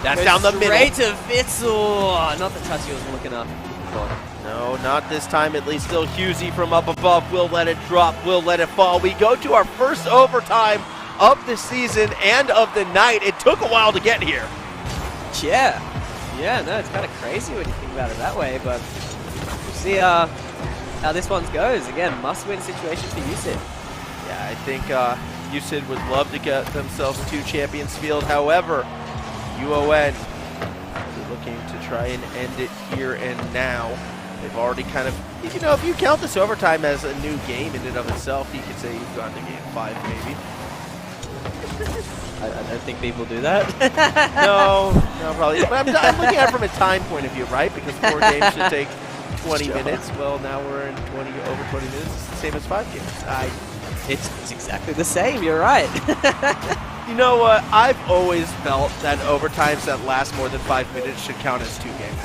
That's down the middle. Straight to Witsel. Not the touch he was looking up for. No, not this time. At least still Husey from up above. We'll let it drop. We'll let it fall. We go to our first overtime of the season and of the night. It took a while to get here. Yeah. Yeah, no, it's kind of crazy when you think about it that way, but we'll see how this one goes. Again, must-win situation for USYD. Yeah, I think USYD would love to get themselves to Champions Field. However, UON is looking to try and end it here and now. They've already kind of, you know, if you count this overtime as a new game in and of itself, you could say you've gone to game 5 maybe. I don't think people do that. No, probably. But I'm looking at it from a time point of view, right? Because 4 games should take 20 minutes. Well, now we're in over 20 minutes. It's the same as 5 games. It's exactly the same. You're right. You know what? I've always felt that overtimes that last more than 5 minutes should count as 2 games.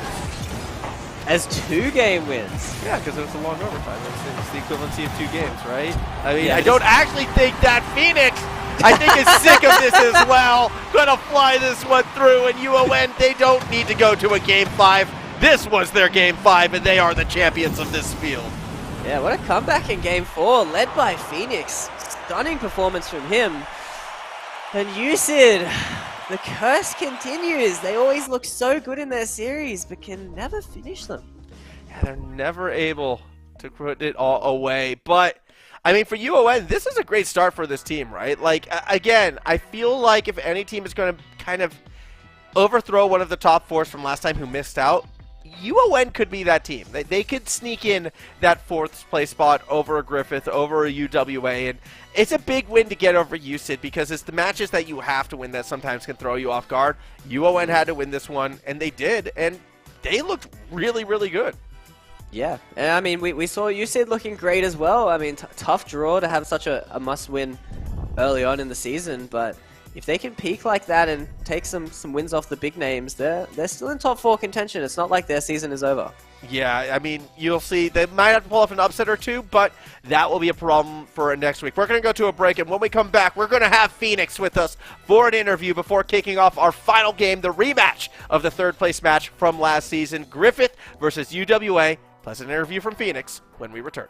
As 2 game wins. Yeah, because it's a long overtime. It's the equivalency of 2 games, right? I mean, yeah, I don't actually think that Phoenix, I think, is sick of this as well. Gonna fly this one through, and UON, they don't need to go to a game 5. This was their game 5, and they are the champions of this field. Yeah, what a comeback in game 4, led by Phoenix. Stunning performance from him. And USYD, the curse continues. They always look so good in their series, but can never finish them. Yeah, they're never able to put it all away. But, I mean, for UON, this is a great start for this team, right? Like, again, I feel like if any team is going to kind of overthrow one of the top 4s from last time who missed out, UON could be that team. They could sneak in that 4th place spot over a Griffith, over a UWA, and it's a big win to get over USYD because it's the matches that you have to win that sometimes can throw you off guard. UON had to win this one, and they did, and they looked really, really good. Yeah, and I mean, we saw USYD looking great as well. I mean, tough draw to have such a must-win early on in the season, but if they can peak like that and take some wins off the big names, they're still in top 4 contention. It's not like their season is over. Yeah, I mean, you'll see. They might have to pull off an upset or two, but that will be a problem for next week. We're going to go to a break, and when we come back, we're going to have Phoenix with us for an interview before kicking off our final game, the rematch of the 3rd place match from last season, Griffith versus UWA. Plus an interview from Phoenix when we return.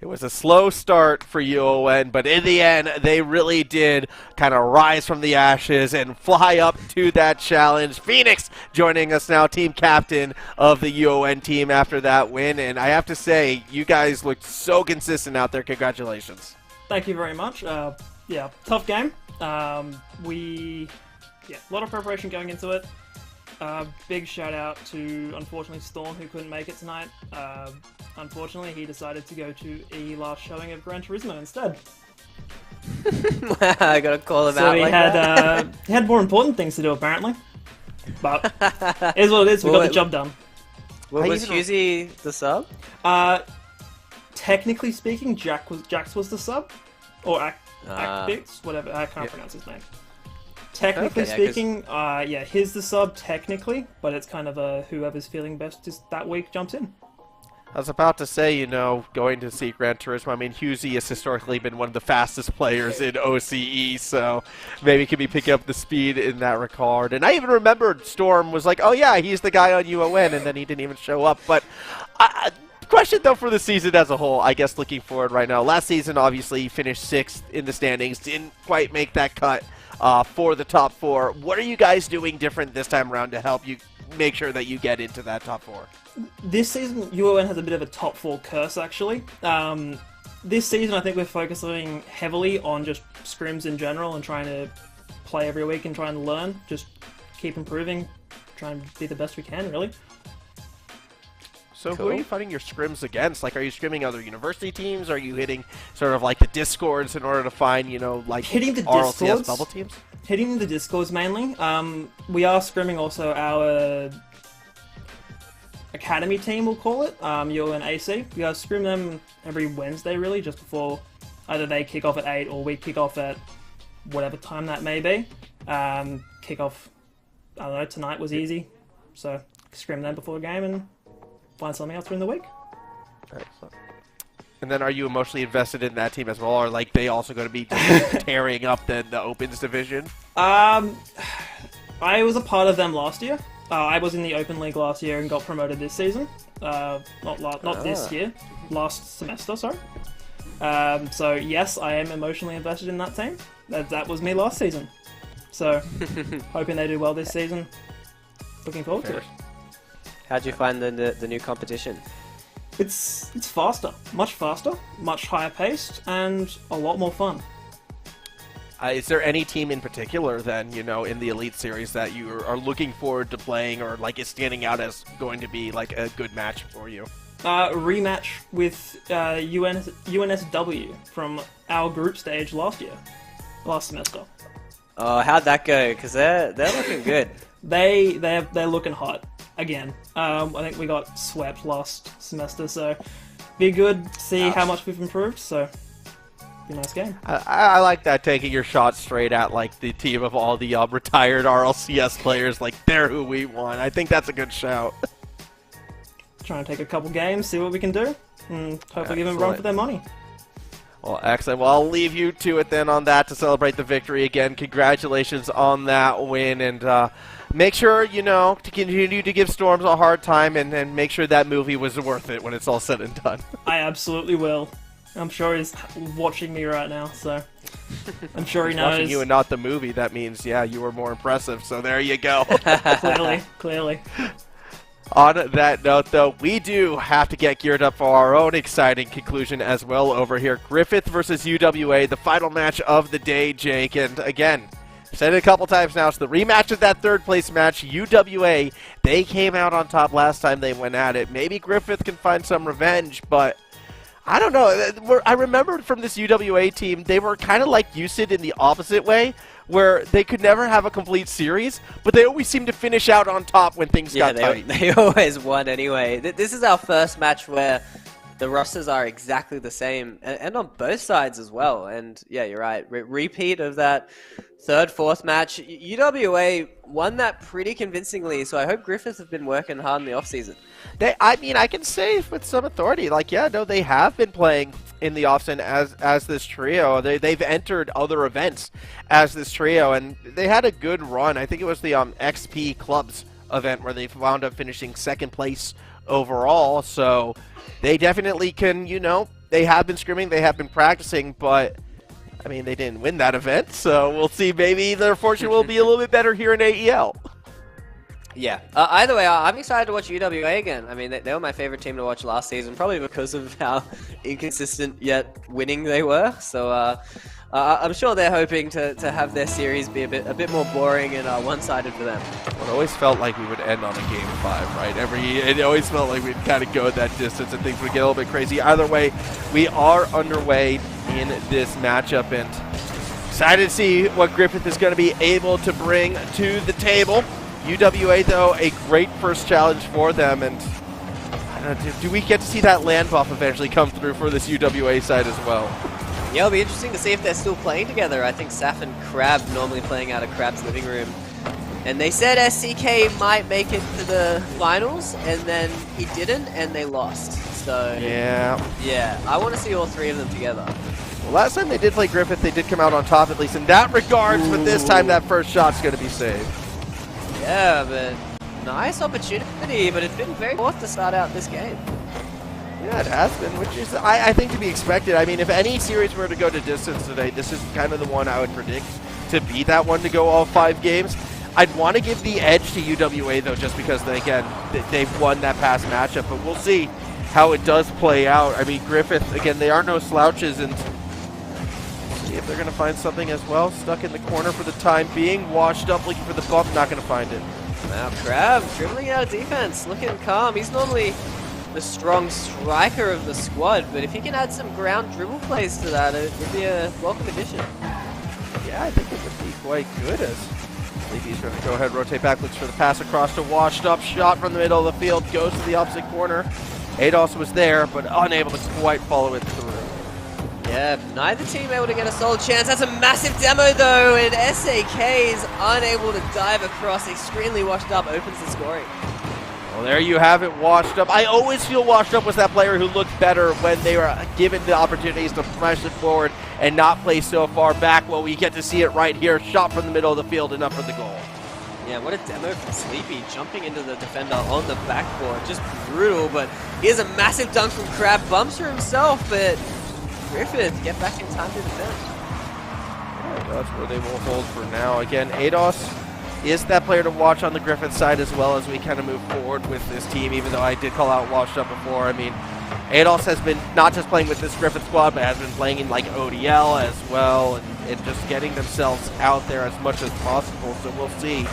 It was a slow start for UON, but in the end, they really did kind of rise from the ashes and fly up to that challenge. Phoenix joining us now, team captain of the UON team after that win. And I have to say, you guys looked so consistent out there. Congratulations. Thank you very much. Yeah, tough game. A lot of preparation going into it. Big shout out to, unfortunately, Storm, who couldn't make it tonight. Unfortunately, he decided to go to a last showing of Gran Turismo instead. I gotta call him So out he like had that. he had more important things to do, apparently. But it is what it is. We got the job done. Well, was Husey the sub? Technically speaking, Jax was the sub, or Actbix, whatever. I can't pronounce his name. Technically Okay, speaking, he's the sub technically, but it's kind of whoever's feeling best just that week jumps in. I was about to say, you know, going to see Gran Turismo, I mean, Husey has historically been one of the fastest players in OCE, so maybe he could be picking up the speed in that regard. And I even remembered Storm was like, oh yeah, he's the guy on UON, and then he didn't even show up. But question, though, for the season as a whole, I guess looking forward right now. Last season, obviously, he finished 6th in the standings, didn't quite make that cut for the top 4. What are you guys doing different this time around to help you make sure that you get into that top 4? This season, UON has a bit of a top 4 curse, actually. This season, I think we're focusing heavily on just scrims in general and trying to play every week and try and learn. Just keep improving, try and be the best we can, really. So who are you fighting your scrims against? Like, are you scrimming other university teams? Are you hitting sort of like the Discords in order to find, you know, like hitting the RLCS Discords, bubble teams? Hitting the Discords mainly. We are scrimming also our academy team, we'll call it, UNSW. We scrim them every Wednesday, really, just before either they kick off at 8 or we kick off at whatever time that may be. Kick off, I don't know, tonight was easy, so scrim them before the game and find something else during the week. Excellent. And then are you emotionally invested in that team as well, or like they also going to be just tearing up the Opens division? I was a part of them last year. I was in the Open League last year and got promoted this season. Not this year, last semester, sorry. So yes, I am emotionally invested in that team. That was me last season. So hoping they do well this season. Looking forward to it. How'd you find the new competition? It's faster, much higher paced, and a lot more fun. Is there any team in particular then, you know, in the Elite Series that you are looking forward to playing or like is standing out as going to be like a good match for you? Rematch with UNSW from our group stage last semester. Oh, how'd that go? Because they're looking good. They're looking hot again. I think we got swept last semester, so be good to see how much we've improved. So be a nice game. I like that, taking your shot straight at like the team of all the retired RLCS players. Like they're who we want. I think that's a good shout. Trying to take a couple games, see what we can do, and hopefully give them a run for their money. Well, excellent. Well, I'll leave you to it then on that to celebrate the victory again. Congratulations on that win, and make sure, you know, to continue to give Storms a hard time and make sure that movie was worth it when it's all said and done. I absolutely will. I'm sure he's watching me right now, so I'm sure he knows. Watching you and not the movie, that means, yeah, you were more impressive, so there you go. Clearly. On that note, though, we do have to get geared up for our own exciting conclusion as well over here. Griffith versus UWA, the final match of the day, Jake. And again, I've said it a couple times now, it's the rematch of that third place match. UWA, they came out on top last time they went at it. Maybe Griffith can find some revenge, but I don't know. I remember from this UWA team, they were kind of like USYD in the opposite way, where they could never have a complete series, but they always seem to finish out on top when things got tight. They always won anyway. This is our first match where the rosters are exactly the same, and on both sides as well. And yeah, you're right. Repeat of that third, fourth match. UWA won that pretty convincingly, so I hope Griffiths have been working hard in the off-season. I mean, I can say with some authority, like, yeah, no, they have been playing in the off-season as this trio. They've entered other events as this trio, and they had a good run. I think it was the XP Clubs event where they wound up finishing second place overall, so they definitely can, you know, they have been scrimming, they have been practicing, but I mean, they didn't win that event, so we'll see. Maybe their fortune will be a little bit better here in AEL. Yeah. Either way, I'm excited to watch UWA again. I mean, they were my favorite team to watch last season, probably because of how inconsistent yet winning they were. So I'm sure they're hoping to have their series be a bit more boring and one-sided for them. Well, it always felt like we would end on a game 5, right? It always felt like we'd kind of go that distance and things would get a little bit crazy. Either way, we are underway in this matchup, and excited to see what Griffith is going to be able to bring to the table. UWA, though, a great first challenge for them, and I don't know, do we get to see that land buff eventually come through for this UWA side as well? Yeah, it'll be interesting to see if they're still playing together. I think Saf and Crab normally playing out of Crab's living room. And they said SCK might make it to the finals, and then he didn't, and they lost. So, yeah, I want to see all 3 of them together. Well, last time they did play Griffith, they did come out on top, at least in that regards, but this time that first shot's going to be saved. Yeah, but nice opportunity, but it's been very tough to start out this game. Yeah, it has been, which is, I think, to be expected. I mean, if any series were to go to distance today, this is kind of the one I would predict to be that one to go all 5 games. I'd want to give the edge to UWA, though, just because, they've won that past matchup, but we'll see how it does play out. I mean, Griffith, again, they are no slouches, and see if they're going to find something as well. Stuck in the corner for the time being, washed up, looking for the bump, not going to find it. Now, Crab dribbling out of defense, looking calm. He's normally the strong striker of the squad, but if he can add some ground dribble plays to that, it would be a welcome addition. Yeah, I think it would be quite good as Sleepy's going to go ahead, rotate back, looks for the pass across to Washed Up, shot from the middle of the field, goes to the opposite corner. ADOS was there, but unable to quite follow it through. Yeah, neither team able to get a solid chance. That's a massive demo though, and SAK is unable to dive across. Extremely Washed Up opens the scoring. Well, there you have it, Washed Up. I always feel Washed Up was that player who looked better when they were given the opportunities to push it forward and not play so far back. Well, we get to see it right here. Shot from the middle of the field, enough for the goal. Yeah, what a demo from Sleepy, jumping into the defender on the backboard. Just brutal, but here's a massive dunk from Crab. Bumps for himself, but Griffith get back in time to defend. Yeah, that's where they will hold for now. Again, ADOS is that player to watch on the Griffith side as well as we kind of move forward with this team, even though I did call out Washed Up before. I mean, ADOS has been not just playing with this Griffith squad, but has been playing in like ODL as well, and just getting themselves out there as much as possible. So we'll see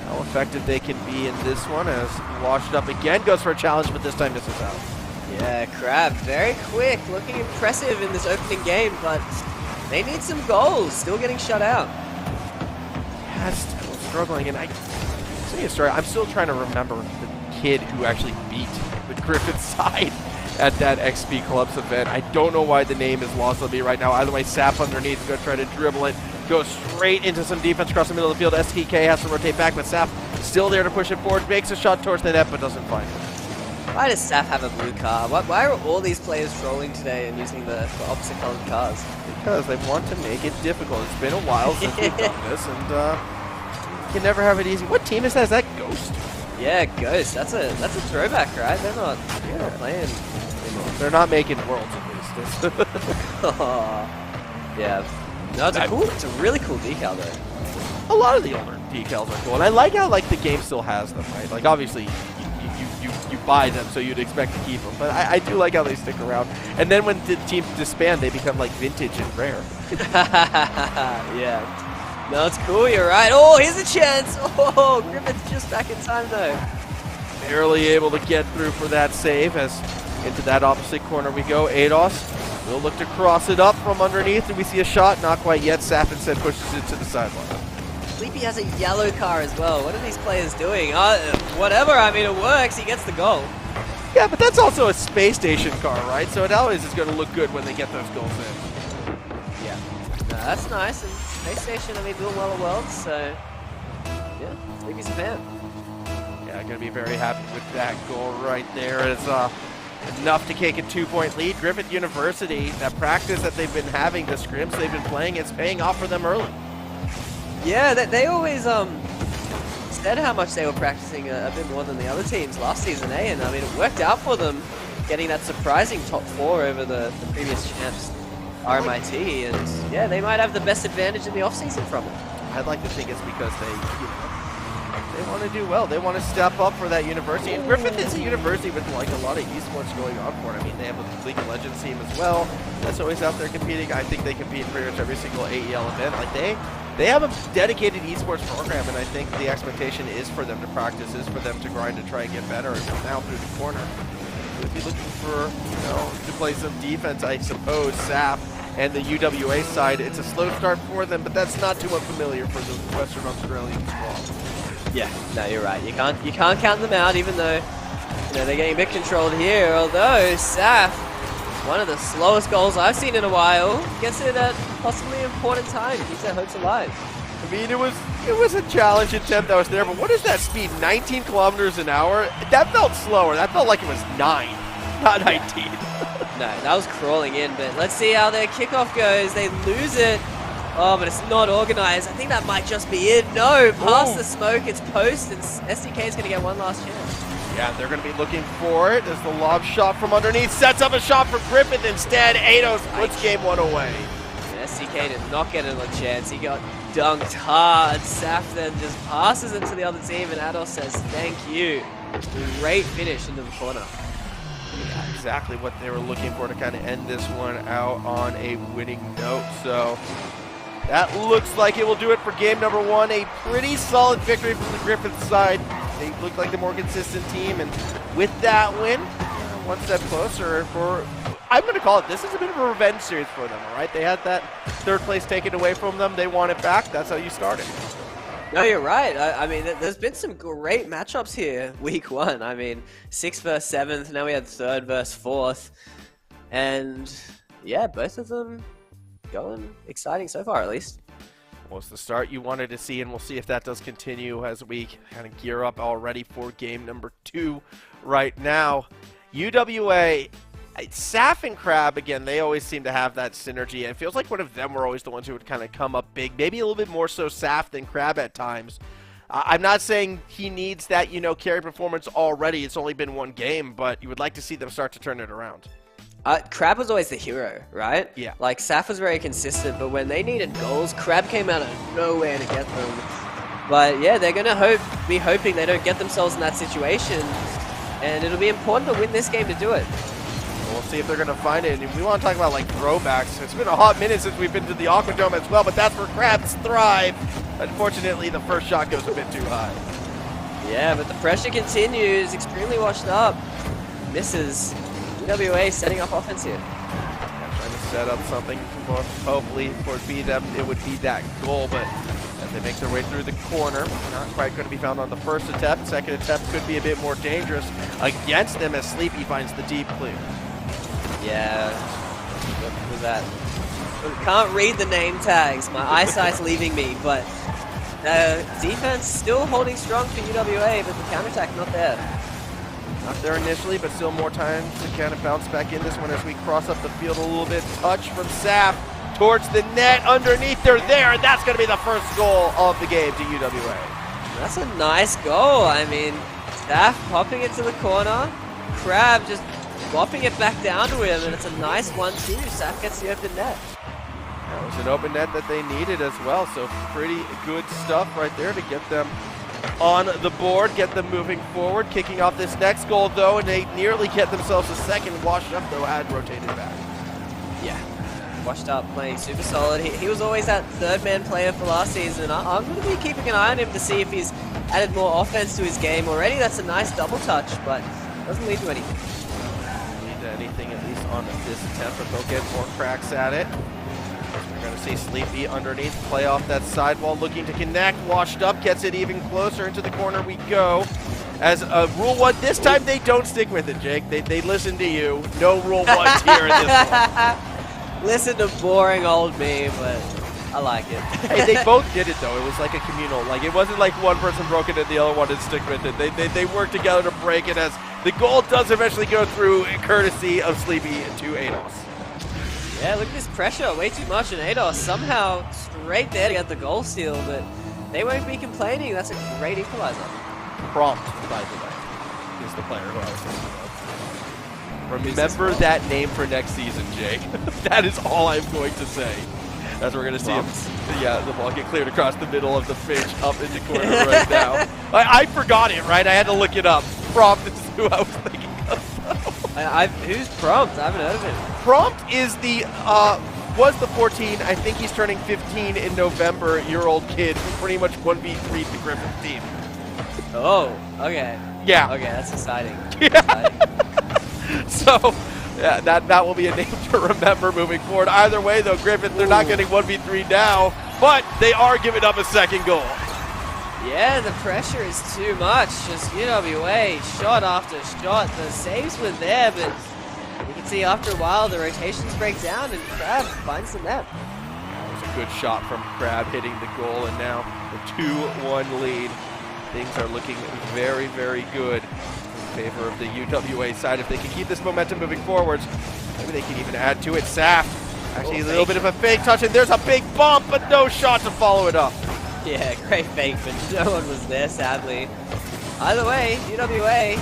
how effective they can be in this one, as Washed Up again goes for a challenge, but this time misses out. Yeah, Crab, very quick, looking impressive in this opening game, but they need some goals, still getting shut out. Yeah, still struggling, and I'm still trying to remember the kid who actually beat the Griffith side at that XP Clubs event. I don't know why the name is lost on me right now. Either way, Sap underneath is going to try to dribble it, go straight into some defense across the middle of the field. STK has to rotate back, but Sap still there to push it forward, makes a shot towards the net, but doesn't find it. Why does Saf have a blue car? Why are all these players trolling today and using the opposite colored cars? Because they want to make it difficult. It's been a while since we've done this, and you can never have it easy. What team is that? Is that Ghost? Yeah, Ghost. That's a throwback, right? They're not playing anymore. They're not making worlds at least. Yeah. No, it's a really cool decal though. A lot of the older decals are cool, and I like how the game still has them, right? Like obviously you buy them, so you'd expect to keep them, but I do like how they stick around. And then when the teams disband, they become like vintage and rare. Yeah. No, it's cool. You're right. Oh, here's a chance. Oh, Griffith's just back in time though. Barely able to get through for that save, as into that opposite corner we go. ADOS will look to cross it up from underneath, and we see a shot. Not quite yet. Saf instead pushes it to the sideline. Sleepy has a yellow car as well. What are these players doing? Whatever. I mean, it works. He gets the goal. Yeah, but that's also a space station car, right? So it always is going to look good when they get those goals in. Yeah. No, that's nice. And Space Station, I mean, doing well at Worlds, so yeah, Sleepy's a fan. Yeah, going to be very happy with that goal right there. It's enough to take a 2-point lead. Griffith University, that practice that they've been having, the scrims they've been playing, it's paying off for them early. Yeah, they always said how much they were practicing a bit more than the other teams last season, eh? And I mean, it worked out for them. getting that surprising top 4 over the previous champs, RMIT, and yeah, they might have the best advantage in the offseason from it. I'd like to think it's because they want to do well. They want to step up for that university. And Griffith is a university with like a lot of esports going on for it. I mean, they have a League of Legends team as well. That's always out there competing. I think they compete in pretty much every single AEL event. Like they have a dedicated esports program, and I think the expectation is for them to practice, is for them to grind to try and get better. And now through the corner, if you're looking for, to play some defense, I suppose, SAP and the UWA side, it's a slow start for them, but that's not too unfamiliar for the Western Australian squad. Yeah, no, you're right. You can't count them out, even though they're getting a bit controlled here. Although Saf, one of the slowest goals I've seen in a while, gets it at possibly an important time, keeps their hopes alive. I mean, it was a challenge attempt that was there, but what is that speed? 19 kilometers an hour? That felt slower. That felt like it was 9, not 19. No, that was crawling in, but let's see how their kickoff goes. They lose it. Oh, but it's not organized. I think that might just be it. No, past the smoke, it's post, and SDK is going to get one last chance. Yeah, they're going to be looking for it as the lob shot from underneath sets up a shot for Griffith. Instead, Ados puts game 1 away. SDK did not get another chance. He got dunked hard. Saf then just passes it to the other team, and Ados says, thank you. Great finish into the corner. Yeah, exactly what they were looking for to kind of end this one out on a winning note. So that looks like it will do it for game number 1. A pretty solid victory from the Griffith side. They look like the more consistent team, and with that win, one step closer for, I'm going to call it, this is a bit of a revenge series for them, all right? They had that 3rd place taken away from them. They want it back. That's how you started. No, you're right. I mean, there's been some great matchups here week 1. I mean, 6th versus 7th. Now we had 3rd versus 4th. And yeah, both of them going exciting so far, at least. Well, it's the start you wanted to see, and we'll see if that does continue as we kind of gear up already for game number 2 right now. UWA, Saf and Crab, again, they always seem to have that synergy. It feels like one of them were always the ones who would kind of come up big, maybe a little bit more so Saf than Crab at times. I'm not saying he needs that, carry performance already. It's only been 1 game, but you would like to see them start to turn it around. Crab was always the hero, right? Yeah. Like, Saf was very consistent, but when they needed goals, Crab came out of nowhere to get them. But yeah, they're going to be hoping they don't get themselves in that situation, and it'll be important to win this game to do it. We'll see if they're going to find it. And we want to talk about, like, throwbacks. It's been a hot minute since we've been to the Aquadome as well, but that's where Crabs thrive. Unfortunately, the first shot goes a bit too high. Yeah, but the pressure continues. Extremely washed up. Misses. UWA setting up offense here. Yeah, trying to set up something for, hopefully, for it would be that goal, but as they make their way through the corner, not quite going to be found on the first attempt. Second attempt could be a bit more dangerous against them as Sleepy finds the deep clear. Yeah, what was that? Can't read the name tags. My eyesight's leaving me, but defense still holding strong for UWA, but the counterattack not there. Not there initially, but still more time to kind of bounce back in this one as we cross up the field a little bit. Touch from Saf towards the net underneath. They're there, and that's going to be the first goal of the game to UWA. That's a nice goal. I mean, Saf popping it to the corner. Crab just bopping it back down to him, and it's a nice 1-2. Saf gets the open net. That was an open net that they needed as well, so pretty good stuff right there to get them on the board, get them moving forward. Kicking off this next goal, though, and they nearly get themselves a second. Washed up, though, had rotated back. Yeah, washed up, playing super solid. He was always that 3rd-man player for last season. I'm going to be keeping an eye on him to see if he's added more offense to his game already. That's a nice double touch, but doesn't lead to anything. Lead to anything, at least on this attempt, but they'll get more cracks at it. We're going to see Sleepy underneath, play off that sidewall, looking to connect. Washed up, gets it even closer. Into the corner we go. As Rule 1, this time they don't stick with it, Jake. They listen to you. No Rule 1s here in this one. Listen to boring old me, but I like it. Hey, they both did it, though. It was like a communal. Like, it wasn't like one person broke it and the other one didn't stick with it. They worked together to break it, as the goal does eventually go through, courtesy of Sleepy to Ados. Yeah, look at this pressure, way too much, and Ados somehow straight there to get the goal steal, but they won't be complaining. That's a great equalizer. Prompt, by the way, is the player who I was thinking of. Remember that name for next season, Jake. That is all I'm going to say. As we're going to see him, the ball get cleared across the middle of the pitch up in the corner right now. I forgot it, right? I had to look it up. Prompt is who I was thinking of. Who's Prompt? I haven't heard of him. Prompt is was the 14. I think he's turning 15 in November. Year-old kid who pretty much 1v3'd the Griffith team. Oh, okay. Yeah. Okay, that's exciting. So, yeah, that will be a name to remember moving forward. Either way, though, Griffith, they're not getting 1v3 now, but they are giving up a second goal. Yeah, the pressure is too much. Just UWA, shot after shot. The saves were there, but you can see after a while the rotations break down and Crab finds the net. That was a good shot from Crab hitting the goal, and now the 2-1 lead. Things are looking very, very good in favor of the UWA side. If they can keep this momentum moving forwards, maybe they can even add to it. Saf, actually a little bit of a fake touch, and there's a big bump, but no shot to follow it up. Yeah, great fake, but no one was there, sadly. Either way, UWA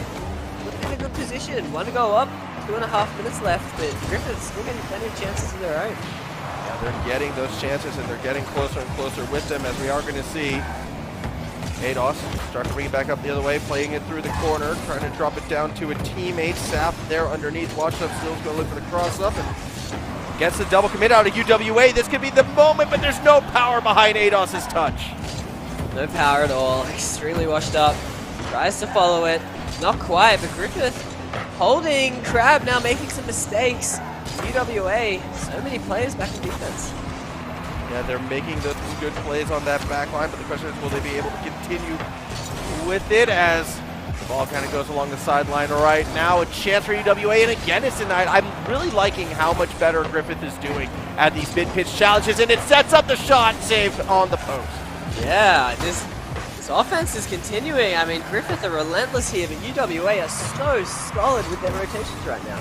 looking in a good position. One to go up, 2.5 minutes left, but Griffith's still getting plenty of chances of their own. Yeah, they're getting those chances, and they're getting closer and closer with them, as we are going to see AEST start to bring it back up the other way, playing it through the corner, trying to drop it down to a teammate. Saf there underneath. Watch up, Still's going to look for the cross up and gets the double commit out of UWA. This could be the moment, but there's no power behind AEST's touch. No power at all. Extremely washed up. Tries to follow it. Not quite, but Griffith holding. Crab now making some mistakes. UWA, so many players back in defense. Yeah, they're making those good plays on that back line, but the question is, will they be able to continue with it as the ball kind of goes along the sideline right now? A chance for UWA, and again, it's tonight. I'm really liking how much better Griffith is doing at these mid-pitch challenges, and it sets up the shot saved on the post. Yeah, this offense is continuing. I mean, Griffith are relentless here, but UWA are so solid with their rotations right now.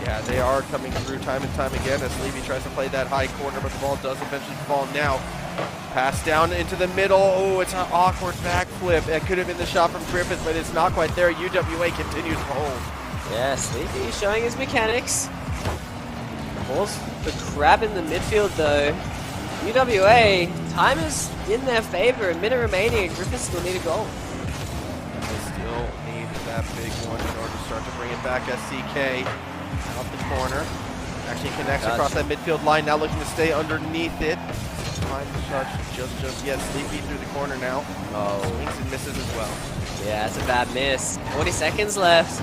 Yeah, they are coming through time and time again as Levy tries to play that high corner, but the ball does eventually fall now. Pass down into the middle. Oh, it's an awkward backflip. That could have been the shot from Griffith, but it's not quite there. UWA continues to hold. Yeah, Sleepy showing his mechanics. Ball's the Crab in the midfield, though. UWA, time is in their favor. A minute remaining, and Griffith still need a goal. They still need that big one in order to start to bring it back. SCK out the corner. Actually connects across that midfield line. Now looking to stay underneath it. Find the shot just yet. Sleepy through the corner now. Oh, swings and misses as well. Yeah, that's a bad miss. 40 seconds left.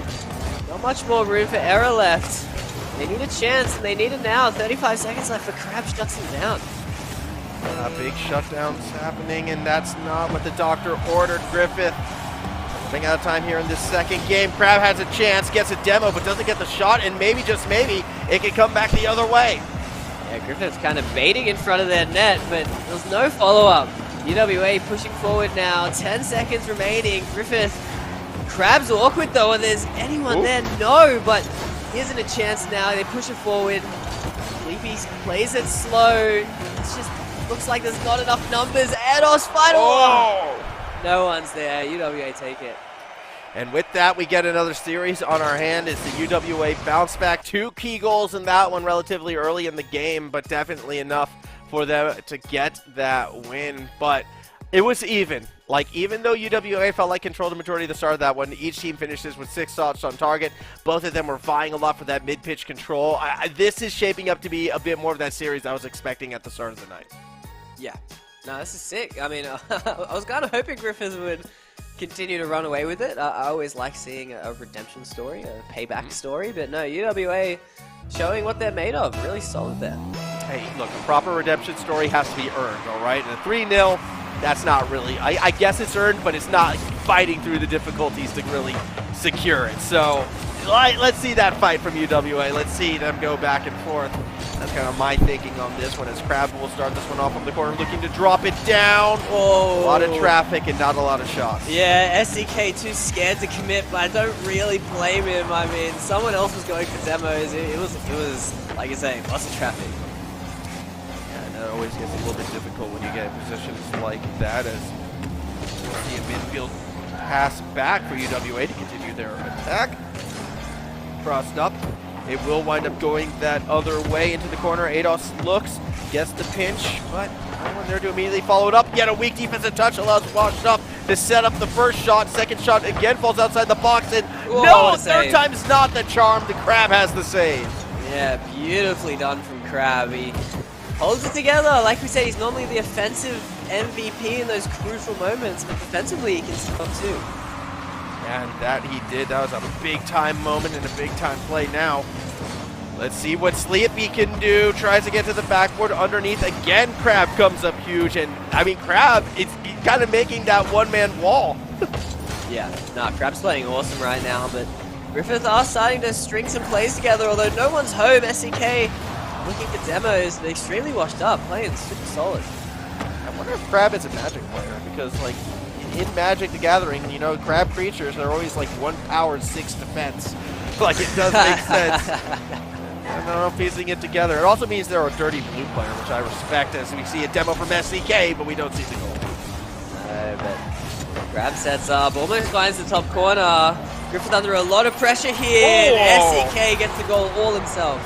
Not much more room for error left. They need a chance, and they need it now. 35 seconds left, but Crab shuts them down. Big shutdowns happening, and that's not what the doctor ordered. Griffith running out of time here in this second game. Crab has a chance, gets a demo, but doesn't get the shot, and maybe, just maybe, it can come back the other way. Yeah, Griffith's kind of baiting in front of their net, but there's no follow-up. UWA pushing forward now, 10 seconds remaining. Griffith, Crab's awkward though, and there's anyone there? No, but isn't a chance now. They push it forward. Sleepy plays it slow. It's just looks like there's not enough numbers. AEST final. No one's there. UWA take it. And with that, we get another series on our hand as the UWA bounce back. 2 key goals in that one relatively early in the game, but definitely enough for them to get that win. But it was even. Like, even though UWA felt like controlled the majority of the start of that one, each team finishes with 6 shots on target. Both of them were vying a lot for that mid-pitch control. This is shaping up to be a bit more of that series I was expecting at the start of the night. Yeah. No, this is sick. I mean, I was kind of hoping Griffith would continue to run away with it. I always like seeing a redemption story, a payback story, but no, UWA showing what they're made of. Really solid there. Hey, look, a proper redemption story has to be earned, all right? And a 3-0, that's not really, I guess it's earned, but it's not fighting through the difficulties to really secure it. So let's see that fight from UWA. Let's see them go back and forth. That's kind of my thinking on this one, as Crab will start this one off from the corner, looking to drop it down. Whoa. A lot of traffic and not a lot of shots. Yeah, SDK too scared to commit, but I don't really blame him. I mean, someone else was going for demos. It was like you say, lots of traffic. Yeah, and that always gets a little bit difficult when you get in positions like that, as you see a midfield pass back for UWA to continue their attack. crossed up. It will wind up going that other way into the corner. AEST looks, gets the pinch, but no one there to immediately follow it up. Yet a weak defensive touch allows Washed Up to set up the first shot. Second shot again falls outside the box, and Whoa, no, what a third save. time's not the charm. The Crab has the save. Yeah, beautifully done from Crab. He holds it together. Like we said, he's normally the offensive MVP in those crucial moments, but defensively he can step up too. And that he did. That was a big-time moment and a big-time play now. Let's see what Sleepy can do. Tries to get to the backboard underneath. Again, Crab comes up huge. And, I mean, Crab, it's kind of making that one-man wall. Yeah, nah, Crab's playing awesome right now, but Griffith are starting to string some plays together, although no one's home. SEK looking for demos. They're extremely washed up, playing super solid. I wonder if Crab is a Magic player, because, like, in Magic the Gathering, you know, Crab creatures are always, like, 1 power, 6 defense. Like, it does make sense. I don't know, piecing it together. It also means they're a dirty blue player, which I respect, as we see a demo from SEK, but we don't see the goal. But Crab sets up, almost finds the top corner. Griffith under a lot of pressure here, and SEK gets the goal all himself.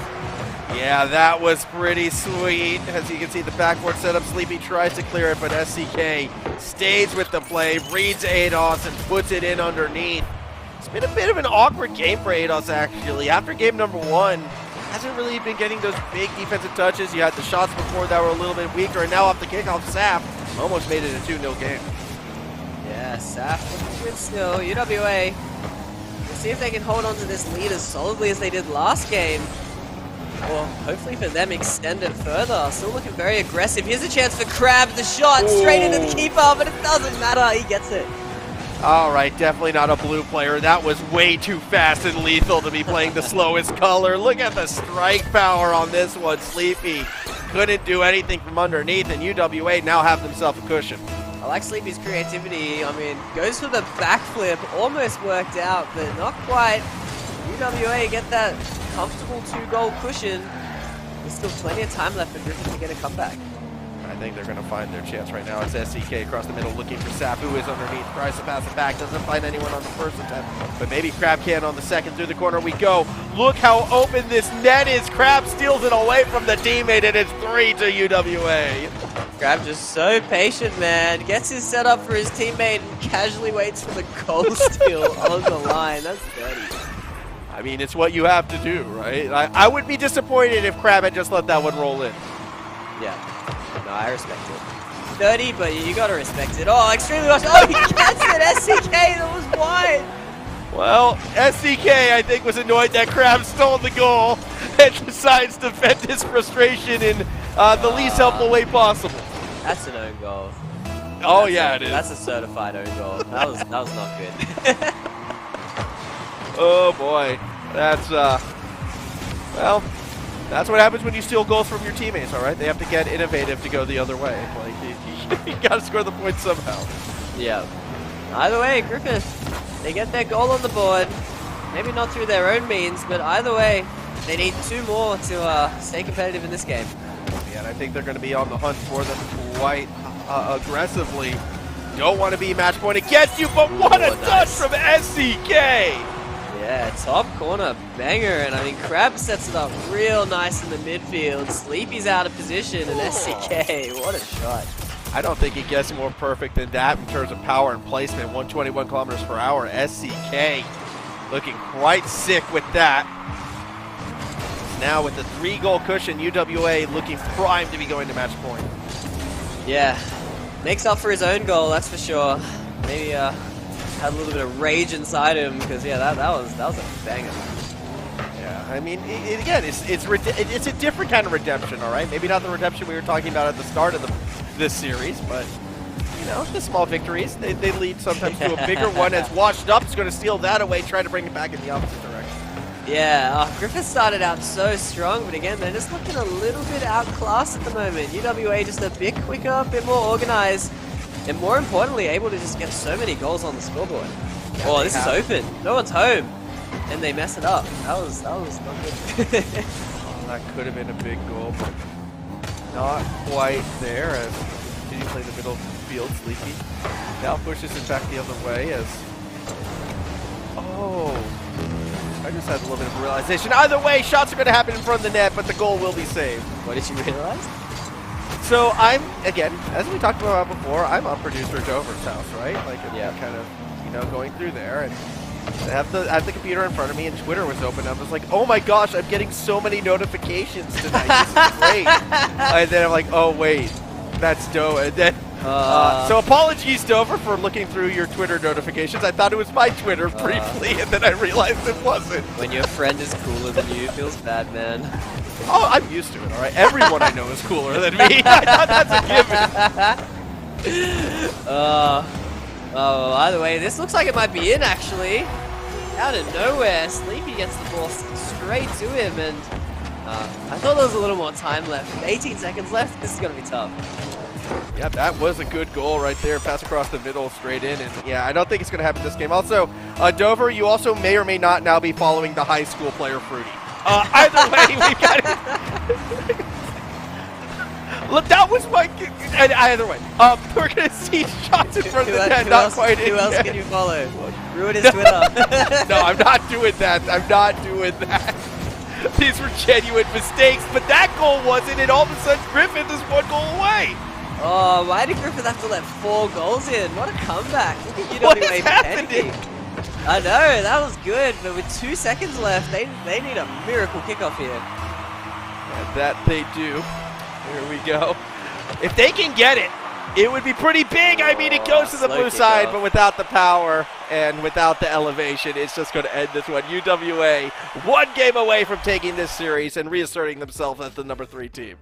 Yeah, that was pretty sweet. As you can see, the backboard setup, Sleepy tries to clear it, but SEK stays with the play, reads AEST, and puts it in underneath. It's been a bit of an awkward game for AEST, actually. After game number 1, hasn't really been getting those big defensive touches. You had the shots before that were a little bit weaker, and now off the kickoff, Sap almost made it a 2-0 game. Yeah, Sap looking good still. UWA, we'll see if they can hold on to this lead as solidly as they did last game. Or hopefully for them extend it further. Still looking very aggressive. Here's a chance for Crab, the shot straight into the keeper, but it doesn't matter, he gets it. All right, definitely not a blue player. That was way too fast and lethal to be playing the slowest color. Look at the strike power on this one. Sleepy couldn't do anything from underneath, and UWA now have themselves a cushion. I like Sleepy's creativity. I mean, goes for the backflip, almost worked out, but not quite. UWA get that comfortable 2-goal cushion. There's still plenty of time left for Griffith to get a comeback. I think they're going to find their chance right now. It's SEK across the middle looking for Sap, who is underneath. Tries to pass it back, doesn't find anyone on the first attempt, but maybe Crab can on the second. Through the corner we go. Look how open this net is. Crab steals it away from the teammate, and it's 3 to UWA. Crab just so patient, man. Gets his setup for his teammate and casually waits for the goal steal on the line. That's dirty. I mean, it's what you have to do, right? I would be disappointed if Crab had just let that one roll in. Yeah. No, I respect it. Dirty, but you gotta respect it. Oh, extremely much. Oh, he gets it! SEK, that was wide! Well, SEK, I think, was annoyed that Crab stole the goal and decides to vent his frustration in the least helpful way possible. That's an own goal. Oh, yeah, it is. That's a certified own goal. That was not good. Oh, boy. That's, well, that's what happens when you steal goals from your teammates, all right? They have to get innovative to go the other way. Like, you got to score the points somehow. Yeah. Either way, Griffith, they get their goal on the board. Maybe not through their own means, but either way, they need 2 more to stay competitive in this game. Yeah, and I think they're going to be on the hunt for them quite aggressively. Don't want to be match point against you, but what a touch from SEK! Yeah, top corner banger, and I mean, Crab sets it up real nice in the midfield. Sleepy's out of position, and SEK, what a shot. I don't think it gets more perfect than that in terms of power and placement. 121 kilometers per hour. SEK looking quite sick with that. Now with the 3-goal cushion, UWA looking primed to be going to match point. Yeah, makes up for his own goal, that's for sure. Maybe had a little bit of rage inside him, because yeah, that was a banger. Yeah, I mean, again, it's a different kind of redemption, all right? Maybe not the redemption we were talking about at the start of this series, but you know, the small victories, they lead sometimes to a bigger one. As Washed Up is going to steal that away, try to bring it back in the opposite direction. Yeah, Griffith started out so strong, but again, they're just looking a little bit outclassed at the moment. UWA just a bit quicker, a bit more organized, and more importantly, able to just get so many goals on the scoreboard. Yeah, oh, this is open. No one's home. And they mess it up. That was not good. Oh, that could have been a big goal, but not quite there as continue to play the middle field. Sleepy now pushes it back the other way as I just had a little bit of a realization. Either way, shots are going to happen in front of the net, but the goal will be saved. What did you realize? So I'm, again, as we talked about before, I'm on producer Dover's house, right? Like, Yeah. kind of, you know, going through there, and I have the computer in front of me, and Twitter was open. I was like, oh my gosh, I'm getting so many notifications tonight. This is great. And then I'm like, oh wait, that's Dover. And then, so apologies, Dover, for looking through your Twitter notifications. I thought it was my Twitter briefly, and then I realized it wasn't. When your friend is cooler than you, it feels bad, man. Oh, I'm used to it, all right? Everyone I know is cooler than me. I thought that's a given. Oh, either way, this looks like it might be in, actually. Out of nowhere, Sleepy gets the ball straight to him, and I thought there was a little more time left. 18 seconds left, this is going to be tough. Yeah, that was a good goal right there. Pass across the middle, straight in, and yeah, I don't think it's going to happen this game. Also, Dover, you also may or may not now be following the high school player Fruity. Either way, we got it. Look, that was my. Either way, we're gonna see shots in front of the net. Not quite in. Who else yet. can you follow? Ruin his Twitter. No, I'm not doing that. I'm not doing that. These were genuine mistakes, but that goal wasn't, and all of a sudden Griffith is 1 goal away. Oh, why did Griffith have to let 4 goals in? What a comeback. Look at What UWA is happening? panicking. I know, that was good, but with 2 seconds left, they need a miracle kickoff here. And that they do. Here we go. If they can get it, it would be pretty big. I mean, it goes to the slow blue side, kickoff. but without the power and without the elevation, it's just going to end this one. UWA 1 game away from taking this series and reasserting themselves as the number 3 team.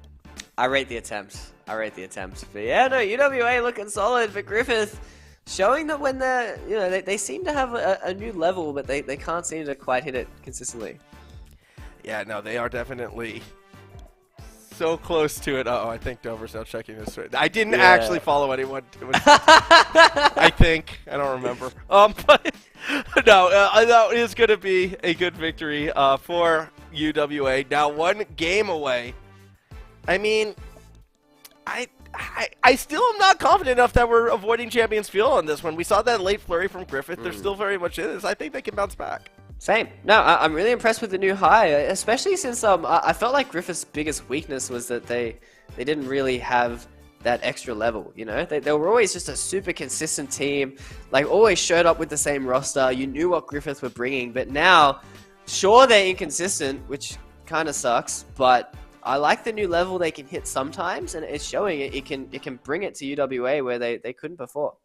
I rate the attempt. But yeah, no, UWA looking solid, but Griffith showing that when they're, you know, they seem to have a new level, but they can't seem to quite hit it consistently. Yeah, no, they are definitely so close to it. Uh-oh, I think Dover's now checking this. I didn't actually follow anyone. I think. I don't remember. But no, that is going to be a good victory for UWA. Now 1 game away. I mean, I still am not confident enough that we're avoiding Champions Field on this one. We saw that late flurry from Griffith. They're still very much in this. I think they can bounce back. Same. No, I'm really impressed with the new high, especially since I felt like Griffith's biggest weakness was that they didn't really have that extra level, you know? They were always just a super consistent team, like always showed up with the same roster. You knew what Griffith were bringing, but now, sure, they're inconsistent, which kind of sucks, but I like the new level they can hit sometimes, and it's showing it can bring it to UWA where they couldn't before.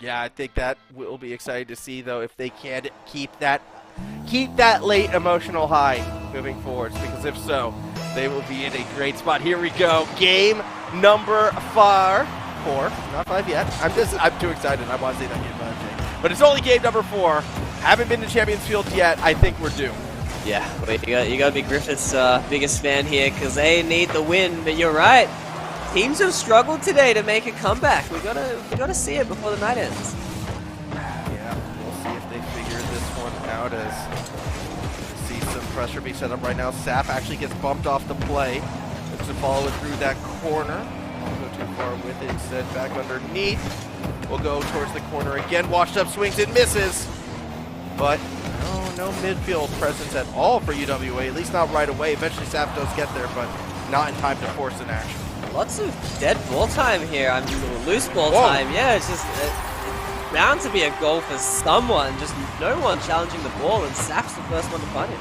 Yeah, I think that will be exciting to see, though, if they can keep that late emotional high moving forwards, because if so, they will be in a great spot. Here we go, game number 4, not 5 yet. I'm too excited. I want to say that game 5, Jake. But it's only game number 4. Haven't been to Champions Field yet. I think we're due. Yeah, but you gotta be Griffith's biggest fan here, because they need the win. But you're right, teams have struggled today to make a comeback. We gotta see it before the night ends. Yeah, we'll see if they figure this one out. As see some pressure being set up right now. Sap actually gets bumped off the play. Looks to follow it through that corner. Won't go too far with it. Instead, back underneath. We'll go towards the corner again. Washed up swings and misses, but no midfield presence at all for UWA, at least not right away. Eventually Sap does get there, but not in time to force an action. Lots of dead ball time here. I mean, loose ball time. Yeah, it's just it's bound to be a goal for someone. Just no one challenging the ball, and Sap's the first one to punish.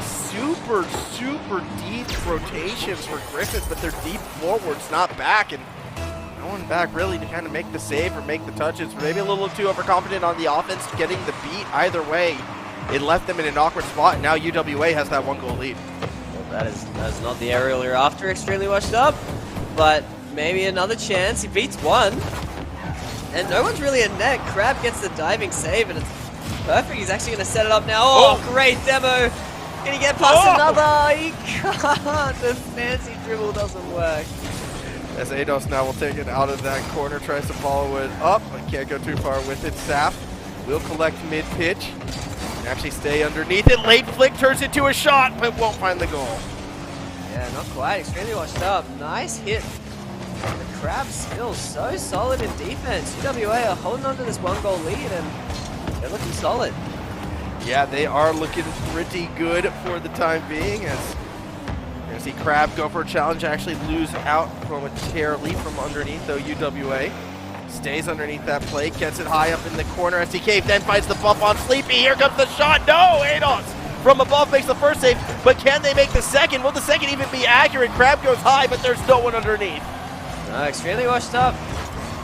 Super deep rotations for Griffith, but they're deep forwards, not back, and no one back really to kind of make the save or make the touches. Maybe a little too overconfident on the offense, getting the beat. Either way, it left them in an awkward spot, and now UWA has that 1 goal lead. Well, that is not the aerial you're after. Extremely washed up, but maybe another chance. He beats 1, and no one's really in net. Crab gets the diving save, and it's perfect. He's actually going to set it up now. Oh, great demo. Can he get past another? He can't. The fancy dribble doesn't work. As Ados now will take it out of that corner, tries to follow it up, but can't go too far with it. Sap will collect mid-pitch. Actually stay underneath it. Late flick turns into a shot, but won't find the goal. Yeah, not quite. Extremely washed up. Nice hit. The Crabs still so solid in defense. UWA are holding on to this 1 goal lead, and they're looking solid. Yeah, they are looking pretty good for the time being, as you're going to see Crab go for a challenge, actually lose out momentarily from underneath, though UWA stays underneath that plate, gets it high up in the corner. SDK then finds the bump on Sleepy. Here comes the shot. No, ADOS from above makes the first save, but can they make the second? Will the second even be accurate? Crab goes high, but there's no one underneath. Extremely washed up.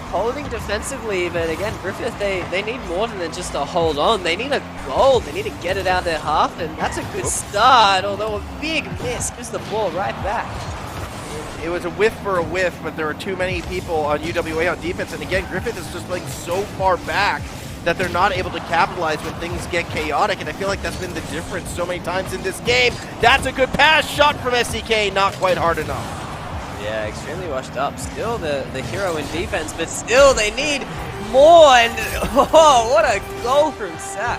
Holding defensively, but again, Griffith, they need more than just to hold on. They need a goal. They need to get it out their half, and that's a good start, although a big miss gives the ball right back. It was a whiff for a whiff, but there were too many people on UWA on defense, and again, Griffith is just playing so far back that they're not able to capitalize when things get chaotic, and I feel like that's been the difference so many times in this game. That's a good pass, shot from SDK, not quite hard enough. Yeah, extremely washed up. Still the hero in defense, but still they need more, and oh, what a goal from Saf.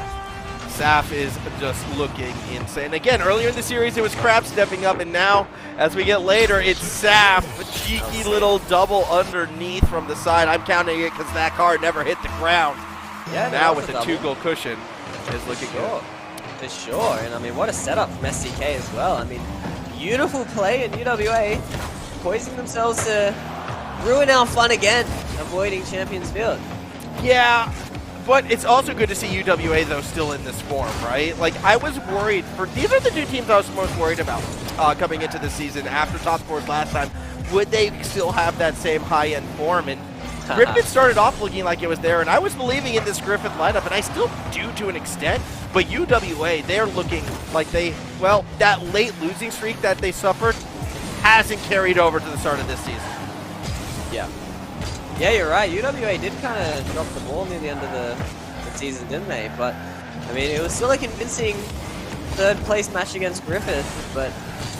Saf is just looking insane. Again, earlier in the series, it was Crab stepping up, and now, as we get later, it's Saf. A cheeky little double underneath from the side. I'm counting it because that card never hit the ground. Yeah, now with a 2-goal cushion is looking good. For sure, and I mean, what a setup from SDK as well. I mean, beautiful play in UWA, poising themselves to ruin our fun again, avoiding Champions Field. Yeah, but it's also good to see UWA, though, still in this form, right? Like, I was worried for, these are the two teams I was most worried about coming into the season after top scores last time. Would they still have that same high-end form? And Griffith started off looking like it was there, and I was believing in this Griffith lineup, and I still do to an extent. But UWA, they're looking like well, that late losing streak that they suffered hasn't carried over to the start of this season. Yeah. Yeah, you're right. UWA did kind of drop the ball near the end of the season, didn't they? But, I mean, it was still a convincing third-place match against Griffith. But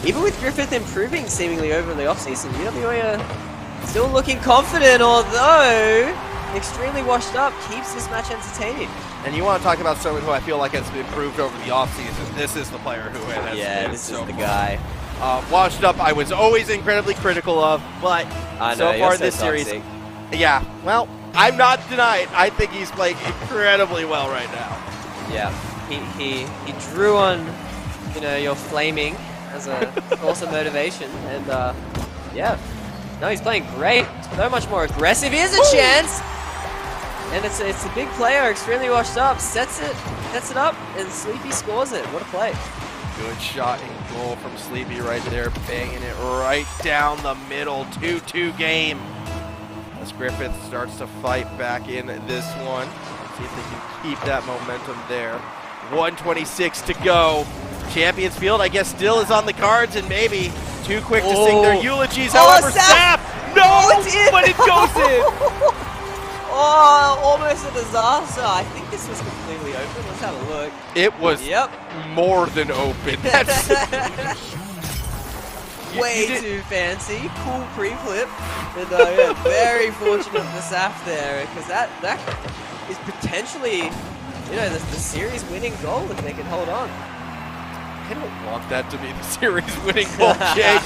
even with Griffith improving seemingly over the offseason, UWA are still looking confident, although extremely washed up keeps this match entertaining. And you want to talk about someone who I feel like has improved over the offseason. This is the player who has Yeah, this is the guy. Washed up, I was always incredibly critical of, but so far in this series, yeah, well, I'm not denying. I think he's playing incredibly well right now. Yeah, he drew on, you know, your flaming as a source of motivation, and yeah, no, he's playing great. So much more aggressive. Here's a chance, and it's a big player, extremely washed up, sets it up, and Sleepy scores it. What a play! Good shot and goal from Sleepy right there, banging it right down the middle. 2-2 game. As Griffith starts to fight back in this one. See if they can keep that momentum there. 1:26 to go. Champions Field, I guess, still is on the cards, and maybe too quick to sing their eulogies. However, Sap! No! But it goes in! Oh, almost a disaster. I think this was completely open. Let's have a look. It was more than open. That's way too fancy. Cool pre-flip. And yeah, very fortunate for Saf there, because that is potentially, you know, the series winning goal if they can hold on. I don't want that to be the series winning goal, Jake.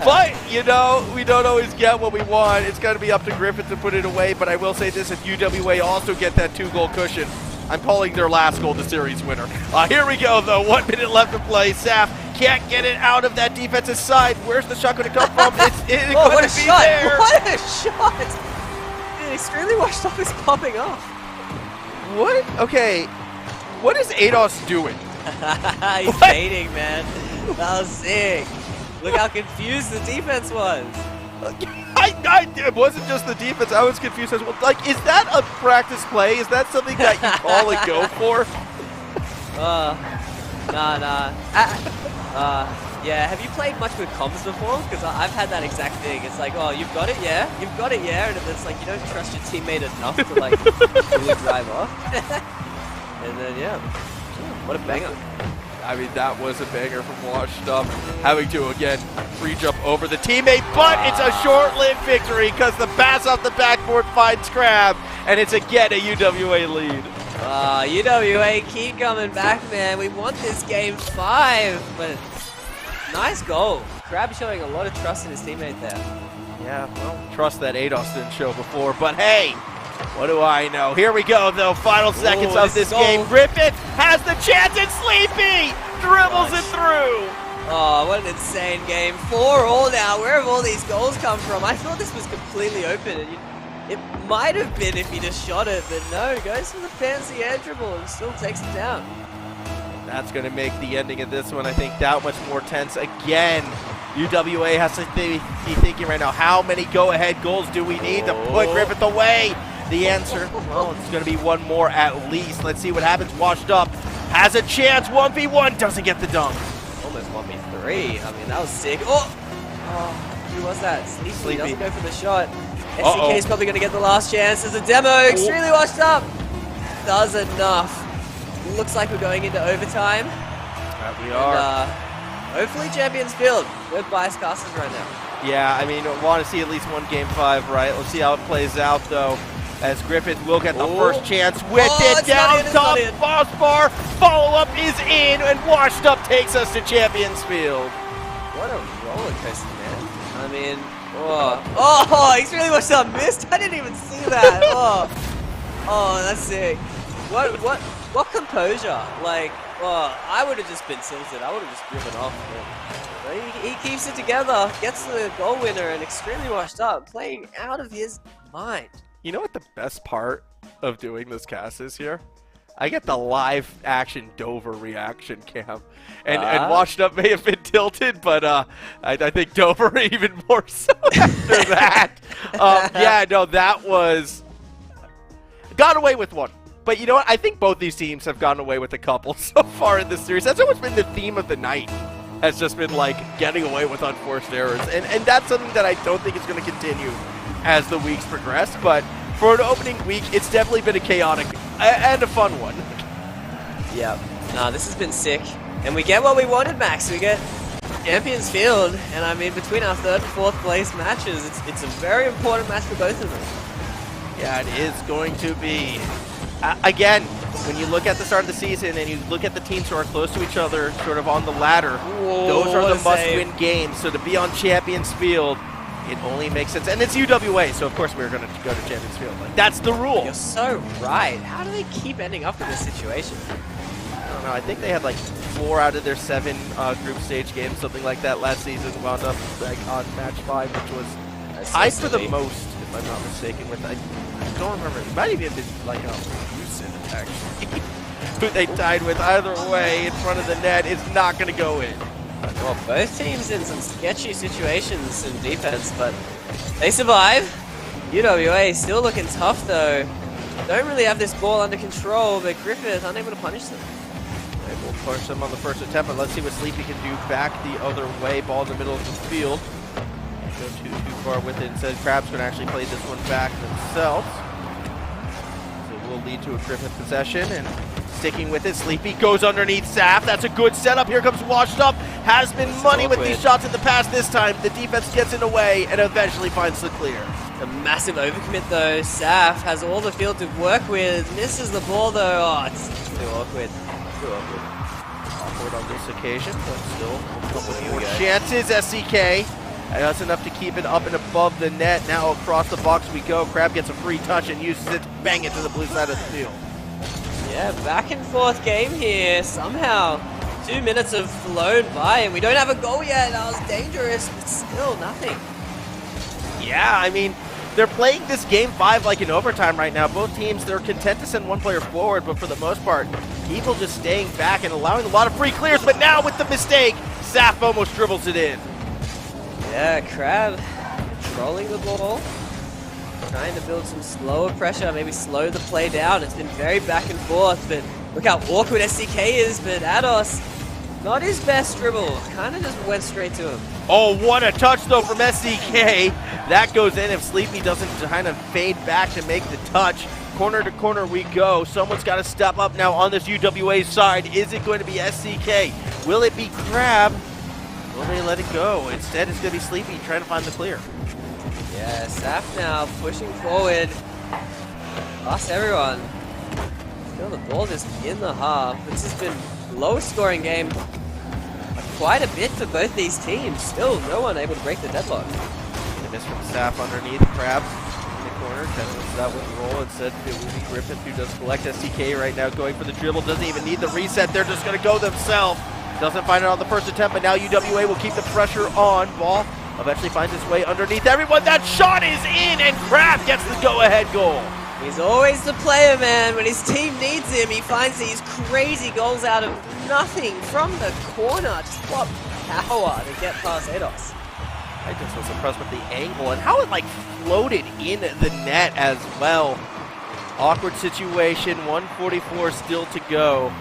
But, you know, we don't always get what we want. It's got to be up to Griffith to put it away. But I will say this, if UWA also get that 2-goal cushion, I'm calling their last goal the series winner. Here we go, though. 1 minute left to play. Saf can't get it out of that defensive side. Where's the shot going to come from? It's going to be there. What a shot! Dude, extremely washed up is popping off. What? Okay. What is ADOS doing? He's baiting, man. That was sick. Look how confused the defense was. It wasn't just the defense. I was confused as well. Like, is that a practice play? Is that something that you call and go for? Nah. Yeah, have you played much with comms before? Because I've had that exact thing. It's like, oh, you've got it, yeah? You've got it, yeah? And it's like, you don't trust your teammate enough to, like, really drive off. And then, yeah. What a banger. I mean, that was a banger from Washed Up. Having to, again, reach up over the teammate, but it's a short-lived victory because the pass off the backboard finds Crab, and it's again a UWA lead. UWA keep coming back, man. We want this game 5, but nice goal. Crab showing a lot of trust in his teammate there. Yeah, well, trust that ADOS didn't show before, but hey, what do I know? Here we go, though. Final seconds of this game. Griffith has the chance, and Sleepy dribbles it through. Oh, what an insane game. 4-all now. Where have all these goals come from? I thought this was completely open, and it might have been if he just shot it, but no, goes for the fancy air dribble and still takes it down. That's going to make the ending of this one, I think, that much more tense. Again, UWA has to be thinking right now, how many go-ahead goals do we need to put Griffith away? The answer, well, it's going to be one more at least. Let's see what happens. Washed Up has a chance. 1v1, doesn't get the dunk. Almost 1v3. I mean, that was sick. Oh, who was that? Sleepy doesn't go for the shot. SCK is probably going to get the last chance. There's a demo. Extremely Washed Up does enough. Looks like we're going into overtime. We are. And, hopefully Champions Field. We're biased casters right now. Yeah, I mean, I want to see at least one Game 5, right? Let's see how it plays out, though, as Griffith will get the first chance with it. Down top, boss bar, follow-up is in, and Washed Up takes us to Champions Field. What a roller coaster, man. I mean, oh, he's really Washed Up missed. I didn't even see that. Oh, that's sick. What composure? Like, I would have just been tilted. I would have just driven off. But he keeps it together, gets the goal winner, and Extremely Washed Up, playing out of his mind. You know what the best part of doing this cast is here? I get the live action Dover reaction cam. And Washed Up may have been tilted, but I think Dover even more so after that. Yeah, no, that was... Got away with one. But you know what? I think both these teams have gotten away with a couple so far in this series. That's always been the theme of the night. Has just been like getting away with unforced errors. And that's something that I don't think is going to continue as the weeks progress. But for an opening week, it's definitely been a chaotic and a fun one. Yep. No, this has been sick. And we get what we wanted, Max. We get Champions Field. And I mean, between our 3rd and 4th place matches, it's a very important match for both of them. Yeah, it is going to be. Again, when you look at the start of the season and you look at the teams who are close to each other, sort of on the ladder, those are the must-win games. So to be on Champions Field, it only makes sense. And it's UWA, so of course we're going to go to Champions Field. Like, that's the rule. You're so right. How do they keep ending up in this situation? I don't know. I think they had like 4 out of their 7 group stage games, something like that last season. Wound up like on match 5, which was tied for the most, if I'm not mistaken. With I don't remember. It might even have been like Houston, actually. Who they tied with. Either way, in front of the net, is not going to go in. Well, both teams in some sketchy situations in defense, but they survive. UWA still looking tough, though. Don't really have this ball under control, but Griffith unable to punish them. They will push them on the first attempt, but let's see what Sleepy can do back the other way. Ball in the middle of the field. Go too far with it. Instead, Crab's going to actually play this one back themselves. So it will lead to a Griffith possession, and sticking with it, Sleepy goes underneath Saf. That's a good setup. Here comes Washed Up. Has been money with these shots in the past. This time, the defense gets in the way and eventually finds the clear. A massive overcommit, though. Saf has all the field to work with. Misses the ball, though. Oh, it's too awkward. Too awkward. Awkward on this occasion, but still a couple more chances. SCK. That's enough to keep it up and above the net. Now across the box we go. Crab gets a free touch and uses it to bang it to the blue side of the field. Yeah, back and forth game here. Somehow, 2 minutes have flown by and we don't have a goal yet. That was dangerous, but still nothing. Yeah, I mean, they're playing this game 5 like in overtime right now. Both teams, they're content to send one player forward, but for the most part, people just staying back and allowing a lot of free clears. But now with the mistake, Saf almost dribbles it in. Yeah, Crab controlling the ball, trying to build some slower pressure, maybe slow the play down. It's been very back and forth, but look how awkward SCK is, but Ados, not his best dribble, kind of just went straight to him. Oh, what a touch though from SCK. That goes in if Sleepy doesn't kind of fade back to make the touch. Corner to corner we go. Someone's got to step up now on this UWA side. Is it going to be SCK? Will it be Crab? Will they let it go? Instead, it's going to be Sleepy trying to find the clear. Yeah, Saf now pushing forward. Past everyone. Still the ball just in the half. This has been lowest scoring game quite a bit for both these teams. Still no one able to break the deadlock. A miss from Saf underneath. Crab corner. Kind of looks that one roll. Instead, it will be Griffith who does collect. STK right now going for the dribble. Doesn't even need the reset. They're just going to go themselves. Doesn't find it on the first attempt, but now UWA will keep the pressure on. Ball eventually finds its way underneath everyone. That shot is in, and Kraft gets the go-ahead goal. He's always the player, man. When his team needs him, he finds these crazy goals out of nothing from the corner. Just what power to get past Eidos. I just was impressed with the angle and how it like floated in the net as well. Awkward situation, 1:44 still to go.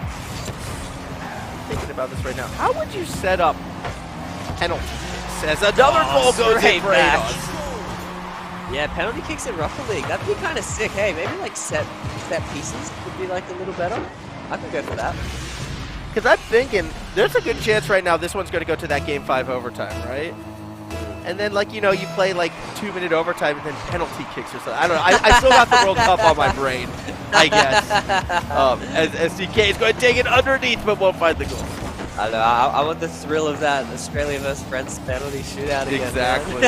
Thinking about this right now, how would you set up penalty kicks as another goal goes in for Eidos? Yeah, penalty kicks in Rocket League. That'd be kind of sick. Hey, maybe like set pieces would be like a little better. I could go for that. Because I'm thinking there's a good chance right now this one's going to go to that Game 5 overtime, right? And then, like, you know, you play like 2-minute overtime and then penalty kicks or something. I don't know. I still got the World Cup on my brain, I guess. As SDK is going to take it underneath but won't find the goal. I don't know. I want the thrill of that Australia versus France penalty shootout again. Exactly.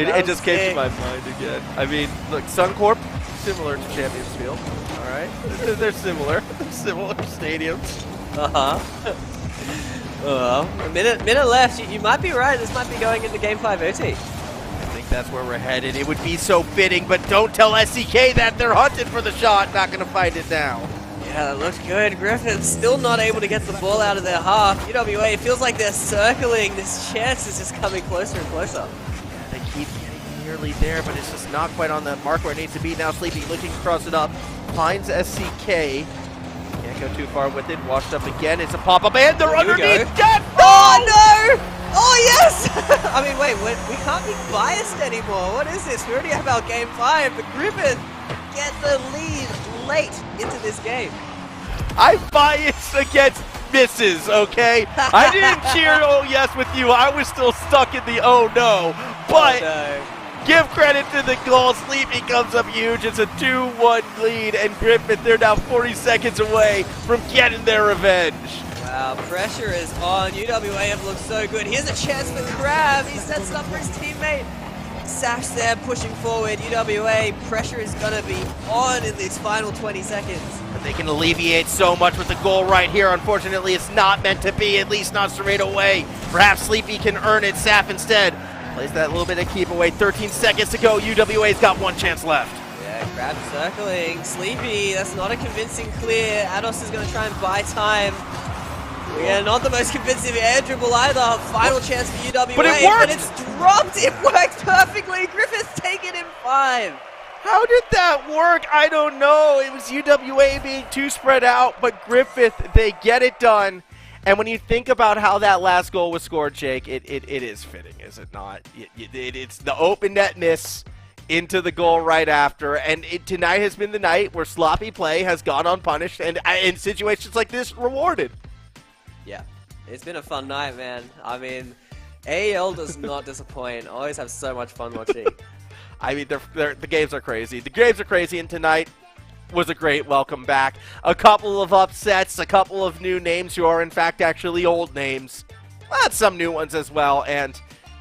It just came to my mind again. I mean, look, Suncorp, similar to Champions Field. All right, they're similar. Similar stadiums. A minute left. You might be right. This might be going into Game 5 OT. I think that's where we're headed. It would be so fitting, but don't tell SCK that they're hunting for the shot. Not going to find it now. Yeah, that looks good. Griffin still not able to get the ball out of their half. UWA, it feels like they're circling. This chance is just coming closer and closer. They keep getting nearly there, but it's just not quite on the mark where it needs to be. Now Sleepy looking to cross it up. Finds SCK. Can't go too far with it. Washed up again. It's a pop-up, and they're underneath. Death! Oh, no! Oh, yes! I mean, wait, we can't be biased anymore. What is this? We already have our Game 5, but Griffin get the lead late into this game. I'm biased against misses, okay? I didn't cheer oh yes with you. I was still stuck in the oh no. But give credit to the goal. Sleepy comes up huge. It's a 2-1 lead, and Griffith, they're now 40 seconds away from getting their revenge. Wow, pressure is on. UWA have looked so good. Here's a chance for Crab. He sets it up for his teammate. Sash there pushing forward. UWA, pressure is going to be on in these final 20 seconds. But they can alleviate so much with the goal right here. Unfortunately, it's not meant to be, at least not straight away. Perhaps Sleepy can earn it. Saf instead plays that little bit of keep away. 13 seconds to go. UWA's got one chance left. Yeah, Crab circling. Sleepy, that's not a convincing clear. Ados is going to try and buy time. Yeah, not the most convincing air dribble either. Final chance for UWA. But it worked! But it's dropped. It worked perfectly. Griffith's taken in 5. How did that work? I don't know. It was UWA being too spread out, but Griffith, they get it done. And when you think about how that last goal was scored, Jake, it is fitting, is it not? It's the open net miss into the goal right after. And tonight has been the night where sloppy play has gone unpunished, and in situations like this, rewarded. Yeah, it's been a fun night, man. I mean, AEL does not disappoint. I always have so much fun watching. I mean, the games are crazy. The games are crazy, and tonight was a great welcome back. A couple of upsets, a couple of new names who are, in fact, actually old names. Well, some new ones as well, and,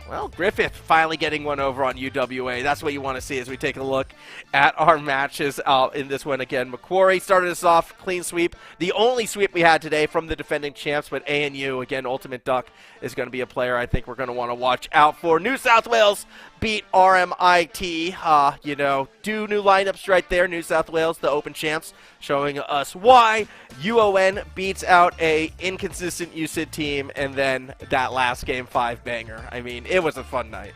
well, Griffith finally getting one over on UWA. That's what you want to see as we take a look at our matches in this one again. Macquarie started us off clean sweep. The only sweep we had today from the defending champs, but ANU, again, Ultimate Duck, is going to be a player I think we're going to want to watch out for. New South Wales beat RMIT. You know, two new lineups right there. New South Wales, the Open champs, showing us why. UON beats out a inconsistent USYD team, and then that last Game 5 banger. I mean, it was a fun night.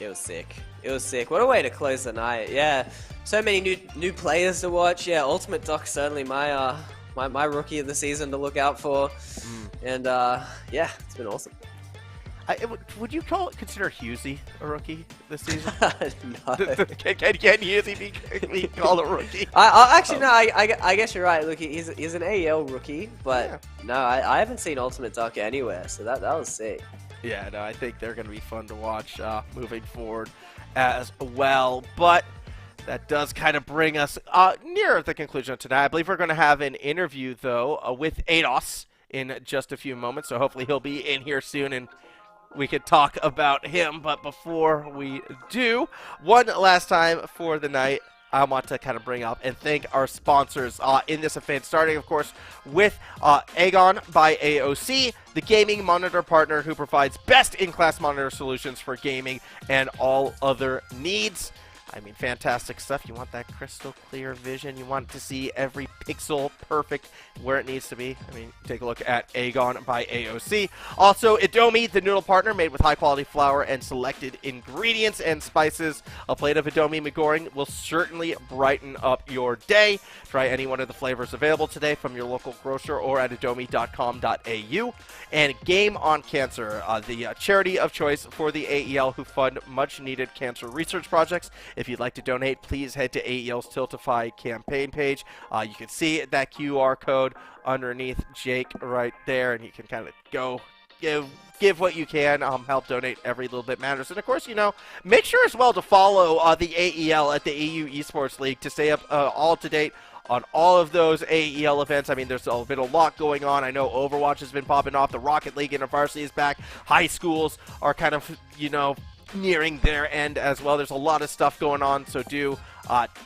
It was sick. It was sick. What a way to close the night. Yeah, so many new players to watch. Yeah, Ultimate Duck certainly my rookie of the season to look out for. And yeah, it's been awesome. Would you consider Husey a rookie this season? No. Can Husey be called a rookie? Actually, no, I guess you're right. Look, he's an AEL rookie, but yeah. No, I haven't seen Ultimate Duck anywhere, so that was sick. Yeah, no, I think they're going to be fun to watch moving forward as well. But that does kind of bring us near the conclusion of tonight. I believe we're going to have an interview, though, with Eidos in just a few moments, so hopefully he'll be in here soon and we could talk about him. But before we do, one last time for the night, I want to kind of bring up and thank our sponsors in this event, starting, of course, with AGONbyAOC, the gaming monitor partner who provides best-in-class monitor solutions for gaming and all other needs. I mean, fantastic stuff. You want that crystal clear vision. You want to see every pixel perfect where it needs to be. I mean, take a look at AGONbyAOC. Also, Indomie, the noodle partner made with high-quality flour and selected ingredients and spices. A plate of Indomie McGoring will certainly brighten up your day. Try any one of the flavors available today from your local grocer or at indomie.com.au. And Game on Cancer, the charity of choice for the AEL who fund much-needed cancer research projects. If you'd like to donate, please head to AEL's Tiltify campaign page. You can see that QR code underneath Jake right there, and you can kind of go give what you can. Help donate. Every little bit matters. And of course, you know, make sure as well to follow the AEL at the EU Esports League to stay up all to date on all of those AEL events. I mean, there's been a lot going on. I know Overwatch has been popping off. The Rocket League InterVarsity is back. High schools are kind of, you know, nearing their end as well. There's a lot of stuff going on, so do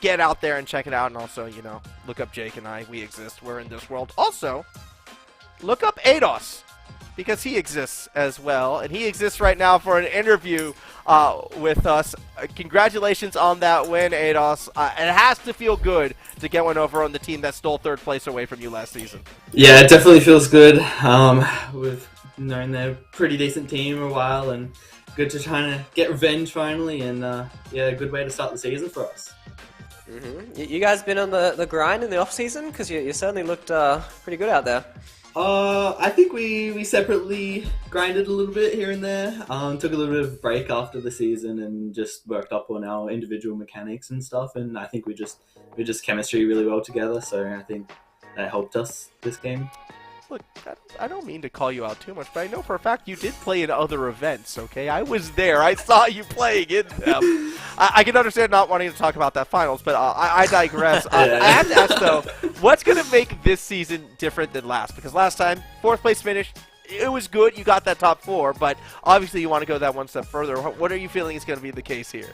get out there and check it out. And also, you know, look up Jake and I. We exist. We're in this world. Also, look up ADOS, because he exists as well, and he exists right now for an interview with us. Congratulations on that win, ADOS. It has to feel good to get one over on the team that stole third place away from you last season. Yeah, it definitely feels good. We've known they're a pretty decent team for a while, and good to try to get revenge finally, and yeah, a good way to start the season for us. You guys been on the grind in the off season? Because you certainly looked pretty good out there. I think we separately grinded a little bit here and there. Took a little bit of a break after the season and just worked up on our individual mechanics and stuff. And I think we just chemistry really well together. So I think that helped us this game. Look, I don't mean to call you out too much, but I know for a fact you did play in other events, okay? I was there. I saw you playing in them. I can understand not wanting to talk about that finals, but I digress. I have to ask, though, what's going to make this season different than last? Because last time, 4th place finish, it was good. You got that top 4, but obviously you want to go that one step further. What are you feeling is going to be the case here?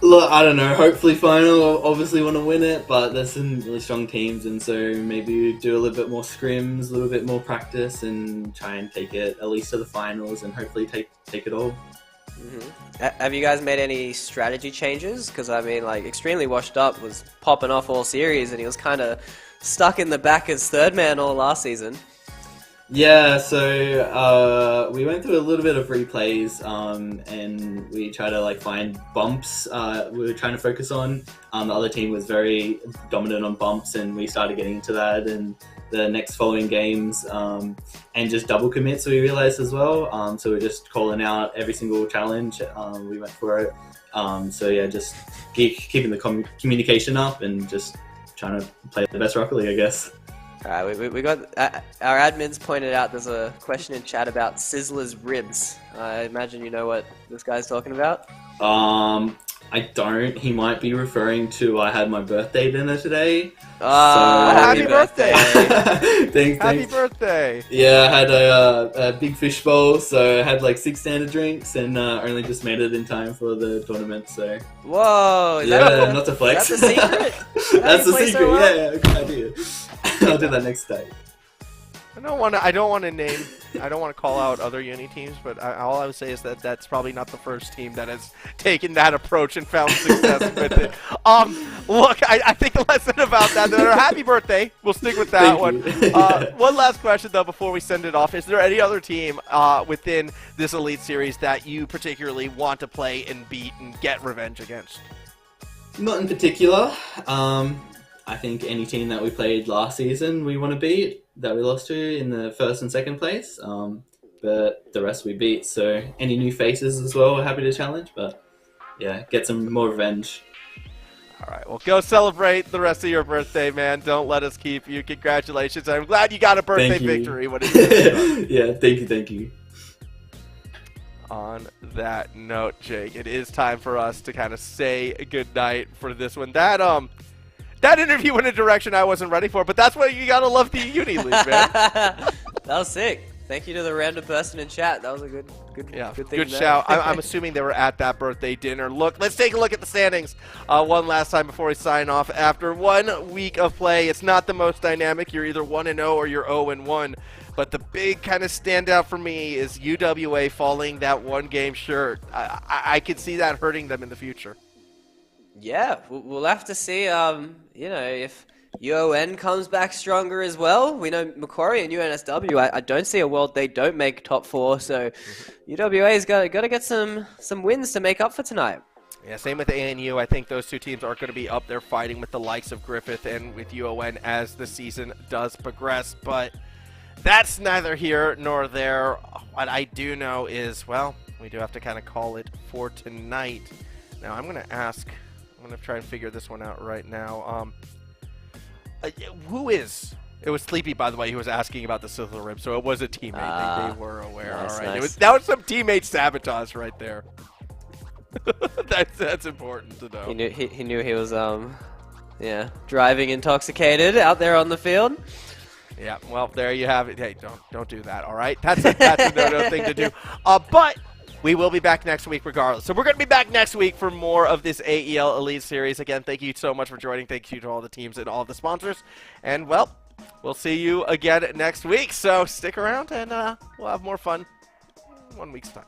Look, I don't know. Hopefully final. Obviously want to win it, but there's some really strong teams, and so maybe do a little bit more scrims, a little bit more practice, and try and take it at least to the finals, and hopefully take it all. Have you guys made any strategy changes? Because I mean, like, Extremely Washed Up was popping off all series, and he was kind of stuck in the back as third man all last season. Yeah, so we went through a little bit of replays, and we tried to like find bumps. We were trying to focus on. The other team was very dominant on bumps, and we started getting into that in the next following games, and just double commits. We realized as well. So we're just calling out every single challenge. We went for it. So yeah, just keeping the communication up and just trying to play the best Rocket League, I guess. Alright, we got our admins pointed out there's a question in chat about Sizzler's ribs. I imagine you know what this guy's talking about. I don't. He might be referring to I had my birthday dinner today. Happy birthday! Thanks. Happy birthday! Yeah, I had a big fish bowl, so I had like 6 standard drinks, and only just made it in time for the tournament. So. Whoa! Not to flex. That's a secret. That's a secret. So well? Yeah, good idea. I'll do that next day. I don't want to call out other uni teams, but all I would say is that that's probably not the first team that has taken that approach and found success with it. Look, I think less said about that. Happy birthday. We'll stick with that one. One last question, though, before we send it off. Is there any other team within this Elite Series that you particularly want to play and beat and get revenge against? Not in particular. I think any team that we played last season we want to beat, that we lost to in the 1st and 2nd place, but the rest we beat. So any new faces as well, we're happy to challenge, but yeah, get some more revenge. All right, well, go celebrate the rest of your birthday, man. Don't let us keep you. Congratulations. I'm glad you got a birthday victory. What is it? Yeah, thank you. On that note, Jake, it is time for us to kind of say goodnight for this one. That interview went in a direction I wasn't ready for, but that's why you gotta love the Uni League, man. That was sick. Thank you to the random person in chat. That was a good thing. Good there. shout. I'm assuming they were at that birthday dinner. Look, let's take a look at the standings one last time before we sign off. After 1 week of play, it's not the most dynamic. You're either 1-0 or you're 0-1. But the big kind of standout for me is UWA falling that 1 game short. I could see that hurting them in the future. Yeah, we'll have to see. If UON comes back stronger as well. We know Macquarie and UNSW. I don't see a world they don't make top 4. So UWA's got to get some wins to make up for tonight. Yeah, same with ANU. I think those 2 teams are going to be up there fighting with the likes of Griffith and with UON as the season does progress. But that's neither here nor there. What I do know is, well, we do have to kind of call it for tonight. Now, I'm going to try and figure this one out right now. Who is? It was Sleepy, by the way, who was asking about the Sizzler Rib, so it was a teammate. They were aware. Nice, all right, nice. That was some teammate sabotage right there. that's important to know. He knew he was driving intoxicated out there on the field. Yeah, well, there you have it. Hey, don't do that. All right, that's a no thing to do. But we will be back next week regardless. So we're going to be back next week for more of this AEL Elite Series. Again, thank you so much for joining. Thank you to all the teams and all the sponsors. And, well, we'll see you again next week. So stick around, and we'll have more fun 1 week's time.